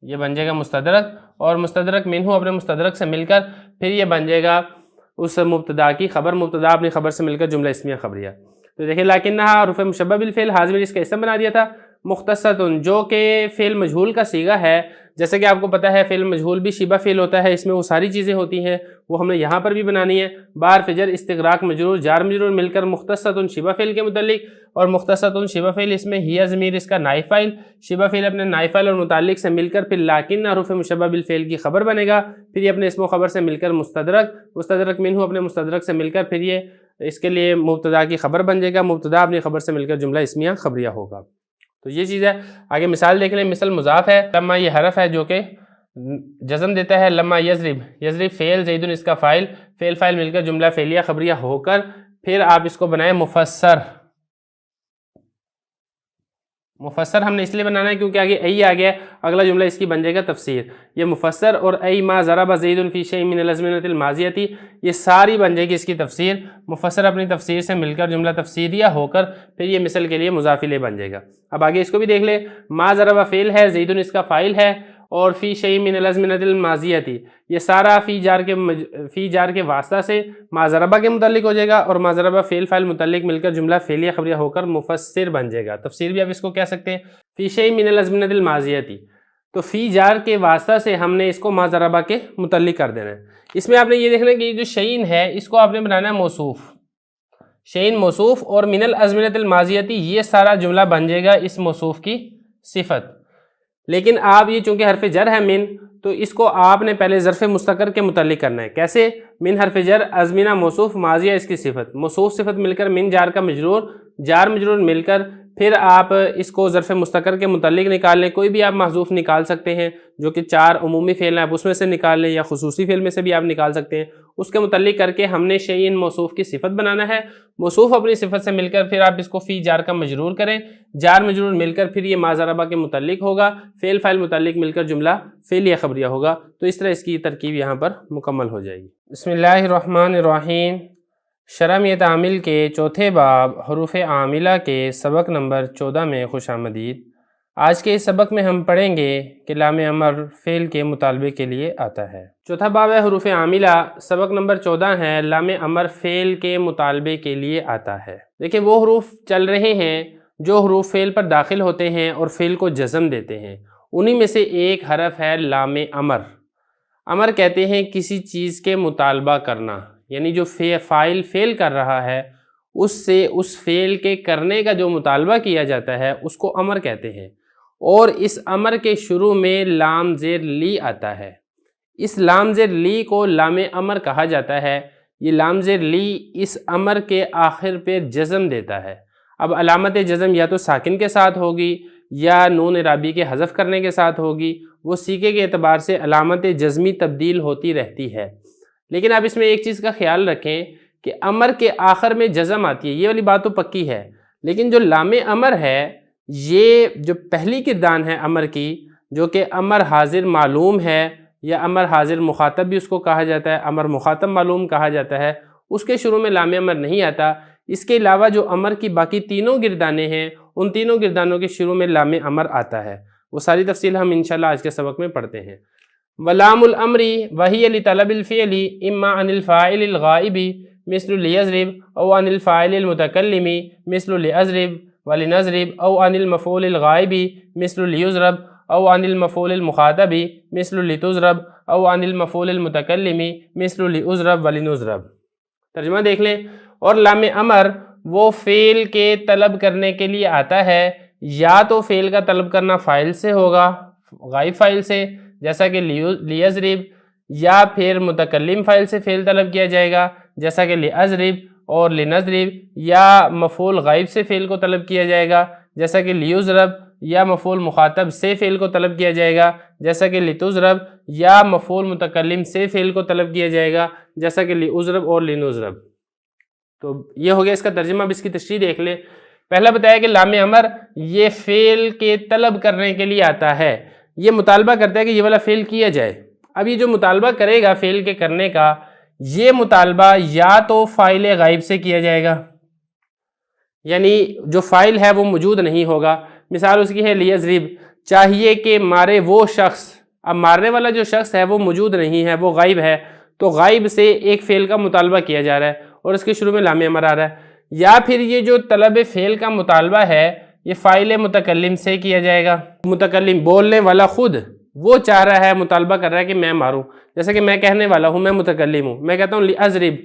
یہ بن جائے گا مستدرک، اور مستدرک منہو اپنے مستدرک سے مل کر پھر یہ بن جائے گا اس مبتدا کی خبر، مبتدا اپنی خبر سے مل کر جملہ اسمیہ خبریہ۔ تو دیکھیں لاکنھا حروف مشبہ بالفعل، ہا ضمیر اس کا اسم بنا دیا تھا، مختصۃ جو کہ فعل مجہول کا صیغہ ہے، جیسے کہ آپ کو پتہ ہے فعل مجہول بھی شبہ فعل ہوتا ہے، اس میں وہ ساری چیزیں ہوتی ہیں، وہ ہم نے یہاں پر بھی بنانی ہے۔ بار فجر استغراق مجرور جار مجرور مل کر مختصۃ شبہ فعل کے متعلق، اور مختصۃ شبہ فعل اس میں ہی ضمیر اس کا نائب فاعل، شبہ فعل اپنے نائب فاعل اور متعلق سے مل کر پھر لاکن حروف مشبہ بالفعل کی خبر بنے گا، پھر یہ اپنے اسم و خبر سے مل کر مستدرک منہ اپنے مستدرک سے مل کر پھر یہ اس کے لیے مبتدا کی خبر بن جائے گا، مبتدا اپنی خبر سے مل کر جملہ اسمیہ خبریہ ہوگا۔ تو یہ چیز ہے۔ آگے مثال دیکھ لیں، مثل مضاف ہے، لما یہ حرف ہے جو کہ جزم دیتا ہے، لما یضرب فعل زیدن اس کا فاعل، فعل فاعل مل کر جملہ فعلیہ خبریہ ہو کر پھر آپ اس کو بنائیں مفسر ہم نے اس لیے بنانا ہے کیونکہ آگے ای آ گیا، اگلا جملہ اس کی بن جائے گا تفسیر۔ یہ مفسر اور ای ما ضرب زید فی شیء من الازمنۃ الماضیۃ، یہ ساری بن جائے گی اس کی تفسیر۔ مفسر اپنی تفسیر سے مل کر جملہ تفسیریہ ہو کر پھر یہ مثل کے لیے مضاف الیہ بن جائے گا۔ اب آگے اس کو بھی دیکھ لیں، ما ضرب فعل ہے، زید اس کا فاعل ہے، اور فی شیء من الازمنۃ الماضیۃ یہ سارا فی جار کے واسطہ سے ما ضربہ کے متعلق ہو جائے گا، اور ما ضربہ فعل فاعل متعلق مل کر جملہ فعلیہ خبریہ ہو کر مفسر بن جائے گا۔ تفسیر بھی آپ اس کو کہہ سکتے ہیں، فی شیء من الازمنۃ الماضیۃ، تو فی جار کے واسطہ سے ہم نے اس کو ما ضربہ کے متعلق کر دینا ہے۔ اس میں آپ نے یہ دیکھنا ہے کہ جو شیء ہے اس کو آپ نے بنانا ہے موصوف، شیء موصوف، اور من الازمنۃ الماضیۃ یہ سارا جملہ بن جائے گا اس موصوف کی صفت۔ لیکن آپ یہ چونکہ حرف جر ہے من، تو اس کو آپ نے پہلے ظرف مستقر کے متعلق کرنا ہے۔ کیسے؟ من حرف جر، ازمنہ موصوف، ماضیہ اس کی صفت، موصوف صفت مل کر من جار کا مجرور، جار مجرور مل کر پھر آپ اس کو ظرف مستقر کے متعلق نکال لیں۔ کوئی بھی آپ محذوف نکال سکتے ہیں جو کہ 4 عمومی فعل ہیں، آپ اس میں سے نکال لیں، یا خصوصی فعل میں سے بھی آپ نکال سکتے ہیں۔ اس کے متعلق کر کے ہم نے شیء موصوف کی صفت بنانا ہے۔ موصوف اپنی صفت سے مل کر پھر آپ اس کو فی جار کا مجرور کریں، جار مجرور مل کر پھر یہ ما ضربہ کے متعلق ہوگا، فعل فاعل متعلق مل کر جملہ فعلیہ خبریہ ہوگا۔ تو اس طرح اس کی ترکیب یہاں پر مکمل ہو جائے گی۔ بسم اللہ الرحمن الرحیم۔ شرح تعمیل کے چوتھے باب حروف عاملہ کے سبق نمبر 14 میں خوش آمدید۔ آج کے اس سبق میں ہم پڑھیں گے کہ لام امر فعل کے مطالبے کے لیے آتا ہے۔ چوتھا باب ہے حروف عاملہ، سبق نمبر 14 ہے لام امر فعل کے مطالبے کے لیے آتا ہے۔ دیکھیں وہ حروف چل رہے ہیں جو حروف فعل پر داخل ہوتے ہیں اور فعل کو جزم دیتے ہیں، انہی میں سے ایک حرف ہے لام امر۔ امر کہتے ہیں کسی چیز کے مطالبہ کرنا، یعنی جو فاعل فعل کر رہا ہے اس سے اس فعل کے کرنے کا جو مطالبہ کیا جاتا ہے اس کو امر کہتے ہیں، اور اس امر کے شروع میں لام زیر لی آتا ہے۔ اس لام زیر لی کو لام امر کہا جاتا ہے۔ یہ لام زیر لی اس امر کے آخر پہ جزم دیتا ہے۔ اب علامت جزم یا تو ساکن کے ساتھ ہوگی یا نون اعرابی کے حذف کرنے کے ساتھ ہوگی، وہ سیغے کے اعتبار سے علامت جزمی تبدیل ہوتی رہتی ہے۔ لیکن آپ اس میں ایک چیز کا خیال رکھیں کہ امر کے آخر میں جزم آتی ہے، یہ والی بات تو پکی ہے، لیکن جو لام امر ہے یہ جو پہلی کردان ہے امر کی، جو کہ امر حاضر معلوم ہے یا امر حاضر مخاطب بھی اس کو کہا جاتا ہے، امر مخاطب معلوم کہا جاتا ہے، اس کے شروع میں لام امر نہیں آتا۔ اس کے علاوہ جو امر کی باقی تینوں گردانیں ہیں ان تینوں گردانوں کے شروع میں لام امر آتا ہے۔ وہ ساری تفصیل ہم انشاءاللہ آج کے سبق میں پڑھتے ہیں۔ ولام الامر وہی لطلب الفعل اما عن الفاعل الغائب مثل لیضرب او عن الفاعل المتکلم مثل لیضرب ولنضرب او عن المفعول الغائب مثل لیضرب او عن المفعول المخاطب مثل لتضرب او عن المفعول المتکلم مثل لیضرب ولنضرب۔ ترجمہ دیکھ لیں، اور لام امر وہ فعل کے طلب کرنے کے لیے آتا ہے، یا تو فعل کا طلب کرنا فاعل سے ہوگا، غائب فاعل سے، جیسا کہ لیضرب، یا پھر متکلم فاعل سے فعل طلب کیا جائے گا جیسا کہ لیضرب، اور لنضرب، یا مفعول غائب سے فعل کو طلب کیا جائے گا جیسا کہ لیضرب، یا مفعول مخاطب سے فعل کو طلب کیا جائے گا جیسا کہ لتضرب، یا مفعول متکلم سے فعل کو طلب کیا جائے گا جیسا کہ لیضرب اور لنضرب۔ تو یہ ہو گیا اس کا ترجمہ۔ اب اس کی تشریح دیکھ لیں۔ پہلا بتایا کہ لام امر یہ فعل کے طلب کرنے کے لیے آتا ہے، یہ مطالبہ کرتا ہے کہ یہ والا فعل کیا جائے۔ اب یہ جو مطالبہ کرے گا فعل کے کرنے کا، یہ مطالبہ یا تو فاعل غائب سے کیا جائے گا، یعنی جو فاعل ہے وہ موجود نہیں ہوگا۔ مثال اس کی ہے لیضرب، چاہیے کہ مارے وہ شخص، اب مارنے والا جو شخص ہے وہ موجود نہیں ہے، وہ غائب ہے، تو غائب سے ایک فعل کا مطالبہ کیا جا رہا ہے اور اس کے شروع میں لام امر آ رہا ہے۔ یا پھر یہ جو طلب فعل کا مطالبہ ہے یہ فاعل متکلم سے کیا جائے گا. متکلم بولنے والا خود وہ چاہ رہا ہے، مطالبہ کر رہا ہے کہ میں ماروں. جیسے کہ میں کہنے والا ہوں، میں متکلم ہوں، میں کہتا ہوں لأضرب،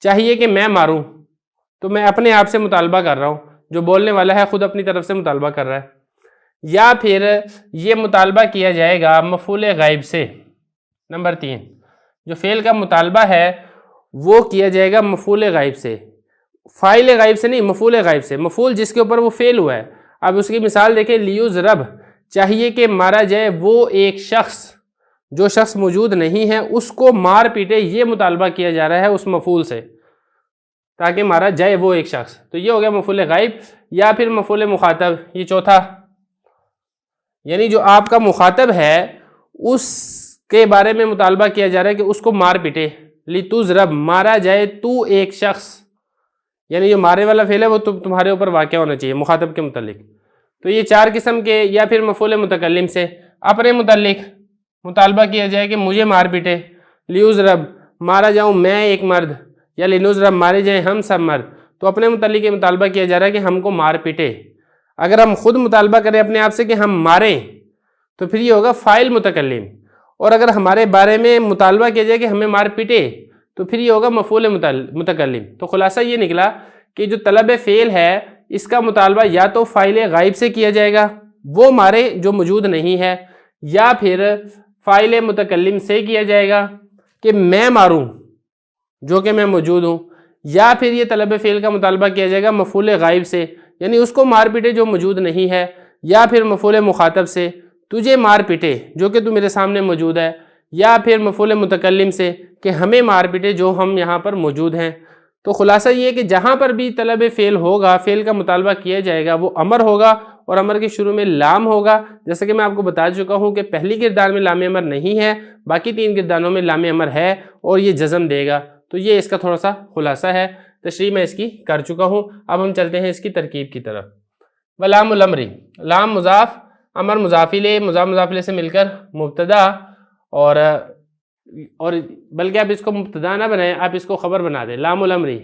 چاہیے کہ میں ماروں، تو میں اپنے آپ سے مطالبہ کر رہا ہوں. جو بولنے والا ہے خود اپنی طرف سے مطالبہ کر رہا ہے. یا پھر یہ مطالبہ کیا جائے گا مفعول غائب سے. نمبر 3، جو فعل کا مطالبہ ہے وہ کیا جائے گا مفعول غائب سے. فاعل غائب سے نہیں، مفعول غائب سے. مفعول جس کے اوپر وہ فعل ہوا ہے. اب اس کی مثال دیکھیں، لیضرب، چاہیے کہ مارا جائے وہ ایک شخص، جو شخص موجود نہیں ہے اس کو مار پیٹے. یہ مطالبہ کیا جا رہا ہے اس مفعول سے تاکہ مارا جائے وہ ایک شخص. تو یہ ہو گیا مفعول غائب. یا پھر مفعول مخاطب، یہ چوتھا، یعنی جو آپ کا مخاطب ہے اس کے بارے میں مطالبہ کیا جا رہا ہے کہ اس کو مار پیٹے. لتضرب، مارا جائے تو ایک شخص، یعنی جو مارے والا فعل ہے وہ تمہارے اوپر واقع ہونا چاہیے مخاطب کے متعلق. تو یہ 4 قسم کے. یا پھر مفعول متکلم سے اپنے متعلق مطالبہ کیا جائے کہ مجھے مار پیٹے. لیضرب، مارا جاؤں میں ایک مرد، یا لنضرب، مارے جائیں ہم سب مرد. تو اپنے متعلق یہ مطالبہ کیا جا رہا ہے کہ ہم کو مار پیٹے. اگر ہم خود مطالبہ کریں اپنے آپ سے کہ ہم ماریں تو پھر یہ ہوگا فاعل متکلم. اور اگر ہمارے بارے میں مطالبہ کیا جائے کہ ہمیں مار پیٹے تو پھر یہ ہوگا مفعول متکلم. تو خلاصہ یہ نکلا کہ جو طلب فعل ہے اس کا مطالبہ یا تو فاعل غائب سے کیا جائے گا، وہ مارے جو موجود نہیں ہے، یا پھر فاعل متکلم سے کیا جائے گا کہ میں ماروں جو کہ میں موجود ہوں. یا پھر یہ طلب فعل کا مطالبہ کیا جائے گا مفعول غائب سے، یعنی اس کو مار پیٹے جو موجود نہیں ہے. یا پھر مفعول مخاطب سے، تجھے مار پیٹے جو کہ تو میرے سامنے موجود ہے. یا پھر مفعول متکلم سے کہ ہمیں مار پیٹے جو ہم یہاں پر موجود ہیں. تو خلاصہ یہ ہے کہ جہاں پر بھی طلب فعل ہوگا، فعل کا مطالبہ کیا جائے گا، وہ امر ہوگا، اور امر کے شروع میں لام ہوگا. جیسے کہ میں آپ کو بتا چکا ہوں کہ پہلی کردار میں لام امر نہیں ہے، باقی 3 کرداروں میں لام امر ہے اور یہ جزم دے گا. تو یہ اس کا تھوڑا سا خلاصہ ہے، تشریح میں اس کی کر چکا ہوں. اب ہم چلتے ہیں اس کی ترکیب کی طرف. ولام الامر، لام مضاف، امر مضاف الیہ، مضاف مضاف الیہ سے مل کر مبتدا، اور بلکہ آپ اس کو مبتدا نہ بنائیں، آپ اس کو خبر بنا دیں، لام الامری.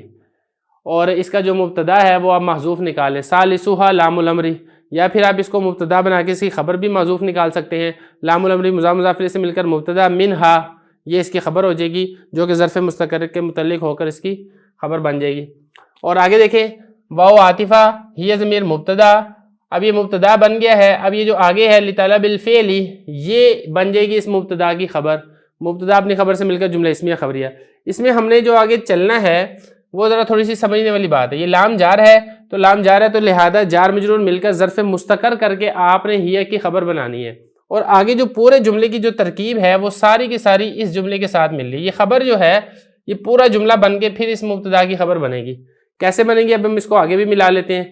اور اس کا جو مبتدا ہے وہ آپ محذوف نکالیں، ثالثھا لام الامری. یا پھر آپ اس کو مبتدا بنا کے اس کی خبر بھی محذوف نکال سکتے ہیں. لام الامری مضاف مضاف الیہ سے مل کر مبتدا، منہا یہ اس کی خبر ہو جائے گی جو کہ ظرف مستقر کے متعلق ہو کر اس کی خبر بن جائے گی. اور آگے دیکھیں، واو عاطفہ، ہی ضمیر مبتدا. اب یہ مبتدا بن گیا ہے. اب یہ جو آگے ہے لطلب الفعل، یہ بن جائے گی اس مبتدا کی خبر. مبتدا اپنی خبر سے مل کر جملہ اسمیہ خبریہ. اس میں ہم نے جو آگے چلنا ہے وہ ذرا تھوڑی سی سمجھنے والی بات ہے. یہ لام جار ہے، تو لام جار ہے تو لہذا جار مجرور مل کر ظرف مستقر کر کے آپ نے ہی کی خبر بنانی ہے. اور آگے جو پورے جملے کی جو ترکیب ہے وہ ساری کی ساری اس جملے کے ساتھ مل رہی ہے. یہ خبر جو ہے یہ پورا جملہ بن کے پھر اس مبتدا کی خبر بنے گی. کیسے بنے گی اب ہم اس کو آگے بھی ملا لیتے ہیں.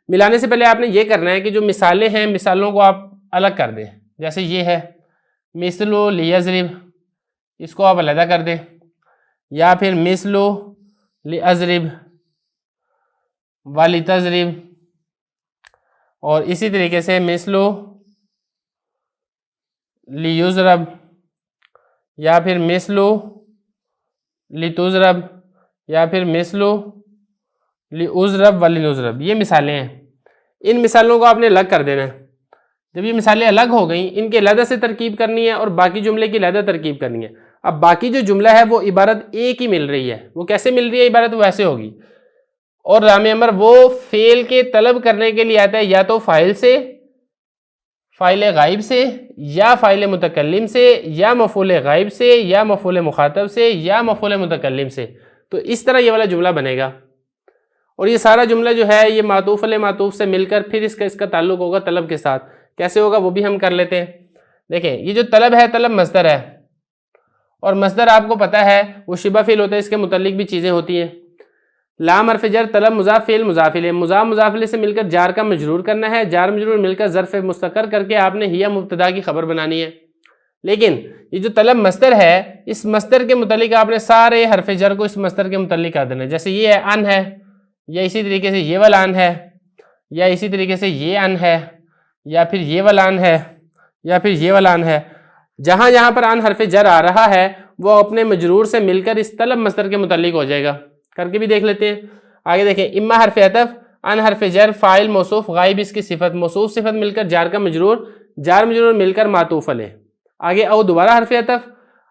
ملانے سے پہلے آپ نے یہ کرنا ہے کہ جو مثالیں ہیں مثالوں کو آپ الگ کر دیں. جیسے یہ ہے مثل لیضرب، اس کو آپ علیحدہ کر دیں. یا پھر مثل لیضرب ولتضرب، اور اسی طریقے سے مثل لیضرب، یا پھر مثل لتضرب، یا پھر مثل لأضرب ولنضرب. یہ مثالیں ہیں. ان مثالوں کو آپ نے الگ کر دینا ہے. جب یہ مثالیں الگ ہو گئیں، ان کے علیحدہ سے ترکیب کرنی ہے اور باقی جملے کی علیحدہ ترکیب کرنی ہے. اب باقی جو جملہ ہے وہ عبارت ایک ہی مل رہی ہے. وہ کیسے مل رہی ہے عبارت؟ وہ ایسے ہوگی. اور لام امر وہ فعل کے طلب کرنے کے لیے آتا ہے یا تو فاعل سے، فاعل غائب سے، یا فاعل متکلم سے، یا مفعول غائب سے، یا مفعول مخاطب سے، یا مفعول متکلم سے. تو اس طرح یہ والا جملہ بنے گا. اور یہ سارا جملہ جو ہے یہ معطوف علیہ معطوف سے مل کر پھر اس کا تعلق ہوگا طلب کے ساتھ. کیسے ہوگا وہ بھی ہم کر لیتے ہیں. دیکھیں یہ جو طلب ہے، طلب مصدر ہے، اور مصدر آپ کو پتہ ہے وہ شبہ فعل ہوتا ہے، اس کے متعلق بھی چیزیں ہوتی ہیں. لام حرف جر، طلب مضاف، فعل مضاف الیہ. مضاف مضاف الیہ سے مل کر جار کا مجرور کرنا ہے، جار مجرور مل کر ظرف مستقر کر کے آپ نے ہی مبتدا کی خبر بنانی ہے. لیکن یہ جو طلب مصدر ہے، اس مصدر کے متعلق آپ نے سارے حرف جر کو اس مصدر کے متعلق کر دینا ہے. جیسے یہ ہے ان ہے، یا اسی طریقے سے یہ والا ان ہے، یا اسی طریقے سے یہ ان ہے، یا پھر یہ والا ان ہے، یا پھر یہ والا ان ہے. جہاں جہاں پر ان حرف جر آ رہا ہے وہ اپنے مجرور سے مل کر اس طلب مصدر کے متعلق ہو جائے گا. کر کے بھی دیکھ لیتے ہیں. آگے دیکھیں، اما حرف عطف، ان حرف جر فاعل موصوف غائب اس کی صفت موصوف صفت مل کر جار کا مجرور جار مجرور مل کر معطوف علیہ. آگے او دوبارہ حرف عطف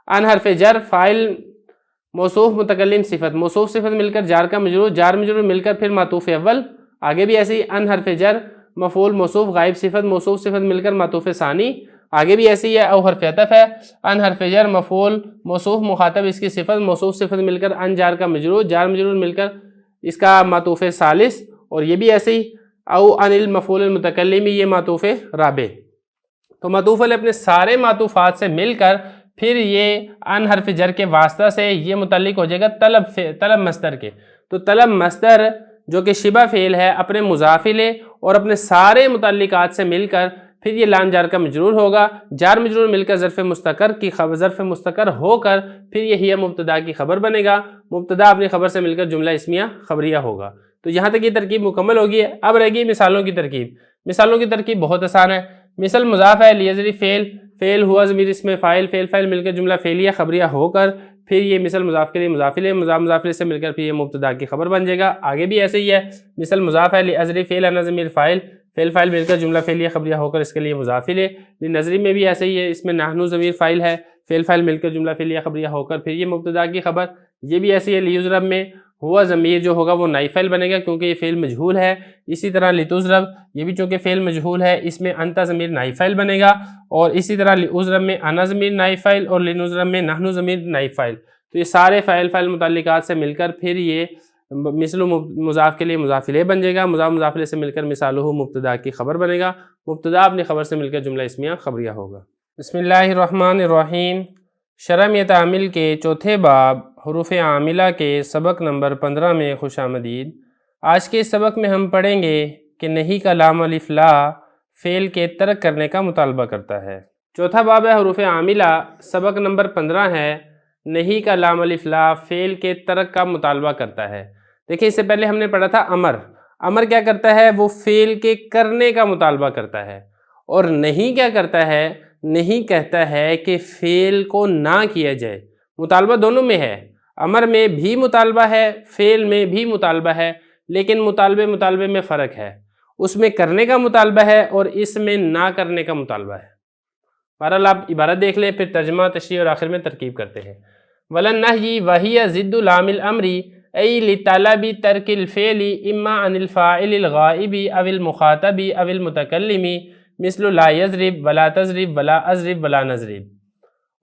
ان حرف جر فاعل موصوف متکلم صفت موصوف صفت مل کر جار کا مجرور مل کر پھر معطوف اول. آگے بھی ایسے ہی ان حرف جر مفعول موصوف غائب صفت موصوف صفت مل کر معطوف ثانی. آگے بھی ایسے ہی ہے او حرف عطف ہے ان حرف جر مفعول موصوف مخاطب اس کی صفت موصوف صفت مل کر ان جار کا مجرور مل کر اس کا معطوف ثالث. اور یہ بھی ایسے ہی او ان المفعول المتکلم یہ معطوف رابع. تو معطوف علیہ اپنے سارے معطوفات سے مل کر پھر یہ ان حرف جر کے واسطہ سے یہ متعلق ہو جائے گا طلب مصدر کے. تو طلب مصدر جو کہ شبہ فعل ہے اپنے مضاف الیہ اور اپنے سارے متعلقات سے مل کر پھر یہ لام جار کا مجرور ہوگا جار مجرور مل کر ظرف مستقر ہو کر پھر یہ مبتدا کی خبر بنے گا. مبتدا اپنی خبر سے مل کر جملہ اسمیہ خبریہ ہوگا. تو یہاں تک یہ ترکیب مکمل ہوگی. اب رہ گئی مثالوں کی ترکیب. مثالوں کی ترکیب بہت آسان ہے. مثل مضاف ہے لیزری فعل ہوا ضمیر اس میں فاعل مل کر جملہ فعلیہ خبریہ ہو کر پھر یہ مثل مضاف کے لیے مضاف الیہ سے مل کر پھر یہ مبتدا کی خبر بن جائے گا. آگے بھی ایسے ہی ہے. مثل مضاف ہے لازری فعل انا ضمیر فاعل مل کر جملہ فعلیہ خبریہ ہو کر اس کے لیے مضاف الیہ. لنظری میں بھی ایسے ہی ہے. اس میں نحنو ضمیر فاعل ہے فعل مل کر جملہ فعلیہ خبریہ ہو کر پھر یہ مبتدا کی خبر. یہ بھی ایسے ہی ہے. لیضرب میں ہوا ضمیر جو ہوگا وہ نائب فعل بنے گا کیونکہ یہ فعل مجہول ہے. اسی طرح لتضرب یہ بھی چونکہ فعل مجہول ہے اس میں انت ضمیر نائب فعل بنے گا. اور اسی طرح لعذرب میں انا ضمیر نائب فاعل اور لنضرب میں نحنو ضمیر نائب فاعل. تو یہ سارے فاعل متعلقات سے مل کر پھر یہ مثل مضاف کے لیے مضاف الیہ بن جائے گا. مضاف الیہ سے مل کر مثالہ مبتدا کی خبر بنے گا. مبتدا اپنی خبر سے مل کر جملہ اسمیہ خبریہ ہوگا. بسم اللہ الرحمن الرحیم. شرح تعمیل کے چوتھے باب حروف عاملہ کے سبق نمبر 15 میں خوش آمدید. آج کے اس سبق میں ہم پڑھیں گے کہ نہیں کا لام الف لا فعل کے ترک کرنے کا مطالبہ کرتا ہے. چوتھا باب ہے حروف عاملہ. سبق نمبر 15 ہے نہیں کا لام الف لا فعل کے ترک کا مطالبہ کرتا ہے. دیکھیں اس سے پہلے ہم نے پڑھا تھا امر کیا کرتا ہے وہ فعل کے کرنے کا مطالبہ کرتا ہے. اور نہیں کیا کرتا ہے نہیں کہتا ہے کہ فعل کو نہ کیا جائے. مطالبہ دونوں میں ہے. امر میں بھی مطالبہ ہے فعل میں بھی مطالبہ ہے لیکن مطالبے میں فرق ہے. اس میں کرنے کا مطالبہ ہے اور اس میں نہ کرنے کا مطالبہ ہے. بہرحال آپ عبارت دیکھ لیں پھر ترجمہ تشریح اور آخر میں ترکیب کرتے ہیں. وَلَنَّهْيِ وَهِيَ ضِدُّ لَامِ الْأَمْرِ أي لطلب ترک الفعل اما عن الفاعل الغائب او المخاطب او المتکلم مثل لا یضرب ولا تضرب ولا اضرب ولا نضرب.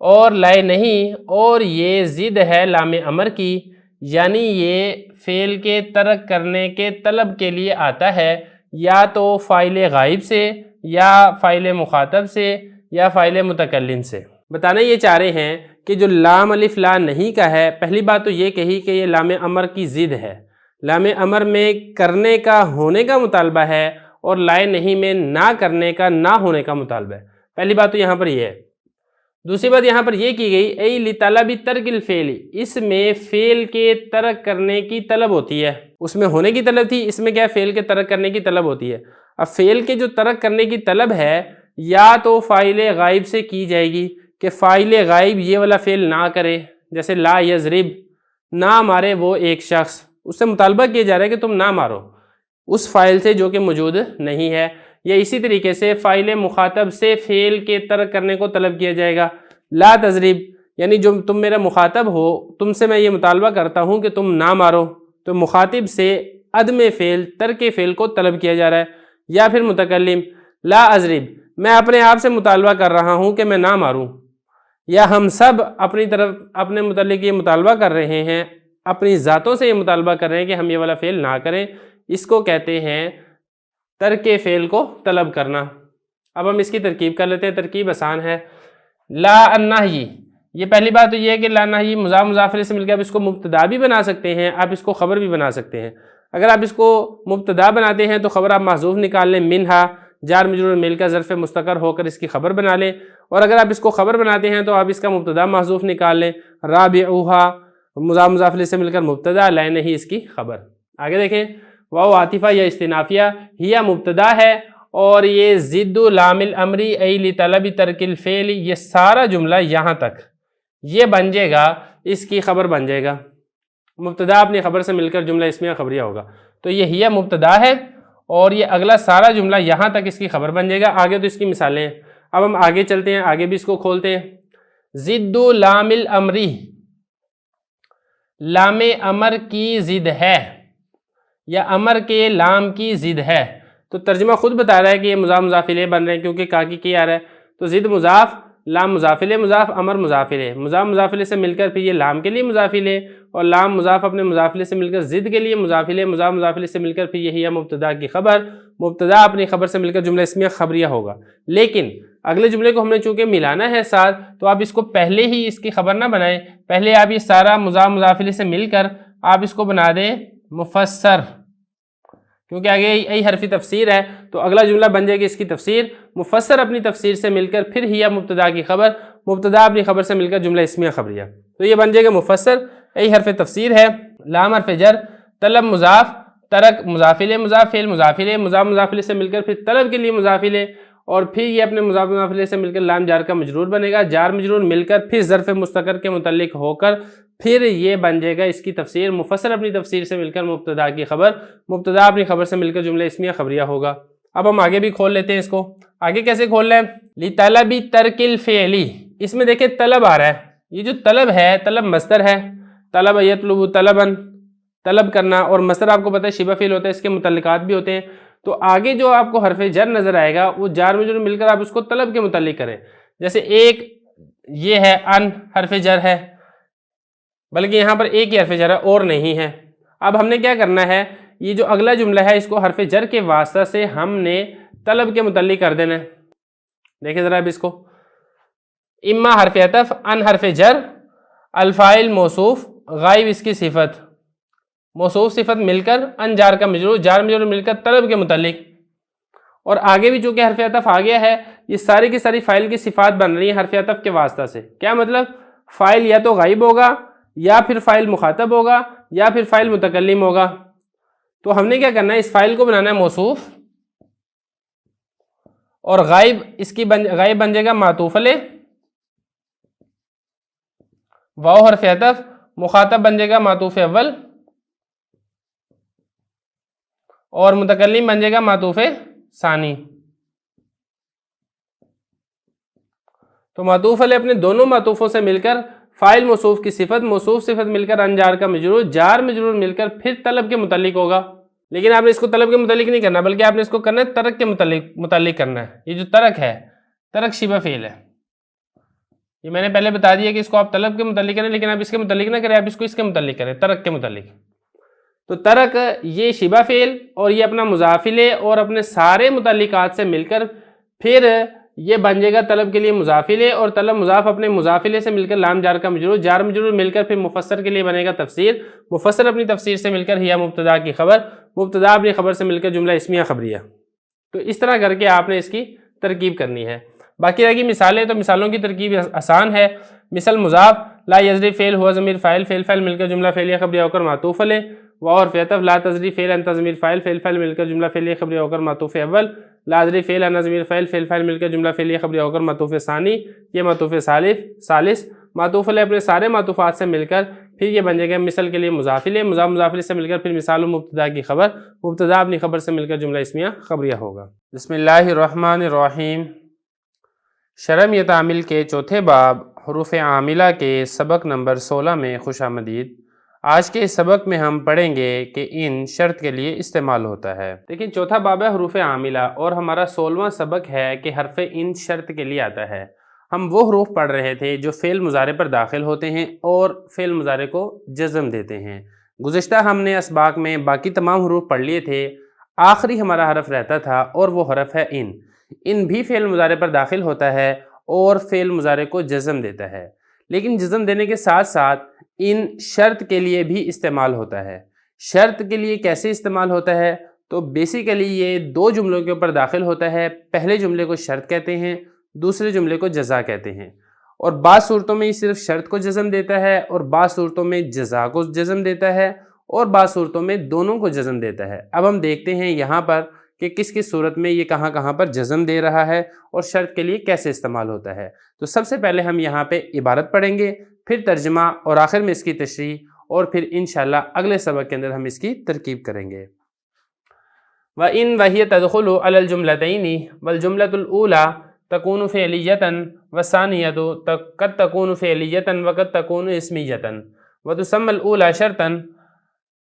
اور لائے نہیں اور یہ ضد ہے لام امر کی یعنی یہ فعل کے ترک کرنے کے طلب کے لیے آتا ہے یا تو فاعل غائب سے یا فاعل مخاطب سے یا فاعل متکلم سے. بتانا یہ چاہ رہے ہیں کہ جو لام الف لا نہیں کا ہے پہلی بات تو یہ کہی کہ یہ لام امر کی ضد ہے. لام امر میں کرنے کا ہونے کا مطالبہ ہے اور لائے نہیں میں نہ کرنے کا نہ ہونے کا مطالبہ ہے. پہلی بات تو یہاں پر یہ ہے. دوسری بات یہاں پر یہ کی گئی ای لطلب ترک الفعل اس میں فعل کے ترک کرنے کی طلب ہوتی ہے. اس میں ہونے کی طلب تھی اس میں کیا فعل کے ترک کرنے کی طلب ہوتی ہے. اب فعل کے جو ترک کرنے کی طلب ہے یا تو فاعل غائب سے کی جائے گی کہ فاعل غائب یہ والا فعل نہ کرے جیسے لا یضرب نہ مارے وہ ایک شخص اس سے مطالبہ کیا جا رہا ہے کہ تم نہ مارو اس فاعل سے جو کہ موجود نہیں ہے. یا اسی طریقے سے فاعل مخاطب سے فعل کے ترک کرنے کو طلب کیا جائے گا. لا تضرب یعنی جو تم میرا مخاطب ہو تم سے میں یہ مطالبہ کرتا ہوں کہ تم نہ مارو تو مخاطب سے عدم فعل ترک فعل کو طلب کیا جا رہا ہے. یا پھر متکلم لا اضرب میں اپنے آپ سے مطالبہ کر رہا ہوں کہ میں نہ ماروں. یا ہم سب اپنی طرف اپنے متعلق یہ مطالبہ کر رہے ہیں اپنی ذاتوں سے یہ مطالبہ کر رہے ہیں کہ ہم یہ والا فعل نہ کریں. اس کو کہتے ہیں ترک فعل کو طلب کرنا. اب ہم اس کی ترکیب کر لیتے ہیں. ترکیب آسان ہے. لا النہی یہ پہلی بات تو یہ ہے کہ لا النہی مضاف سے مل کے آپ اس کو مبتدا بھی بنا سکتے ہیں آپ اس کو خبر بھی بنا سکتے ہیں. اگر آپ اس کو مبتدا بناتے ہیں تو خبر آپ محذوف نکال لیں منہا جار مجرور مل کر ظرف مستقر ہو کر اس کی خبر بنا لیں. اور اگر آپ اس کو خبر بناتے ہیں تو آپ اس کا مبتدا محذوف نکال لیں رابعوہا مضاف سے مل کر مبتدا لائے نہیں اس کی خبر. آگے دیکھیں واو عاطفہ یا استنافیہ ہیا مبتدا ہے اور یہ ضد لام الامری ای لطلب ترک الفعل یہ سارا جملہ یہاں تک یہ بن جائے گا اس کی خبر بن جائے گا. مبتدا اپنی خبر سے مل کر جملہ اسمیہ خبریہ ہوگا. تو یہ ہی مبتدا ہے اور یہ اگلا سارا جملہ یہاں تک اس کی خبر بن جائے گا. آگے تو اس کی مثالیں ہیں. اب ہم آگے چلتے ہیں, آگے بھی اس کو کھولتے ہیں. ضد لام الامری, لام امر کی ضد ہے یا امر کے لام کی ضد ہے. تو ترجمہ خود بتا رہا ہے کہ یہ مضاف مضاف الیہ بن رہے ہیں کیونکہ کاکی کی آ رہا ہے. تو ضد مضاف, لام مضاف الیہ مضاف, امر مضاف الیہ. مضاف مضاف الیہ سے مل کر پھر یہ لام کے لیے مضاف الیہ اور لام مضاف اپنے مضاف الیہ سے مل کر ضد کے لیے مضاف الیہ, مضاف مضاف الیہ سے مل کر پھر یہی ہے مبتدا کی خبر. مبتدا اپنی خبر سے مل کر جملہ اسمیہ خبریہ ہوگا. لیکن اگلے جملے کو ہم نے چونکہ ملانا ہے ساتھ, تو آپ اس کو پہلے ہی اس کی خبر نہ بنائیں. پہلے آپ یہ سارا مضاف مضاف الیہ سے مل کر آپ اس کو بنا دیں مفسر, کیونکہ آگے ای حرفی تفسیر ہے تو اگلا جملہ بن جائے گی اس کی تفسیر. مفسر اپنی تفسیر سے مل کر پھر ہی مبتدا کی خبر, مبتدا اپنی خبر سے مل کر جملہ اسمیہ خبریہ. تو یہ بن جائے گا مفسر. ای حرف تفسیر ہے. لام حرف جر, طلب مضاف, ترک مضاف الیہ مضاف, فعل مضاف الیہ, مضاف مضاف الیہ سے مل کر پھر طلب کے لیے مضاف الیہ اور پھر یہ اپنے مضاف مضاف الیہ سے مل کر لام جار کا مجرور بنے گا. جار مجرور مل کر پھر ظرف مستقر کے متعلق ہو کر پھر یہ بن جائے گا اس کی تفسیر. مفسر اپنی تفسیر سے مل کر مبتدا کی خبر, مبتدا اپنی خبر سے مل کر جملہ اسمیہ خبریہ ہوگا. اب ہم آگے بھی کھول لیتے ہیں اس کو. آگے کیسے کھول رہے ہیں؟ لطلب ترک الفعل, اس میں دیکھیں طلب آ رہا ہے. یہ جو طلب ہے, طلب مصدر ہے. طلب یطلب طلبا, طلب کرنا, اور مصدر آپ کو پتہ ہے شبہ فعل ہوتا ہے, اس کے متعلقات بھی ہوتے ہیں. تو آگے جو آپ کو حرف جر نظر آئے گا وہ جار مجرور مل کر آپ اس کو طلب کے متعلق کریں. جیسے ایک یہ ہے ان حرف جر ہے, بلکہ یہاں پر ایک ہی حرف جر ہے اور نہیں ہے. اب ہم نے کیا کرنا ہے, یہ جو اگلا جملہ ہے اس کو حرف جر کے واسطہ سے ہم نے طلب کے متعلق کر دینا ہے. دیکھیں ذرا اب اس کو. اما حرف عطف, ان حرف جر, الفاعل موصوف, غائب اس کی صفت, موصوف صفت مل کر ان جار کا مجرور, جار مجرور مل کر طلب کے متعلق. اور آگے بھی چونکہ حرف عطف آ گیا ہے, یہ ساری کی ساری فاعل کی صفات بن رہی ہیں حرف عطف کے واسطہ سے. کیا مطلب؟ فاعل یا تو غائب ہوگا یا پھر فاعل مخاطب ہوگا یا پھر فاعل متکلم ہوگا. تو ہم نے کیا کرنا ہے, اس فاعل کو بنانا ہے موصوف, اور غائب اس کی غائب بن جائے گا معطوف علیہ, واو حرف عطف, مخاطب بن جائے گا معطوف اول, اور متکلم بن جائے گا معطوف ثانی. تو معطوف علیہ اپنے دونوں معطوفوں سے مل کر فاعل موصوف کی صفت, موصوف صفت مل کر ان جار کا مجرور, جار مجرور مل کر پھر طلب کے متعلق ہوگا. لیکن آپ نے اس کو طلب کے متعلق نہیں کرنا, بلکہ آپ نے اس کو کرنا ہے ترک کے متعلق کرنا ہے. یہ جو ترک ہے, ترک شبہ فعل ہے. یہ میں نے پہلے بتا دیا کہ اس کو آپ طلب کے متعلق کریں, لیکن آپ اس کے متعلق نہ کریں, آپ اس کو اس کے متعلق کریں, ترک کے متعلق. تو ترک یہ شبہ فعل اور یہ اپنا مضاف الیہ اور اپنے سارے متعلقات سے مل کر پھر یہ بن جائے گا طلب کے لیے مضاف الیہ, اور طلب مضاف اپنے مضاف الیہ سے مل کر لام جار کا مجرور, جار مجرور مل کر پھر مفسر کے لیے بنے گا تفسیر. مفسر اپنی تفسیر سے مل کر ہی مبتدا کی خبر, مبتدا اپنی خبر سے مل کر جملہ اسمیہ خبریہ. تو اس طرح کر کے آپ نے اس کی ترکیب کرنی ہے. باقی رہ گی مثالیں, تو مثالوں کی ترکیب آسان ہے. مثل مضاف, لا یزری فعل ہوا ضمیر فاعل, فعل فاعل مل کر جملہ فعلیہ خبریہ ہو کر معطوف علیہ. واو حرف عطف, لا تزری فعل انت ضمیر فاعل, فعل فاعل مل کر جملہ فعلیہ خبریہ ہو کر معطوف اول. لا ادری فعل انا ضمیر فاعل, فعل فاعل مل کر جملہ فعلیہ خبریہ ہو کر معطوف ثانی, یہ معطوف ثالث. معطوف علیہ اپنے سارے معطوفات سے مل کر پھر یہ بن جائے گا مثل کے لیے مضاف الیہ, مضاف مضاف الیہ سے مل کر پھر مثال و مبتدا کی خبر, مبتدا اپنی خبر سے مل کر جملہ اسمیہ خبریہ ہوگا. بسم اللہ الرحمن الرحیم. شرمیۃ عامل کے چوتھے باب حروف عاملہ کے سبق نمبر 16 میں خوش آمدید. آج کے اس سبق میں ہم پڑھیں گے کہ ان شرط کے لیے استعمال ہوتا ہے. دیکھیں چوتھا باب ہے حروف عاملہ, اور ہمارا 16واں سبق ہے کہ حرف ان شرط کے لیے آتا ہے. ہم وہ حروف پڑھ رہے تھے جو فعل مضارع پر داخل ہوتے ہیں اور فعل مضارع کو جزم دیتے ہیں. گزشتہ ہم نے اسباق میں باقی تمام حروف پڑھ لیے تھے, آخری ہمارا حرف رہتا تھا اور وہ حرف ہے ان. ان بھی فعل مضارع پر داخل ہوتا ہے اور فعل مضارع کو جزم دیتا ہے, لیکن جزم دینے کے ساتھ ساتھ ان شرط کے لیے بھی استعمال ہوتا ہے. شرط کے لیے کیسے استعمال ہوتا ہے؟ تو بیسیکلی یہ دو جملوں کے اوپر داخل ہوتا ہے. پہلے جملے کو شرط کہتے ہیں, دوسرے جملے کو جزا کہتے ہیں. اور بعض صورتوں میں یہ صرف شرط کو جزم دیتا ہے, اور بعض صورتوں میں جزا کو جزم دیتا ہے, اور بعض صورتوں میں دونوں کو جزم دیتا ہے. اب ہم دیکھتے ہیں یہاں پر کہ کس کس صورت میں یہ کہاں کہاں پر جزم دے رہا ہے اور شرط کے لیے کیسے استعمال ہوتا ہے. تو سب سے پہلے ہم یہاں پہ عبارت پڑھیں گے, پھر ترجمہ, اور آخر میں اس کی تشریح, اور پھر انشاءاللہ اگلے سبق کے اندر ہم اس کی ترکیب کریں گے۔ وَإِن وَهِيَ تَدْخُلُ عَلَى الْجُمْلَتَيْنِ وَالْجُمْلَةُ الْأُولَى تَكُونُ فِعْلِيَّةً وَالثَّانِيَةُ قَدْ تَكُونُ فِعْلِيَّةً وَقَدْ تَكُونُ اسْمِيَّةً وَتُسَمَّى الْأُولَى شَرْطًا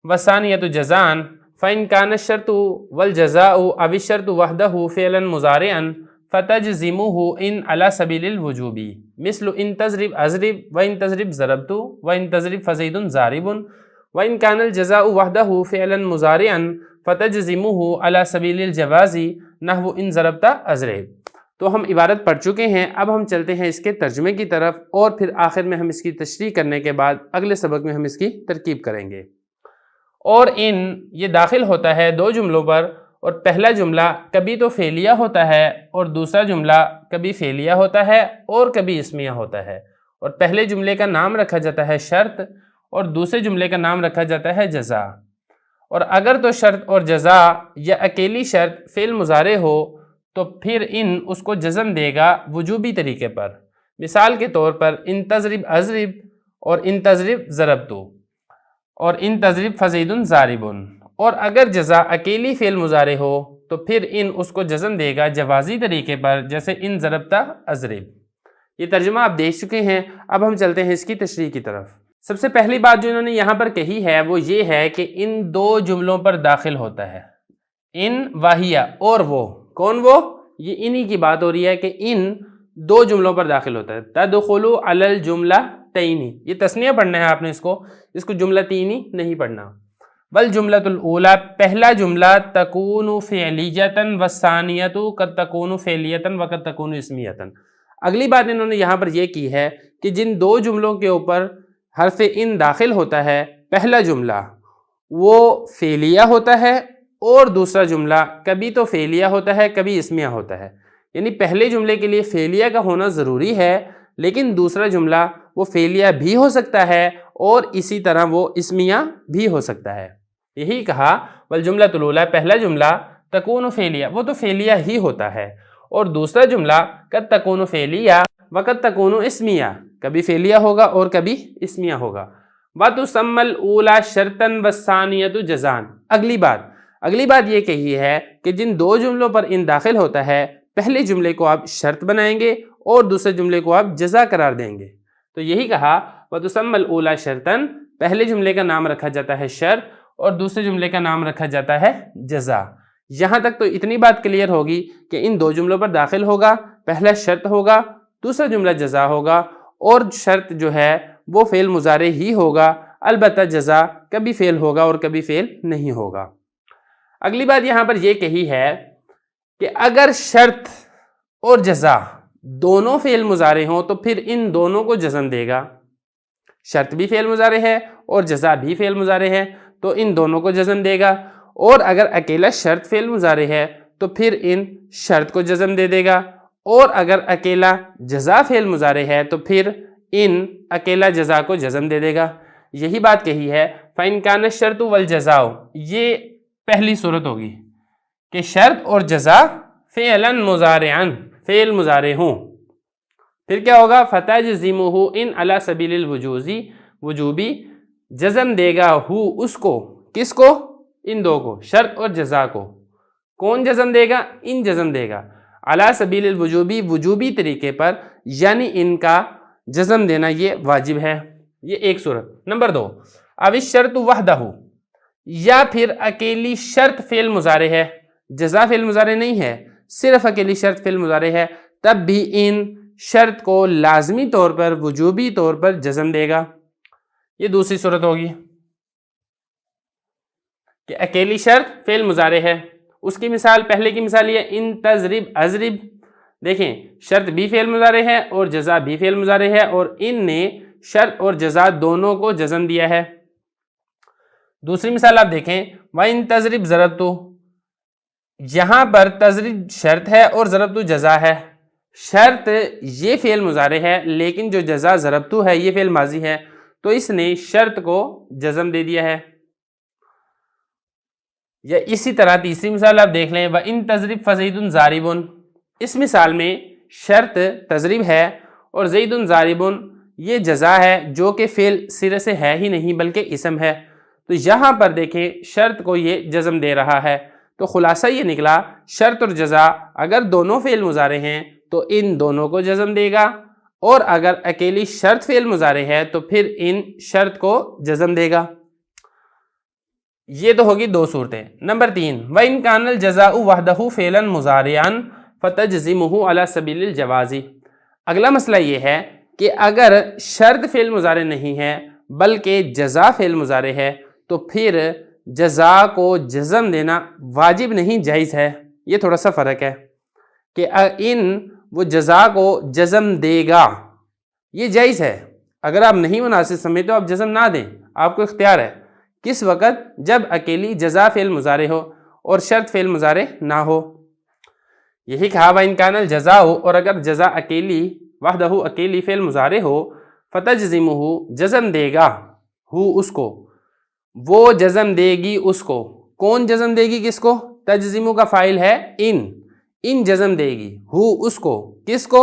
وَالثَّانِيَةُ جَزَاءً فَإِنْ كَانَ الشَّرْطُ وَالْجَزَاءُ أَوِ الشَّرْطُ وَحْدَهُ فِعْلًا مُضَارِعًا فَتَجْزِمُهُ إِنْ عَلَى سَبِيلِ الْوُجُوبِ مثل إِنْ تَضْرِبْ أَضْرِبْ وَإِنْ تَضْرِبْ ضَرَبْتُ وَإِنْ تَضْرِبْ فَزَيْدٌ ضَارِبٌ وَإِنْ كَانَ الْجَزَاءُ وَحْدَهُ فِعْلًا مُضَارِعًا فَتَجْزِمُهُ عَلَى سَبِيلِ الْجَوَازِ نَحْوُ إِنْ ضَرَبْتَ أَضْرِبْ۔ تو ہم عبارت پڑھ چکے ہیں، اب ہم چلتے ہیں اس کے ترجمے کی طرف، اور پھر آخر میں ہم اس کی تشریح کرنے کے بعد اگلے سبق میں ہم اس کی ترکیب کریں گے۔ اور ان یہ داخل ہوتا ہے دو جملوں پر، اور پہلا جملہ کبھی تو فعلیہ ہوتا ہے اور دوسرا جملہ کبھی فعلیہ ہوتا ہے اور کبھی اسمیہ ہوتا ہے، اور پہلے جملے کا نام رکھا جاتا ہے شرط اور دوسرے جملے کا نام رکھا جاتا ہے جزا۔ اور اگر تو شرط اور جزا یا اکیلی شرط فعل مضارع ہو تو پھر ان اس کو جزم دے گا وجوبی طریقے پر، مثال کے طور پر ان تضرب اضرب اور ان تضرب ضربتو اور ان تضرب فزید ضارب۔ اور اگر جزا اکیلی فعل مضارع ہو تو پھر ان اس کو جزم دے گا جوازی طریقے پر، جیسے ان ضربتا اضرب۔ یہ ترجمہ آپ دیکھ چکے ہیں، اب ہم چلتے ہیں اس کی تشریح کی طرف۔ سب سے پہلی بات جو انہوں نے یہاں پر کہی ہے وہ یہ ہے کہ ان دو جملوں پر داخل ہوتا ہے، ان واہیہ اور وہ، کون وہ؟ یہ انہی کی بات ہو رہی ہے کہ ان دو جملوں پر داخل ہوتا ہے۔ تدخل علی الجملتین، یہ تثنیہ پڑھنا ہے آپ نے، اس کو جملتین نہیں پڑھنا۔ والجملۃ الاولی، پہلا جملہ تکون فعلیۃ والثانیۃ قد تکون فعلیۃ وقد تکون اسمیۃ۔ اگلی بات انہوں نے یہاں پر یہ کی ہے کہ جن دو جملوں کے اوپر حرف ان داخل ہوتا ہے، پہلا جملہ وہ فعلیہ ہوتا ہے اور دوسرا جملہ کبھی تو فعلیہ ہوتا ہے کبھی اسمیہ ہوتا ہے، یعنی پہلے جملے کے لیے فعلیہ کا ہونا ضروری ہے، لیکن دوسرا جملہ وہ فعلیہ بھی ہو سکتا ہے اور اسی طرح وہ اسمیہ بھی ہو سکتا ہے۔ یہی کہا والجملۃ الاولی، پہلا جملہ تکون فعلیہ، وہ تو فعلیہ ہی ہوتا ہے، اور دوسرا جملہ قد تکون فعلیہ وقد تکون اسمیہ، کبھی فعلیہ ہوگا اور کبھی اسمیہ ہوگا۔ وَتُسَمَّى الْأُولَى شَرْطًا وَالثَّانِيَةُ جَزَاءً۔ اگلی بات یہ کہی ہے کہ جن دو جملوں پر ان داخل ہوتا ہے، پہلے جملے کو آپ شرط بنائیں گے اور دوسرے جملے کو آپ جزا قرار دیں گے۔ تو یہی کہا وَتُسَمَّى الْأُولَى شَرْطًا، پہلے جملے کا نام رکھا جاتا ہے شرط اور دوسرے جملے کا نام رکھا جاتا ہے جزا۔ یہاں تک تو اتنی بات کلیئر ہوگی کہ ان دو جملوں پر داخل ہوگا، پہلا شرط ہوگا، دوسرا جملہ جزا ہوگا، اور شرط جو ہے وہ فعل مضارع ہی ہوگا، البتہ جزا کبھی فعل ہوگا اور کبھی فعل نہیں ہوگا۔ اگلی بات یہاں پر یہ کہی ہے کہ اگر شرط اور جزا دونوں فعل مضارع ہوں تو پھر ان دونوں کو جزم دے گا، شرط بھی فعل مضارع ہے اور جزا بھی فعل مضارع ہے تو ان دونوں کو جزم دے گا، اور اگر اکیلا شرط فعل مضارع ہے تو پھر ان شرط کو جزم دے دے گا، اور اگر اکیلا جزا فعل مضارع ہے تو پھر ان اکیلا جزا کو جزم دے دے گا۔ یہی بات کہی ہے فَإِنْ كَانَ الشَّرْطُ وَالْجَزَاءُ، یہ پہلی صورت ہوگی کہ شرط اور جزا فعلاً مضارعاً، فعل مضارع ہوں، پھر کیا ہوگا؟ فَتَجْزِمُهُ إِنْ عَلَى سَبِيلِ الْوُجُوزِ، وجوبی جزم دے گا ہو اس کو، کس کو؟ ان دو کو، شرط اور جزا کو۔ کون جزم دے گا؟ ان جزم دے گا، علی سبیل الوجوبی، وجوبی طریقے پر، یعنی ان کا جزم دینا یہ واجب ہے۔ یہ ایک صورت۔ نمبر 2، او الشرط وحدہ، یا پھر اکیلی شرط فعل مضارع ہے، جزا فعل مضارع نہیں ہے، صرف اکیلی شرط فعل مضارع ہے، تب بھی ان شرط کو لازمی طور پر، وجوبی طور پر جزم دے گا۔ یہ دوسری صورت ہوگی کہ اکیلی شرط فعل مضارع ہے، اس کی مثال، پہلے کی مثال یہ ان تضرب اضرب، دیکھیں شرط بھی فعل مضارع ہے اور جزا بھی فعل مضارع ہے، اور ان نے شرط اور جزا دونوں کو جزم دیا ہے۔ دوسری مثال آپ دیکھیں وَإِن تَضْرِبْ ضَرَبْتُ، یہاں پر تضرب شرط ہے اور ضربتو جزا ہے۔ شرط یہ فعل مضارع ہے لیکن جو جزا ضربتو ہے یہ فعل ماضی ہے، تو اس نے شرط کو جزم دے دیا ہے۔ یا اسی طرح تیسری مثال آپ دیکھ لیں وَإِن تَضْرِبْ فَزَيْدٌ ضَارِبٌ، اس مثال میں شرط تضرب ہے اور زید ضارب، یہ جزا ہے جو کہ فعل سرے سے ہے ہی نہیں بلکہ اسم ہے، تو یہاں پر دیکھیں شرط کو یہ جزم دے رہا ہے، تو خلاصہ یہ نکلا شرط اور جزا اگر دونوں فعل مضارع ہیں تو ان دونوں کو جزم دے گا، اور اگر اکیلی شرط فعل مضارع ہے تو پھر ان شرط کو جزم دے گا۔ یہ تو ہوگی دو صورتیں۔ نمبر 3، وَإِنْ كَانَ الْجَزَاءُ وَحْدَهُ فِعْلًا مُضَارِعًا فَتَجْزِمُهُ عَلَى سَبِيلِ الْجَوَازِ۔ اگلا مسئلہ یہ ہے کہ اگر شرط فعل مضارع نہیں ہے بلکہ جزا فعل مضارع ہے تو پھر جزا کو جزم دینا واجب نہیں، جائز ہے۔ یہ تھوڑا سا فرق ہے کہ وہ جزا کو جزم دے گا، یہ جائز ہے۔ اگر آپ نہیں مناسب سمجھتے تو آپ جزم نہ دیں، آپ کو اختیار ہے۔ کس وقت؟ جب اکیلی جزا فعل مضارع ہو اور شرط فعل مضارع نہ ہو۔ یہی کہا وَإِنْ كَانَ الْجَزَاءُ، اور اگر جزا اکیلی وحدہ اکیلی فعل مضارع ہو، فَتَجْزِمُهُ جزم دے گا، ہو اس کو، وہ جزم دے گی اس کو۔ کون جزم دے گی کس کو؟ تجزیمو کا فاعل ہے ان جزم دے گی، ہو اس کو، کس کو؟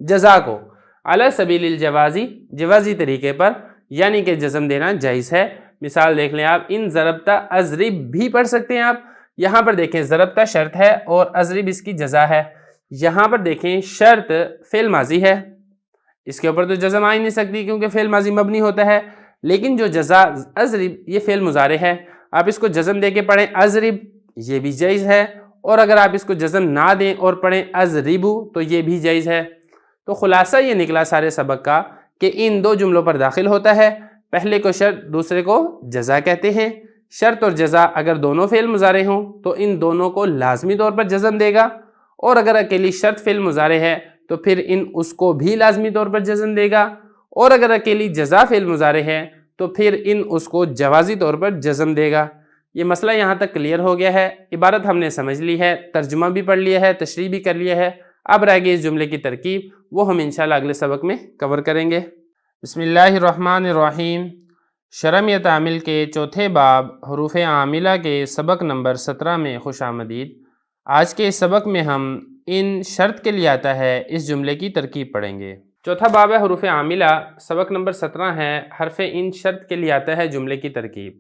جزا کو، علی سبیل الجوازی، جوازی طریقے پر، یعنی کہ جزم دینا جائز ہے۔ مثال دیکھ لیں آپ، ان ضربتا اضرب بھی پڑھ سکتے ہیں آپ۔ یہاں پر دیکھیں ضربتا شرط ہے اور اضرب اس کی جزا ہے۔ یہاں پر دیکھیں شرط فعل ماضی ہے، اس کے اوپر تو جزم آ ہی نہیں سکتی کیونکہ فعل ماضی مبنی ہوتا ہے، لیکن جو جزا اضرب یہ فعل مضارع ہے، آپ اس کو جزم دے کے پڑھیں اضرب، یہ بھی جائز ہے، اور اگر آپ اس کو جزم نہ دیں اور پڑھیں اضربو تو یہ بھی جائز ہے۔ تو خلاصہ یہ نکلا سارے سبق کا کہ ان دو جملوں پر داخل ہوتا ہے، پہلے کو شرط دوسرے کو جزا کہتے ہیں۔ شرط اور جزا اگر دونوں فعل مضارع ہوں تو ان دونوں کو لازمی طور پر جزم دے گا، اور اگر اکیلی شرط فعل مضارع ہے تو پھر اس کو بھی لازمی طور پر جزم دے گا، اور اگر اکیلی جزا فعل مضارع ہے تو پھر اس کو جوازی طور پر جزم دے گا۔ یہ مسئلہ یہاں تک کلیئر ہو گیا ہے، عبارت ہم نے سمجھ لی ہے، ترجمہ بھی پڑھ لیا ہے، تشریح بھی کر لیا ہے۔ اب رہ گئی اس جملے کی ترکیب، وہ ہم انشاءاللہ اگلے سبق میں کور کریں گے۔ بسم اللہ الرحمن الرحیم۔ شرمیت عامل کے چوتھے باب حروف عاملہ کے سبق نمبر 17 میں خوش آمدید۔ آج کے اس سبق میں ہم ان شرط کے لیے آتا ہے اس جملے کی ترکیب پڑھیں گے۔ چوتھا باب ہے حروف عاملہ، سبق نمبر 17 ہے حرف ان شرط کے لیے آتا ہے جملے کی ترکیب۔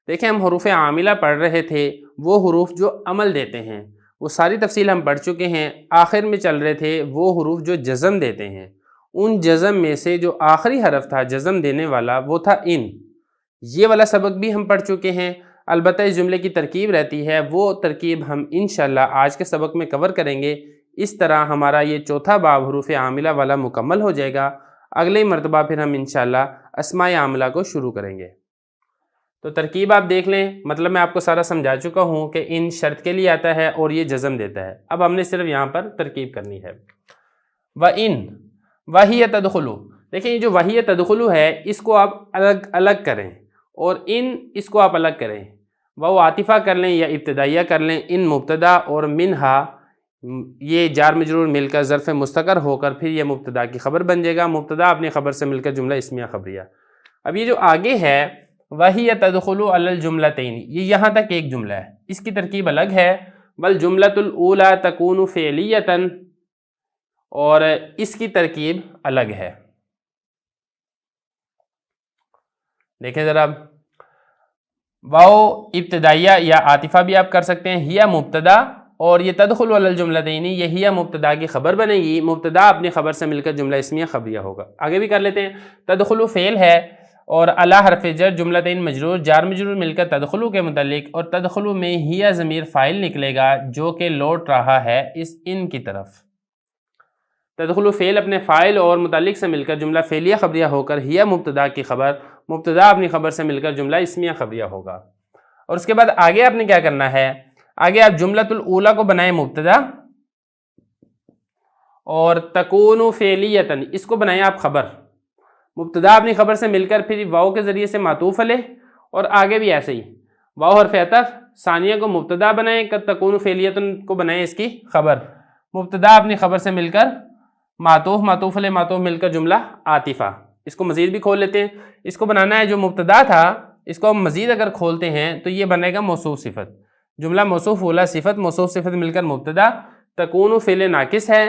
دیکھیں ہم حروف عاملہ پڑھ رہے تھے، وہ حروف جو عمل دیتے ہیں، وہ ساری تفصیل ہم پڑھ چکے ہیں۔ آخر میں چل رہے تھے وہ حروف جو جزم دیتے ہیں، ان جزم میں سے جو آخری حرف تھا جزم دینے والا وہ تھا ان، یہ والا سبق بھی ہم پڑھ چکے ہیں۔ البتہ اس جملے کی ترکیب رہتی ہے، وہ ترکیب ہم انشاءاللہ آج کے سبق میں کور کریں گے۔ اس طرح ہمارا یہ چوتھا باب حروف عاملہ والا مکمل ہو جائے گا۔ اگلے مرتبہ پھر ہم انشاءاللہ اسماء عاملہ کو شروع کریں گے۔ تو ترکیب آپ دیکھ لیں، مطلب میں آپ کو سارا سمجھا چکا ہوں کہ ان شرط کے لیے آتا ہے اور یہ جزم دیتا ہے۔ اب ہم نے صرف یہاں پر ترکیب کرنی ہے۔ وَإِن وَهِيَ تَدْخُلُ، دیکھیں یہ جو وَهِيَ تَدْخُلُ ہے اس کو آپ الگ کریں، اور ان اس کو آپ الگ کریں، وہ عاطفہ کر لیں یا ابتدائیہ کر لیں۔ ان مبتدا اور منہا یہ جار مجرور مل کر ظرف مستقر ہو کر پھر یہ مبتدا کی خبر بن جائے گا۔ مبتدا اپنی خبر سے مل کر جملہ اسمیہ خبریہ۔ اب یہ جو آگے ہے وَهِيَ تَدْخُلُ عَلَى الْجُمْلَتَيْنِ، یہ یہاں تک ایک جملہ ہے، اس کی ترکیب الگ ہے۔ وَالْجُمْلَةُ الْأُولَى تَكُونُ فِعْلِيَّةً، اور اس کی ترکیب الگ ہے۔ دیکھیں ذرا، واو ابتدائیہ یا عاطفہ بھی آپ کر سکتے ہیں، ہیا مبتدا، اور یہ تدخل علی الجملتین، یہ ہیا مبتدا کی خبر بنے گی، مبتدا اپنی خبر سے مل کر جملہ اسمیہ خبریہ ہوگا۔ آگے بھی کر لیتے ہیں، تدخل فعل ہے اور علی حرف جر جملتین مجرور، جار مجرور مل کر تدخل کے متعلق، اور تدخل میں ہیا ضمیر فاعل نکلے گا جو کہ لوٹ رہا ہے اس ان کی طرف۔ تدخل فعل اپنے فاعل اور متعلق سے مل کر جملہ فعلیہ خبریہ ہو کر ہیا مبتدا کی خبر، مبتدا اپنی خبر سے مل کر جملہ اسمیہ خبریہ ہوگا۔ اور اس کے بعد آگے آپ نے کیا کرنا ہے، آگے آپ جملۃ الاولیٰ کو بنائیں مبتدا، اور تکون فعلیۃً اس کو بنائیں آپ خبر، مبتدا اپنی خبر سے مل کر پھر واو کے ذریعے سے معطوف علیہ، اور آگے بھی ایسے ہی واو حرف عطف ثانیہ کو مبتدا بنائیں، تکون فعلیۃً کو بنائیں اس کی خبر، مبتدا اپنی خبر سے مل کر معطوف، معطوف علیہ معطوف مل کر جملہ عاطفہ۔ اس کو مزید بھی کھول لیتے ہیں، اس کو بنانا ہے جو مبتدا تھا، اس کو ہم مزید اگر کھولتے ہیں تو یہ بنے گا موصوف صفت، جملہ موصوف اولا صفت، موصوف صفت مل کر مبتدا، تکون فعل ناقص ہے،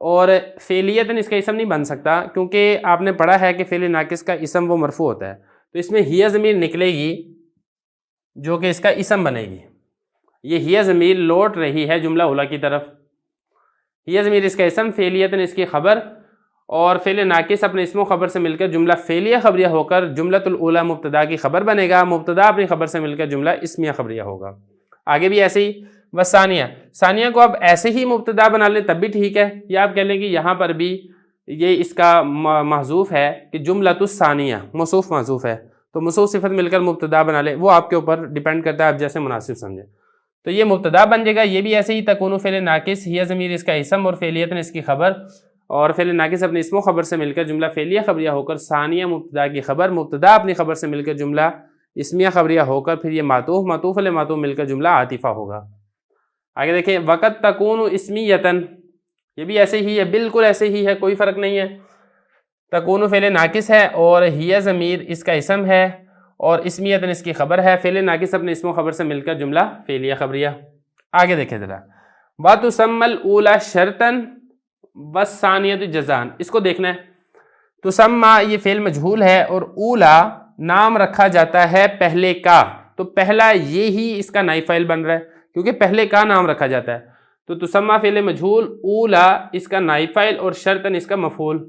اور فعلیتاً اس کا اسم نہیں بن سکتا، کیونکہ آپ نے پڑھا ہے کہ فعل ناقص کا اسم وہ مرفوع ہوتا ہے، تو اس میں ہیہ ضمیر نکلے گی جو کہ اس کا اسم بنے گی۔ یہ ہیہ ضمیر لوٹ رہی ہے جملہ اولیٰ کی طرف، ہیہ ضمیر اس کا اسم، فعلیتاً اس کی خبر، اور فعل ناقص اپنے اسم و خبر سے مل کر جملہ فعلیہ خبریہ ہو کر جملۃ الاولیٰ مبتدا کی خبر بنے گا، مبتدا اپنی خبر سے مل کر جملہ اسمیہ خبریہ ہوگا۔ آگے بھی ایسے ہی وثانیہ، ثانیہ کو اب ایسے ہی مبتدا بنا لیں تب بھی ٹھیک ہے، یا آپ کہہ لیں کہ یہاں پر بھی یہ اس کا محذوف ہے کہ جملۃ الثانیہ، موصوف محذوف ہے، تو موصوف صفت مل کر مبتدا بنا لیں، وہ آپ کے اوپر ڈیپینڈ کرتا ہے، آپ جیسے مناسب سمجھیں۔ تو یہ مبتدا بن جائے گا، یہ بھی ایسے ہی تکون فعل ناقص، ہیہ ضمیر اس کا اسم اور فعلیتاً اس کی خبر، اور فعل ناقص اپنے اسم و خبر سے مل کر جملہ فعلیہ خبریہ ہو کر ثانیہ مبتدا کی خبر، مبتدا اپنی خبر سے مل کر جملہ اسمیہ خبریہ ہو کر پھر یہ معطوف، معطوف علیہ معطوف مل کر جملہ عاطفہ ہوگا۔ آگے دیکھیں وقت تکون اسمیتاً، یہ بھی ایسے ہی ہے، بالکل ایسے ہی ہے، کوئی فرق نہیں ہے۔ تکون فعل ناقص ہے اور ہیہ ضمیر اس کا اسم ہے اور اسمیتاً اس کی خبر ہے، فعل ناقص اپنے اسم و خبر سے مل کر جملہ فعلیہ خبریہ۔ آگے دیکھیں ذرا، وَتُسَمَّى الْأُولَى شَرْطًا وَالثَّانِيَةُ جَزَاءً، اس کو دیکھنا ہے۔ تسمّا یہ فعل مجہول ہے اور اولا نام رکھا جاتا ہے پہلے کا، تو پہلا یہی اس کا نائب فاعل بن رہا ہے کیونکہ پہلے کا نام رکھا جاتا ہے، تو تسمّا فعل مجہول، اولا اس کا نائب فاعل اور شرطاً اس کا مفعول۔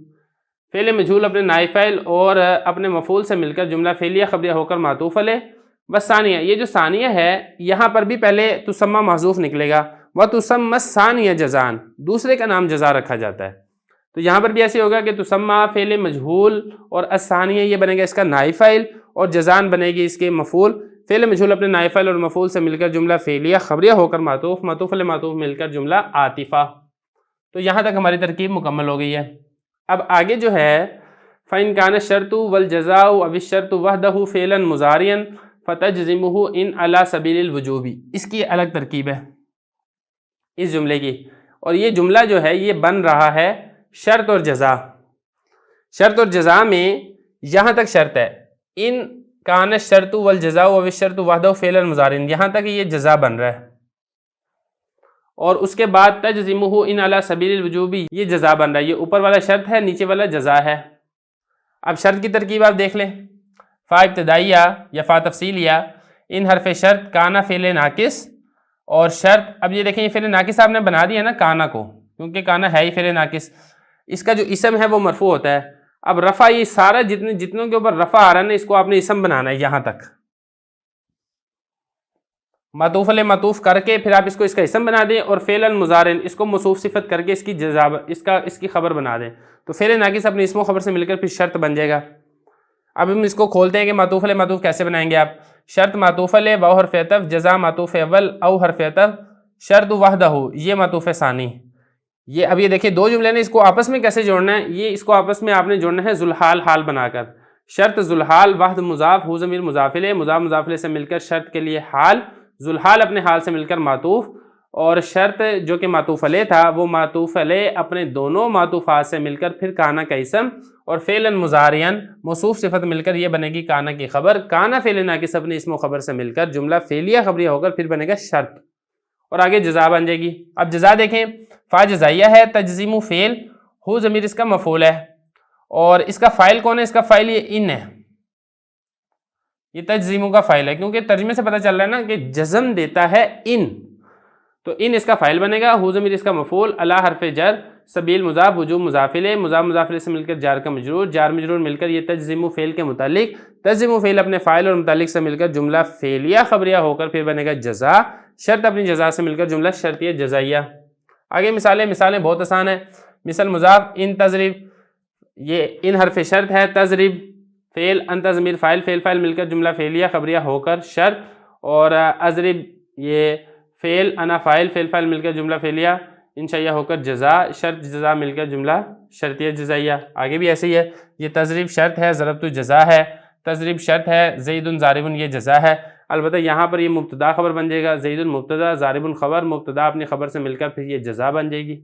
فعل مجہول اپنے نائب فاعل اور اپنے مفعول سے مل کر جملہ فعلیہ خبریہ ہو کر معطوف علیہ، بس ثانیہ، یہ جو ثانیہ ہے یہاں پر بھی پہلے تسمّا محذوف نکلے گا، وَتُسَمَّى الثَّانِيَةُ جَزَاءً، دوسرے کا نام جزا رکھا جاتا ہے، تو یہاں پر بھی ایسے ہوگا کہ تسمّا فعل مجہول اور الثانیہ یہ بنے گا اس کا نائب فاعل اور جزان بنے گی اس کے مفعول، فعل مجہول اپنے نائب فاعل اور مفعول سے مل کر جملہ فعلیہ خبریہ ہو کر معطوف، معطوف علیہ معطوف مل کر جملہ عاطفہ۔ تو یہاں تک ہماری ترکیب مکمل ہو گئی ہے۔ اب آگے جو ہے فَإِنْ كَانَ الشَّرْطُ وَالْجَزَاءُ أَوِ الشَّرْطُ وَحْدَهُ فِعْلًا مُضَارِعًا فَتَجْزِمُهُ إِنْ عَلَى سَبِيلِ الْوُجُوبِ، اس کی الگ ترکیب ہے اس جملے کی، اور یہ جملہ جو ہے یہ بن رہا ہے شرط اور جزا۔ شرط اور جزا میں یہاں تک شرط ہے ان کان الشرط والجزاء و الشرط وحدہ فعلا مضارعا، یہاں تک یہ جزا بن رہا ہے، اور اس کے بعد تجزمہ ان علی سبیل الوجوب، یہ جزا بن رہا ہے، یہ اوپر والا شرط ہے نیچے والا جزا ہے۔ اب شرط کی ترکیب آپ دیکھ لیں، فا ابتدائیہ یا فا تفصیلیہ، ان حرف شرط کانا فعل ناقص اور شرط، اب یہ دیکھیں یہ فعل ناقص آپ نے بنا دیا نا کانا کو، کیونکہ کانا ہے ہی فعل ناقص، اس کا جو اسم ہے وہ مرفوع ہوتا ہے۔ اب رفع یہ سارا جتنوں کے اوپر رفع آ رہا ہے نا، اس کو آپ نے اسم بنانا ہے، یہاں تک معطوف علیہ معطوف کر کے پھر آپ اس کو اس کا اسم بنا دیں، اور فعلا مضارع اس کو موصوف صفت کر کے اس کی جزا اس کی خبر بنا دیں، تو فعل ناقص اپنے اسم و خبر سے مل کر پھر شرط بن جائے گا۔ اب ہم اس کو کھولتے ہیں کہ معطوف علیہ معطوف کیسے بنائیں گے آپ۔ شرط معطوف علیہ واو حرف عطف، جزا معطوف اول او حرف عطف، شرط وحدہ یہ معطوف ثانی۔ یہ اب یہ دیکھیں دو جملے نے، اس کو آپس میں کیسے جوڑنا ہے، یہ اس کو آپس میں آپ نے جوڑنا ہے ذوالحال حال بنا کر۔ شرط ذوالحال وحد مضاف، ہو ضمیر مضاف الیہ، مضاف مضاف الیہ سے مل کر شرط کے لیے حال، ذوالحال اپنے حال سے مل کر معطوف، اور شرط جو کہ معطوف علیہ تھا وہ معطوف علیہ اپنے دونوں معطوفات سے مل کر پھر کانا کا اسم، اور فعلا مضارعاً موصوف صفت مل کر یہ بنے گی کانا کی خبر، کانا فعل ناقص اپنے اسم و خبر سے مل کر جملہ فعلیہ خبریہ ہو کر پھر بنے گا شرط، اور آگے جزا بن جائے گی۔ اب جزا دیکھیں، فا جزائیہ ہے، تجزیم فعل، ہو ضمیر اس کا مفعول ہے، اور اس کا فاعل کون ہے، اس کا فاعل یہ ان ہے، یہ تجزیموں کا فاعل ہے، کیونکہ ترجمے سے پتہ چل رہا ہے نا کہ جزم دیتا ہے ان، تو ان اس کا فاعل بنے گا، ہو ضمیر اس کا مفعول، الا حرف جر، سبیل مضاف، وجوب مضاف الیہ، مضاف مضاف الیہ سے مل کر جار کا مجرور، جار مجرور مل کر یہ تجزیم فعل کے متعلق، تجزیم فعل اپنے فاعل اور متعلق سے مل کر جملہ فعلیہ خبریہ ہو کر پھر بنے گا جزا، شرط اپنی جزا سے مل کر جملہ شرطیہ جزائیہ۔ آگے مثالیں بہت آسان ہیں، مثل مضاف ان تضرب، یہ ان حرف شرط ہے، تضرب فعل، انت ضمیر فاعل، فاعل مل کر جملہ فعلیہ خبریہ ہو کر شرط، اور اضرب یہ فعل، انا فاعل، فاعل مل کر جملہ فعلیہ انشائیہ ہو کر جزا، شرط جزا مل کر جملہ شرطیہ جزائیہ۔ آگے بھی ایسے ہی ہے، یہ تضرب شرط ہے، ضربت جزا ہے، تضرب شرط ہے، زید ضارب یہ جزا ہے، البتہ یہاں پر یہ مبتدا خبر بن جائے گا، زید مبتدا، ضارب خبر، مبتدا اپنی خبر سے مل کر پھر یہ جزا بن جائے گی،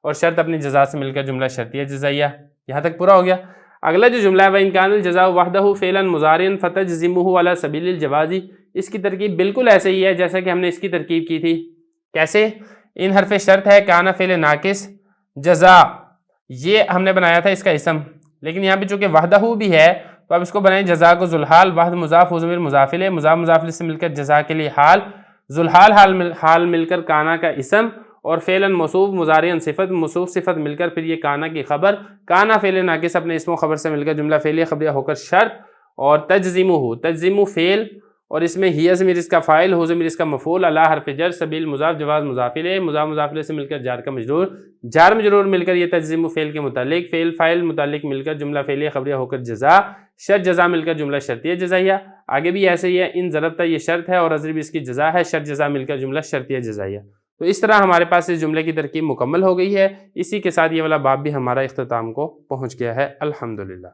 اور شرط اپنی جزا سے مل کر جملہ شرطیہ جزائیہ۔ یہاں تک پورا ہو گیا۔ اگلا جو جملہ ہے وَإِنْ كَانَ الْجَزَاءُ وَحْدَهُ فِعْلًا مُضَارِعًا فَتَجْزِمُهُ عَلَى سَبِيلِ الْجَوَازِ، اس کی ترکیب بالکل ایسے ہی ہے جیسا کہ ہم نے اس کی ترکیب کی تھی۔ کیسے؟ ان حرف شرط ہے، کانا فعل ناقص، جزا یہ ہم نے بنایا تھا اس کا اسم، لیکن یہاں پہ چونکہ وحدہ بھی ہے تو اب اس کو بنائیں جزا کو ذوالحال، وحد مضاف و ضمیر مضاف الیہ، مضاف مضاف الیہ سے مل کر جزا کے لیے حال، ذوالحال حال مل کر کانا کا اسم، اور فعلاً موصوف مضارعاً صفت، موصوف صفت مل کر پھر یہ کانا کی خبر، کانا فعل ناقص اپنے اسم و خبر سے مل کر جملہ فعلیہ خبریہ ہو کر شرط، اور تجزیمہ فعل، اور اس میں ہی ضمیر اس کا فاعل، ہو ضمیر اس کا مفعول، علی حرف جر، سبیل مضاف، جواز مضاف الیہ، مضاف مضاف الیہ سے مل کر جار کا مجرور، جار مجرور مل کر یہ تجزیمہ فعل کے متعلق، فعل فاعل متعلق مل کر جملہ فعلیہ خبریہ ہو کر جزا، شرط جزا مل کر جملہ شرطیہ جزائیہ، آگے بھی ایسے ہی ہے، ان ضربتا یہ شرط ہے اور اضرب اس کی جزا ہے، شرط جزا مل کر جملہ شرطیہ جزائیہ۔ تو اس طرح ہمارے پاس اس جملے کی ترکیب مکمل ہو گئی ہے، اسی کے ساتھ یہ والا باب بھی ہمارا اختتام کو پہنچ گیا ہے، الحمدللہ۔